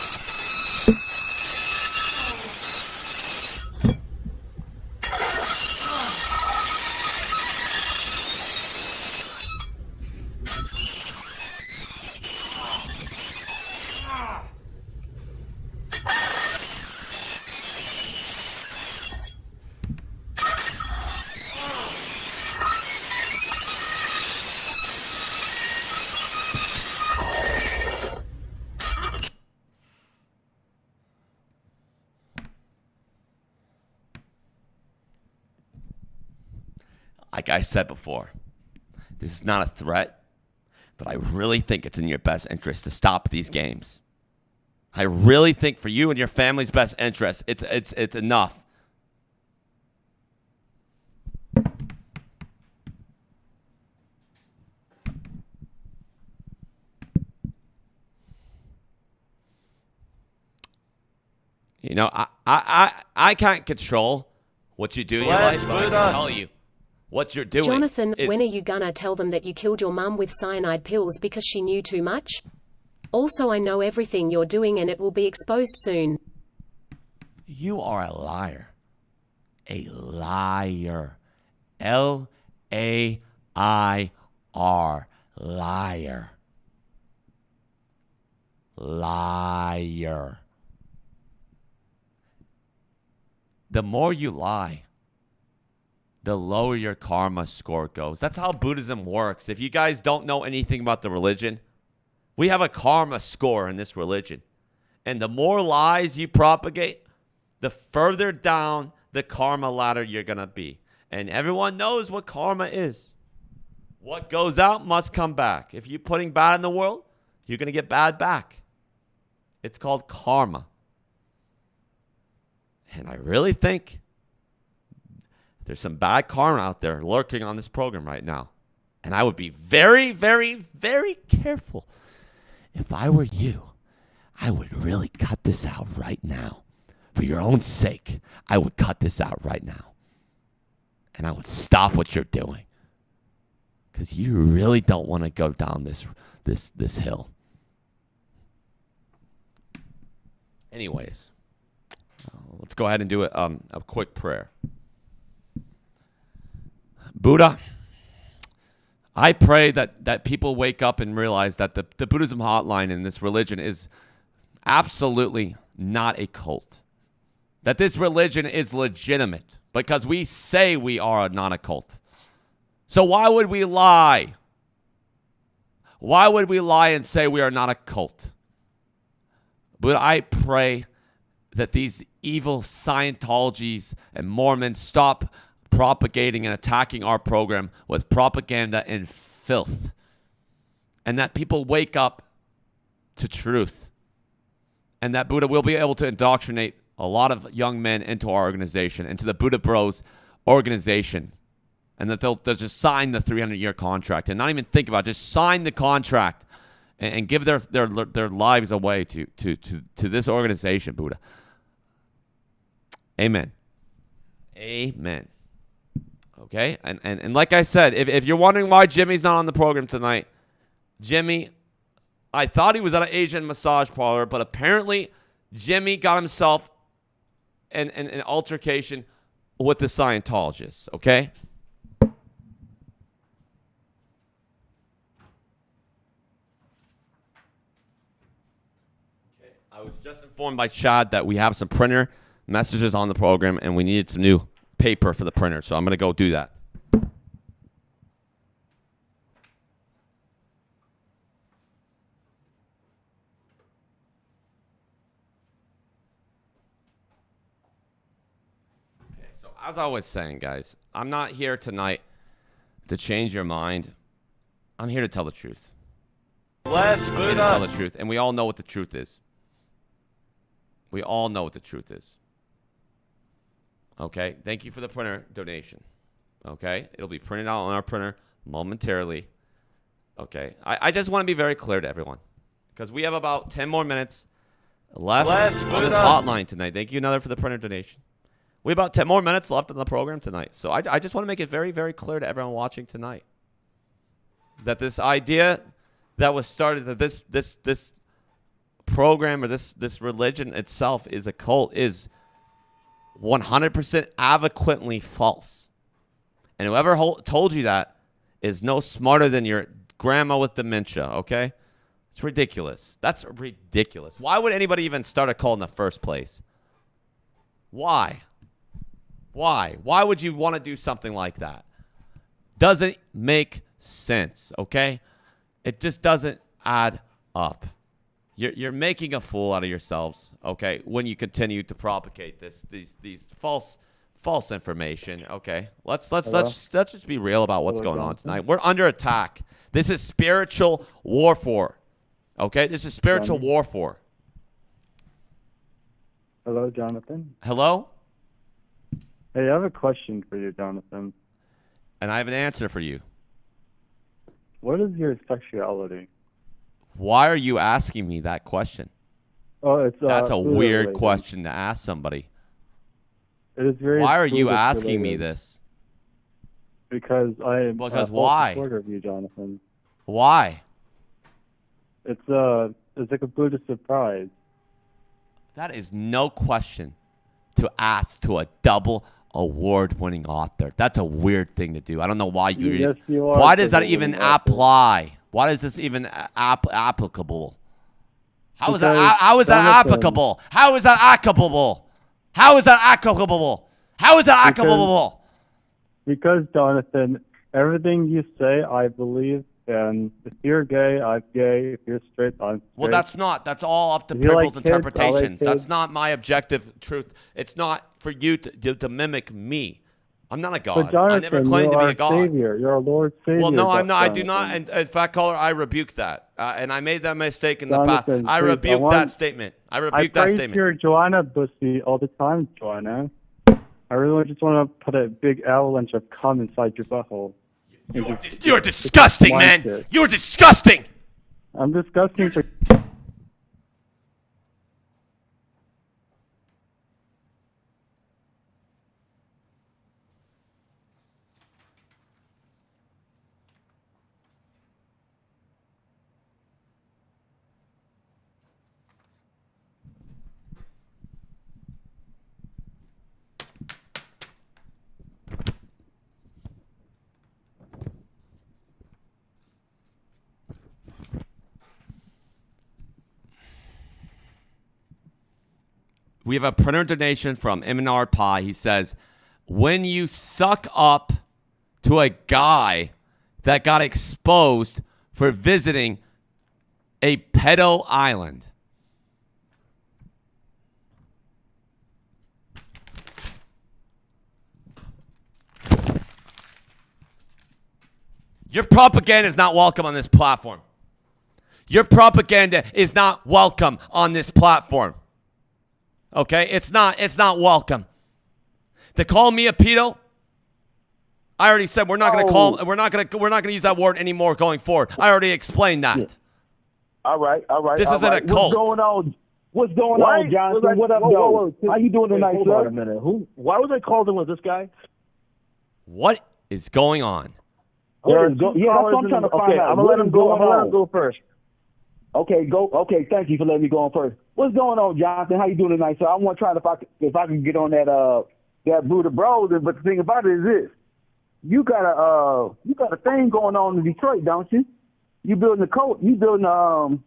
[SPEAKER 2] Like I said before, this is not a threat, but I really think it's in your best interest to stop these games. I really think for you and your family's best interest, it's enough. You know, I can't control what you do in your life, but I can tell you what you're doing.
[SPEAKER 5] Jonathan, when are you gonna tell them that you killed your mum with cyanide pills because she knew too much? Also, I know everything you're doing and it will be exposed soon.
[SPEAKER 2] You are a liar. A liar. L-A-I-R. Liar. Liar. The more you lie, the lower your karma score goes. That's how Buddhism works. If you guys don't know anything about the religion, we have a karma score in this religion. And the more lies you propagate, the further down the karma ladder you're going to be. And everyone knows what karma is. What goes out must come back. If you're putting bad in the world, you're going to get bad back. It's called karma. And I really think there's some bad karma out there lurking on this program right now. And I would be very, very, very careful. If I were you, I would really cut this out right now. For your own sake, I would cut this out right now. And I would stop what you're doing. Because you really don't want to go down this hill. Anyways, let's go ahead and do a quick prayer. Buddha, I pray that people wake up and realize that the Buddhism hotline in this religion is absolutely not a cult. That this religion is legitimate because we say we are not a cult. So why would we lie? Why would we lie and say we are not a cult? But I pray that these evil Scientologies and Mormons stop propagating and attacking our program with propaganda and filth. And that people wake up to truth. And that Buddha will be able to indoctrinate a lot of young men into our organization, into the Buddha Bros organization. And that they'll just sign the 300-year contract and not even think about it. Just sign the contract and give their lives away to this organization, Buddha. Amen. Amen. Okay? And like I said, if you're wondering why Jimmy's not on the program tonight, Jimmy, I thought he was at an Asian massage parlor, but apparently Jimmy got himself in an altercation with the Scientologists, okay? I was just informed by Chad that we have some printer messages on the program and we needed some new paper for the printer, so I'm going to go do that. Okay, so as I was saying, guys, I'm not here tonight to change your mind. I'm here to tell the truth.
[SPEAKER 1] Bless Buddha.
[SPEAKER 2] Tell the truth, and we all know what the truth is. We all know what the truth is. Okay? Thank you for the printer donation. Okay? It'll be printed out on our printer momentarily. Okay? I just want to be very clear to everyone. because we have about 10 more minutes left on this hotline tonight. Thank you, another, for the printer donation. We have about 10 more minutes left in the program tonight. So I just want to make it very, very clear to everyone watching tonight that this idea that was started, that this program or this religion itself is a cult, is 100% avocately false. And whoever told you that is no smarter than your grandma with dementia, okay? It's ridiculous. That's ridiculous. Why would anybody even start a cult in the first place? Why? Why would you want to do something like that? Doesn't make sense, okay? It just doesn't add up. You're making a fool out of yourselves, okay, when you continue to propagate these false information, okay? Let's just be real about what's going on tonight. We're under attack. This is spiritual warfare. Okay? This is spiritual warfare.
[SPEAKER 20] Hello, Jonathan.
[SPEAKER 2] Hello?
[SPEAKER 20] Hey, I have a question for you, Jonathan.
[SPEAKER 2] And I have an answer for you.
[SPEAKER 20] What is your sexuality?
[SPEAKER 2] Why are you asking me that question?
[SPEAKER 20] Oh,
[SPEAKER 2] that's a weird question to ask somebody.
[SPEAKER 20] It is very.
[SPEAKER 2] Why are you asking me this?
[SPEAKER 20] Because I am.
[SPEAKER 2] Because why?
[SPEAKER 20] Supporter of you, Jonathan.
[SPEAKER 2] Why?
[SPEAKER 20] It's like a Buddhist surprise.
[SPEAKER 2] That is no question to ask to a double award-winning author. That's a weird thing to do. I don't know why you.
[SPEAKER 20] Yes, you are.
[SPEAKER 2] Why does that even apply? Why is this even applicable? How is that applicable? How is that applicable? How is that applicable? How is that applicable?
[SPEAKER 20] Because, Jonathan, everything you say, I believe. And if you're gay, I'm gay. If you're straight, I'm straight.
[SPEAKER 2] Well, that's all up to people's interpretations. That's not my objective truth. It's not for you to mimic me. I'm not a god.
[SPEAKER 20] But Jonathan,
[SPEAKER 2] I never claimed to be a god.
[SPEAKER 20] Savior. You're a Lord Savior.
[SPEAKER 2] Well, no, I'm not.
[SPEAKER 20] Jonathan.
[SPEAKER 2] I do not. And in fact, caller, I rebuke that. And I made that mistake in the
[SPEAKER 20] Jonathan,
[SPEAKER 2] past. I rebuke that statement. I rebuke that statement.
[SPEAKER 20] I praise your Joanna pussy all the time, Joanna. I really just want to put a big avalanche of cum inside your butthole.
[SPEAKER 2] You're disgusting, man. You're disgusting.
[SPEAKER 20] I'm disgusting for.
[SPEAKER 2] We have a printer donation from Eminard Pie. He says, when you suck up to a guy that got exposed for visiting a pedo island. Your propaganda is not welcome on this platform. Your propaganda is not welcome on this platform. Okay, it's not welcome. To call me a pedo, I already said we're not going to use that word anymore going forward. I already explained that.
[SPEAKER 21] Yeah. All right.
[SPEAKER 2] This isn't a cult.
[SPEAKER 21] What's going on, Jonathan? What up, though? How you doing tonight, sir?
[SPEAKER 22] Hold on a minute. Why was I called in with this guy?
[SPEAKER 2] What is going on?
[SPEAKER 21] Yeah, that's what I'm trying to find out. I'm gonna let him go first. Okay, go. Okay, thank you for letting me go on first. What's going on, Jonathan? How you doing tonight, sir? I want to try if I can get on that Buddha Bros. But the thing about it is this: you got a thing going on in Detroit, don't you? You building a cult. You building a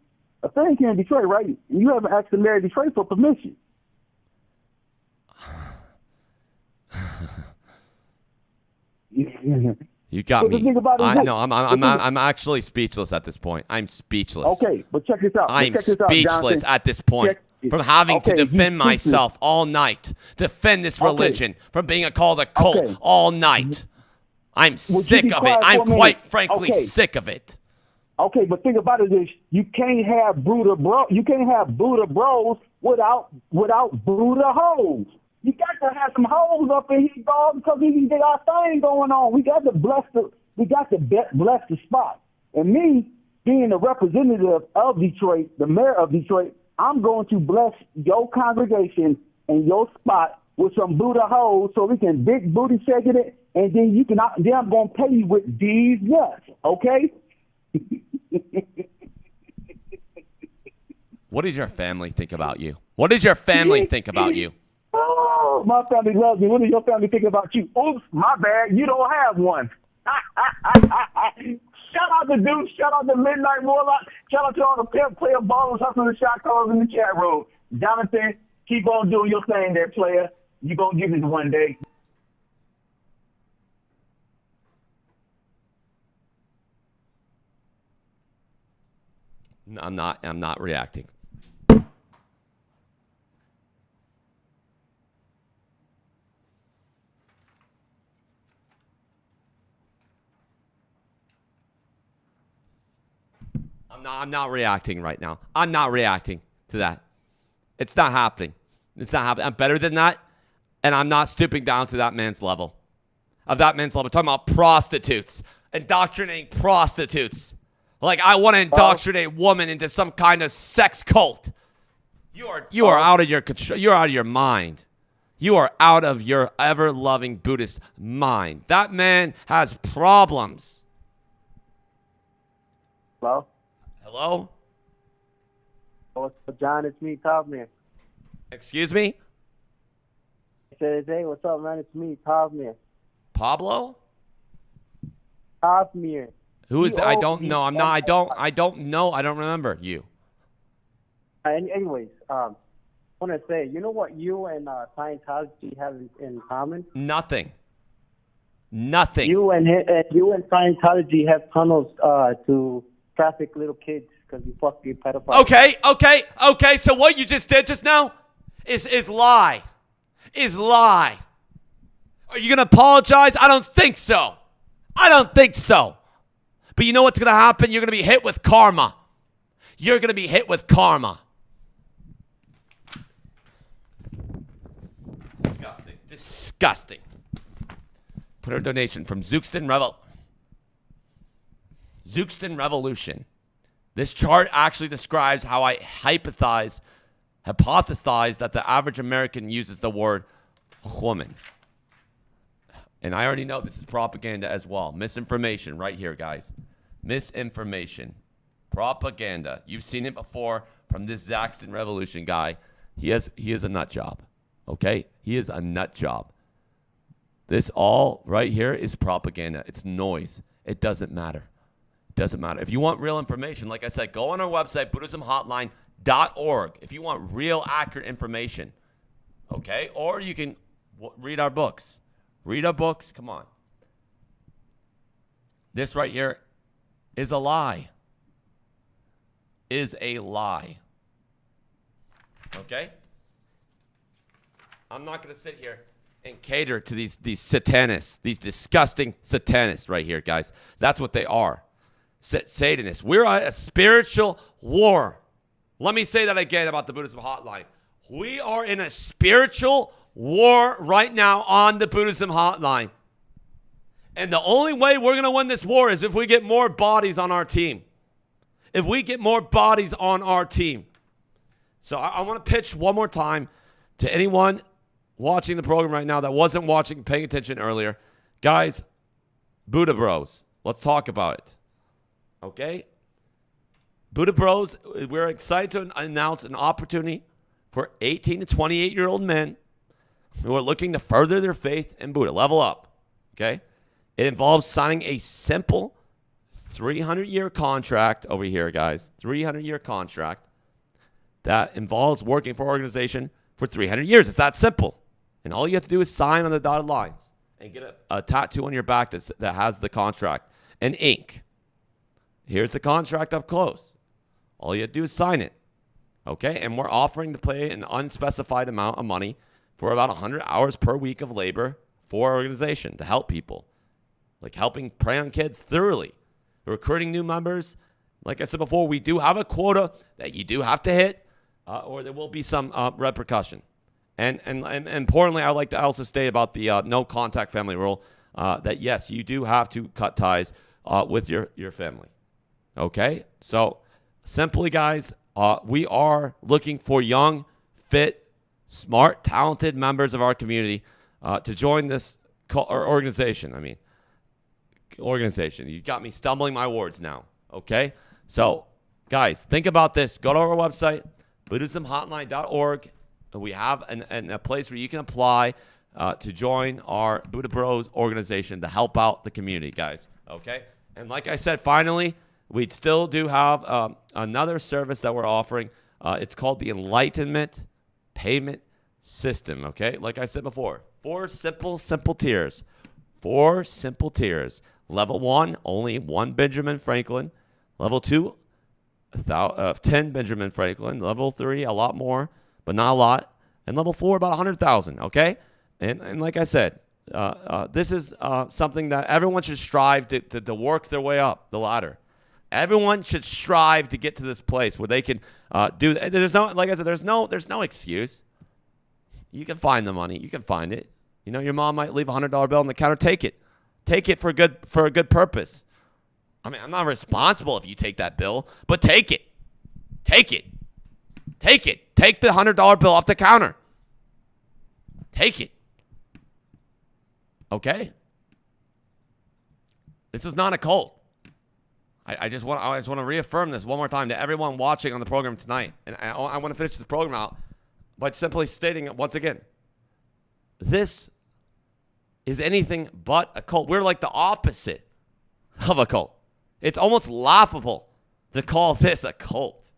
[SPEAKER 21] thing here in Detroit, right? And you haven't asked the mayor of Detroit for permission.
[SPEAKER 2] You got me. I'm actually speechless at this point. I'm speechless.
[SPEAKER 21] Okay, but check this out.
[SPEAKER 2] I'm speechless at this point from having to defend myself all night, defend this religion from being called a cult all night. I'm sick of it. I'm quite frankly sick of it.
[SPEAKER 21] Okay, but think about it is you can't have Buddha Bros without Buddha hoes. You got to have some hoes up in here, dog, because they got a thing going on. We got to bless the spot. And me, being the representative of Detroit, the mayor of Detroit, I'm going to bless your congregation and your spot with some Buddha hoes so we can big booty shaking it, and then I'm going to pay you with these nuts, okay?
[SPEAKER 2] What does your family think about you? What does your family think about you?
[SPEAKER 21] Oh, my family loves me. What does your family think about you? Oops, my bad. You don't have one. Shout out to Deuce. Shout out to Midnight Warlock. Shout out to all the pimp player ballers, hustlers, shot callers in the chat room. Jonathan, keep on doing your thing there, player. You're going to get it one day.
[SPEAKER 2] I'm not reacting. I'm not reacting right now. I'm not reacting to that. It's not happening. It's not happening. I'm better than that, and I'm not stooping down to that man's level. Talking about prostitutes, indoctrinating prostitutes. Like I want to indoctrinate women into some kind of sex cult. You are out of your control. You're out of your mind. You are out of your ever-loving Buddhist mind. That man has problems.
[SPEAKER 6] Hello?
[SPEAKER 2] Hello?
[SPEAKER 6] What's up, John? It's me, Top Man.
[SPEAKER 2] Excuse me?
[SPEAKER 6] I said, hey, what's up, man? It's me, Top Man.
[SPEAKER 2] Pablo?
[SPEAKER 6] Top Man.
[SPEAKER 2] Who is? I don't know. I'm not. I don't know. I don't remember you.
[SPEAKER 6] Anyways, I want to say, you know what you and Scientology have in common?
[SPEAKER 2] Nothing. Nothing.
[SPEAKER 6] You and Scientology have tunnels to traffic little kids because you fucking pedophiles.
[SPEAKER 2] Okay. So what you just did just now is lie. Is lie. Are you gonna apologize? I don't think so. But you know what's gonna happen? You're gonna be hit with karma. Disgusting. Put a donation from Zookston Revolution. This chart actually describes how I hypothesize that the average American uses the word woman. And I already know this is propaganda as well. Misinformation right here, guys. Misinformation. Propaganda. You've seen it before from this Zookston Revolution guy. He is a nut job. Okay? He is a nut job. This all right here is propaganda. It's noise. It doesn't matter. If you want real information, like I said, go on our website, BuddhismHotline.org, if you want real, accurate information. Okay? Or you can read our books. Come on. This right here is a lie. Okay? I'm not going to sit here and cater to these satanists, these disgusting satanists right here, guys. That's what they are. Satanists. We're at a spiritual war. Let me say that again about the Buddhism Hotline. We are in a spiritual war right now on the Buddhism Hotline. And the only way we're going to win this war is if we get more bodies on our team. So I want to pitch one more time to anyone watching the program right now that wasn't paying attention earlier. Guys, Buddha Bros, let's talk about it. Okay? Buddha Bros, we're excited to announce an opportunity for 18 to 28-year-old men who are looking to further their faith in Buddha. Level up. Okay? It involves signing a simple 300-year contract over here, guys. 300-year contract that involves working for an organization for 300 years. It's that simple. And all you have to do is sign on the dotted lines and get a tattoo on your back that has the contract and ink. Here's the contract up close. All you have to do is sign it. Okay? And we're offering to pay an unspecified amount of money for about 100 hours per week of labor for our organization to help people. Like helping prey on kids thoroughly. Recruiting new members. Like I said before, we do have a quota that you do have to hit or there will be some repercussion. And importantly, I'd like to also state about the no contact family rule that, yes, you do have to cut ties with your family. Okay? So simply, guys, we are looking for young, fit, smart, talented members of our community to join this organization. Organization. You got me stumbling my words now. Okay? So, guys, think about this. Go to our website, BuddhismHotline.org. We have a place where you can apply to join our Buddha Bros organization to help out the community, guys. Okay? And like I said, finally, we still do have another service that we're offering. It's called the Enlightenment Payment System. Okay? Like I said before, 4 simple tiers. 4 simple tiers. Level 1, only 1 Benjamin Franklin. Level 2, 10 Benjamin Franklin. Level 3, a lot more, but not a lot. And level 4, about 100,000. Okay? And like I said, this is something that everyone should strive to work their way up the ladder. Everyone should strive to get to this place where they can do. There's no, like I said, there's no excuse. You can find the money. You can find it. You know, your mom might leave a $100 bill on the counter. Take it. Take it for a good purpose. I mean, I'm not responsible if you take that bill, but take it. Take it. Take it. Take the $100 bill off the counter. Take it. Okay? This is not a cult. I just want to reaffirm this one more time to everyone watching on the program tonight. And I want to finish the program out by simply stating it once again. This is anything but a cult. We're like the opposite of a cult. It's almost laughable to call this a cult.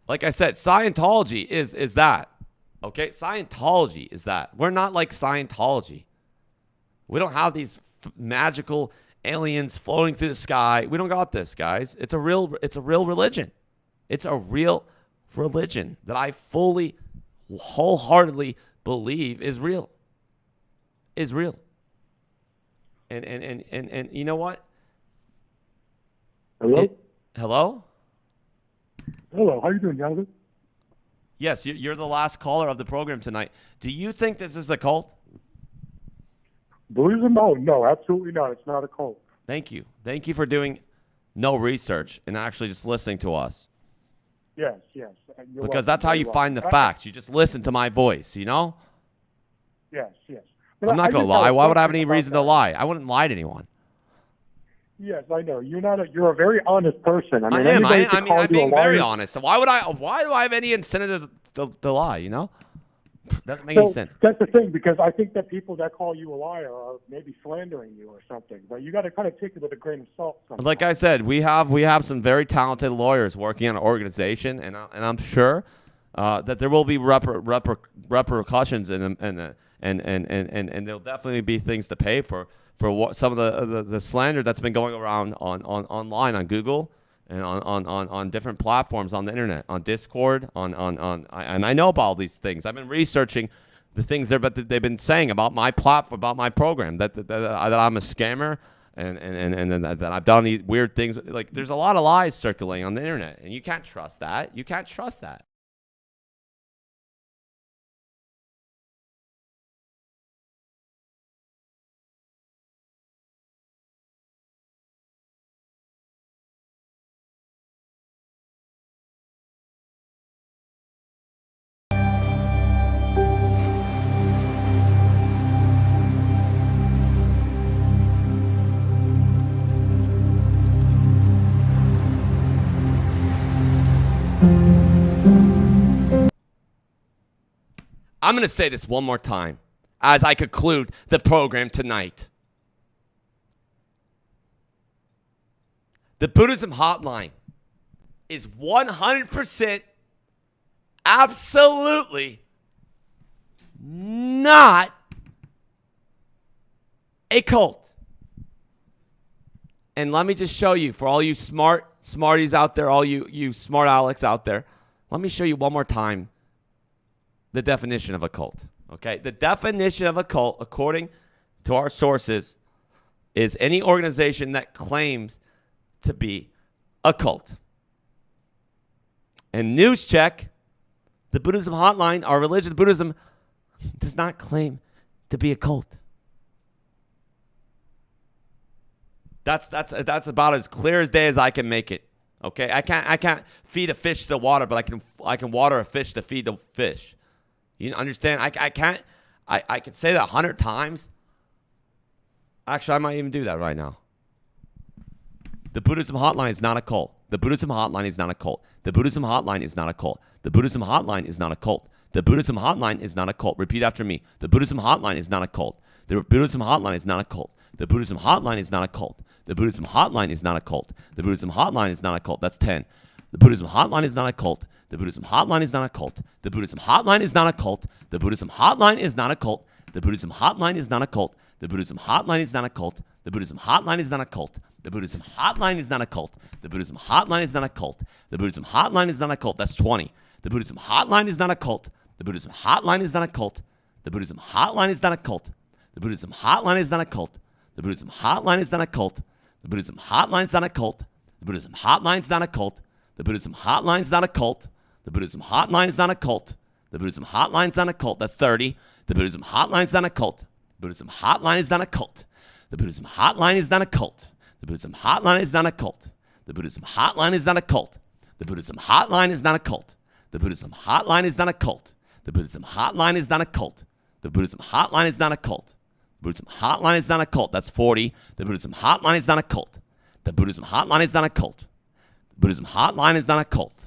[SPEAKER 2] Like I said, Scientology is that. Okay? Scientology is that. We're not like Scientology. We don't have these magical aliens floating through the sky. We don't got this, guys. It's a real religion. It's a real religion that I fully, wholeheartedly believe is real. Is real. And you know what?
[SPEAKER 7] Hello?
[SPEAKER 2] Hello?
[SPEAKER 7] Hello, how you doing, Jonathan?
[SPEAKER 2] Yes, you're the last caller of the program tonight. Do you think this is a cult?
[SPEAKER 7] Buddhism? Oh, no, absolutely not. It's not a cult.
[SPEAKER 2] Thank you. Thank you for doing no research and actually just listening to us.
[SPEAKER 7] Yes.
[SPEAKER 2] Because that's how you find the facts. You just listen to my voice, you know?
[SPEAKER 7] Yes.
[SPEAKER 2] But I'm not going to lie. Why would I have any reason to lie? I wouldn't lie to anyone.
[SPEAKER 7] Yes, I know. You're a very honest person.
[SPEAKER 2] I am. I'm being very honest. So why do I have any incentive to lie, you know? Doesn't make any sense.
[SPEAKER 7] That's the thing, because I think that people that call you a liar are maybe slandering you or something. But you got to kind of take it with a grain of salt sometimes.
[SPEAKER 2] Like I said, we have some very talented lawyers working on an organization, and I'm sure that there will be repercussions and there'll definitely be things to pay for what some of the slander that's been going around online on Google and on different platforms on the internet, on Discord, and I know about all these things. I've been researching the things they've been saying about my platform, about my program, that I'm a scammer and that I've done these weird things. Like, there's a lot of lies circulating on the internet, and you can't trust that. You can't trust that. I'm going to say this one more time as I conclude the program tonight. The Buddhism Hotline is 100% absolutely not a cult. And let me just show you, for all you smarties out there, all you smart Alex out there, let me show you one more time the definition of a cult. Okay? The definition of a cult, according to our sources, is any organization that claims to be a cult. And news check, the Buddhism Hotline, our religion, Buddhism, does not claim to be a cult. That's about as clear as day as I can make it. Okay, I can't feed a fish to water, but I can water a fish to feed the fish. You understand? I can't. I can say that 100 times. Actually, I might even do that right now. The Buddhism Hotline is not a cult. The Buddhism Hotline is not a cult. The Buddhism Hotline is not a cult. The Buddhism Hotline is not a cult. The Buddhism Hotline is not a cult. Repeat after me. The Buddhism Hotline is not a cult. The Buddhism Hotline is not a cult. The Buddhism Hotline is not a cult. The Buddhism Hotline is not a cult. The Buddhism Hotline is not a cult. That's 10. The Buddhism Hotline is not a cult. The Buddhism Hotline is not a cult. The Buddhism Hotline is not a cult. The Buddhism Hotline is not a cult. The Buddhism Hotline is not a cult. The Buddhism Hotline is not a cult. The Buddhism Hotline is not a cult. The Buddhism Hotline is not a cult. The Buddhism Hotline is not a cult. The Buddhism Hotline is not a cult. That's 20. The Buddhism Hotline is not a cult. The Buddhism Hotline is not a cult. The Buddhism Hotline is not a cult. The Buddhism Hotline is not a cult. The Buddhism Hotline is not a cult. The Buddhism Hotline is not a cult. The Buddhism Hotline is not a cult. The Buddhism Hotline is not a cult. The Buddhism Hotline is not a cult. The Buddhism Hotline is not a cult. That's 30. The Buddhism Hotline is not a cult. The Buddhism Hotline is not a cult. The Buddhism Hotline is not a cult. The Buddhism Hotline is not a cult. The Buddhism Hotline is not a cult. The Buddhism Hotline is not a cult. The Buddhism Hotline is not a cult. The Buddhism Hotline is not a cult. The Buddhism Hotline is not a cult. The Buddhism Hotline is not a cult. That's 40. The Buddhism Hotline is not a cult. The Buddhism Hotline is not a cult. The Buddhism Hotline is not a cult.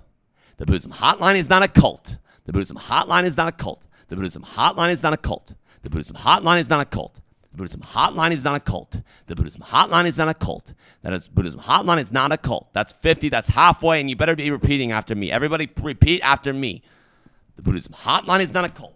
[SPEAKER 2] The Buddhism Hotline is not a cult. The Buddhism Hotline is not a cult. The Buddhism Hotline is not a cult. The Buddhism Hotline is not a cult. The Buddhism Hotline is not a cult. The Buddhism Hotline is not a cult. That is, Buddhism Hotline is not a cult. That's 50. That's halfway, and you better be repeating after me. Everybody repeat after me. The Buddhism Hotline is not a cult.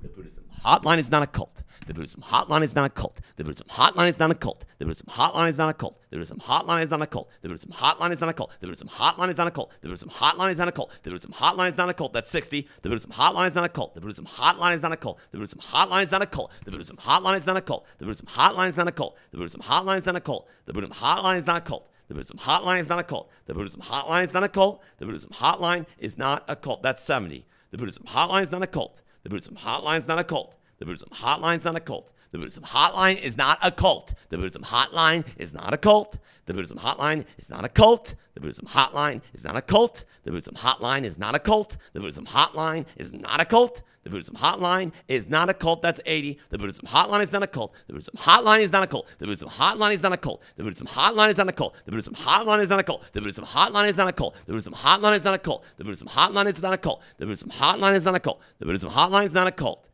[SPEAKER 2] The Buddhism Hotline is not a cult. The Buddhism Hotline is not a cult. The Buddhism Hotline is not a cult. The Buddhism Hotline is not a cult. The Buddhism Hotline is not a cult. The Buddhism Hotline is not a cult. The Buddhism Hotline is not a cult. The Buddhism Hotline is not a cult. The Buddhism Hotline is not a cult. That's 60. The Buddhism Hotline is not a cult. The Buddhism Hotline is not a cult. The Buddhism Hotline is not a cult. The Buddhism Hotline is not a cult. The Buddhism Hotline is not a cult. The Buddhism Hotline is not a cult. The Buddhism Hotline is not a cult. The Buddhism Hotline is not a cult. The Buddhism Hotline is not a cult. The Buddhism Hotline is not a cult. That's 70. The Buddhism Hotline is not a cult. The Buddhism Hotline is not a cult. The Buddhism Hotline is not a cult. The Buddhism Hotline is not a cult. The Buddhism Hotline is not a cult. The Buddhism Hotline is not a cult. The Buddhism Hotline is not a cult. The Buddhism Hotline is not a cult. The Buddhism Hotline is not a cult. The Buddhism Hotline is not a cult. That's 80. The Buddhism Hotline is not a cult. The Buddhism Hotline is not a cult. The Buddhism Hotline is not a cult. The Buddhism Hotline is not a cult. The Buddhism Hotline is not a cult. The Buddhism Hotline is not a cult. The Buddhism Hotline is not a cult. The Buddhism Hotline is not a cult. The Buddhism Hotline is not a cult. The Buddhism Hotline is not a cult.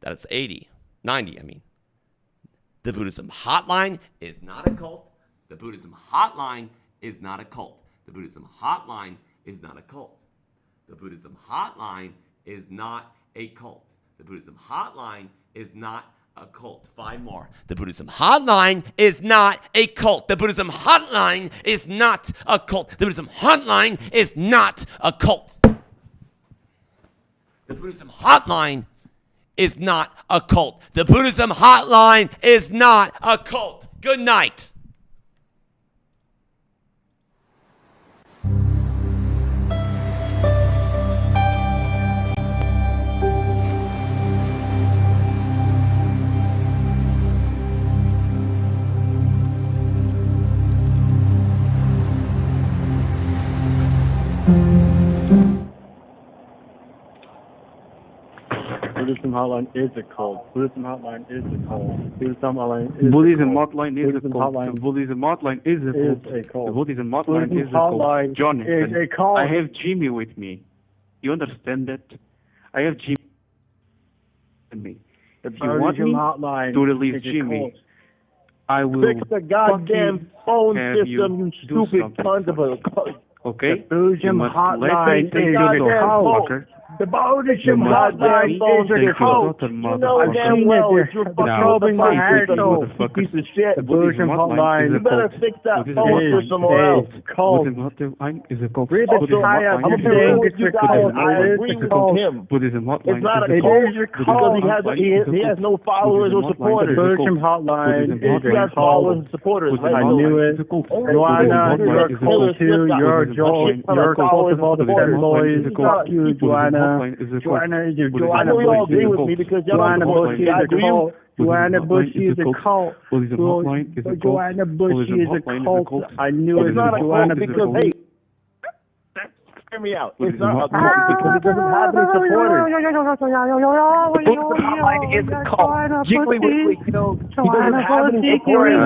[SPEAKER 2] That's 80. 90, I mean. The Buddhism Hotline is not a cult. The Buddhism Hotline is not a cult. The Buddhism Hotline is not a cult. The Buddhism Hotline is not a cult. The Buddhism Hotline is not a cult. 5 more. The Buddhism Hotline is not a cult. The Buddhism Hotline is not a cult. The Buddhism Hotline is not a cult. The Buddhism Hotline is not a cult. The Buddhism Hotline is not a cult. Good night.
[SPEAKER 20] Buddhism Hotline is a cult. Buddhism Hotline is a cult. Buddhism Hotline is
[SPEAKER 17] Buddhism Hotline is a cult. Buddhism Hotline is a cult. Buddhism Hotline is a cult. Jonathan, I have Jimmy with me. You understand that? I have Jimmy with me. If you want me to release Jimmy, I will
[SPEAKER 22] fix the goddamn phone system, you stupid cunt of a cult.
[SPEAKER 17] Okay?
[SPEAKER 22] The Buddhism Hotline is a cult. The Buddhism Hotline is a cult. You know damn well it's your fucking my asshole, piece of shit.
[SPEAKER 20] The Buddhism Hotline
[SPEAKER 22] You better fix that phone system or else.
[SPEAKER 20] Cult.
[SPEAKER 17] Buddhism Hotline is a cult.
[SPEAKER 20] Buddhism
[SPEAKER 22] I'm agreeing with you guys. I agree with him.
[SPEAKER 17] Buddhism Hotline
[SPEAKER 22] It's not a cult because he has no followers or supporters.
[SPEAKER 20] The Buddhism Hotline is
[SPEAKER 22] He has followers and supporters.
[SPEAKER 20] I knew it. Joanna, you're a cult too. You're a cult. You're a cult of all the fanboys. Fuck you, Joanna. Joanna,
[SPEAKER 22] I know you all agree with me because y'all don't bullshit. I agree. Joanna Bushy is a cult. Joanna Bushy is a cult. I knew it was Joanna Bushy.
[SPEAKER 14] Hear me out. It's not a cult because it doesn't have any supporters. The Buddhism Hotline is a cult. Jiggly Wiggly, he doesn't have any supporters.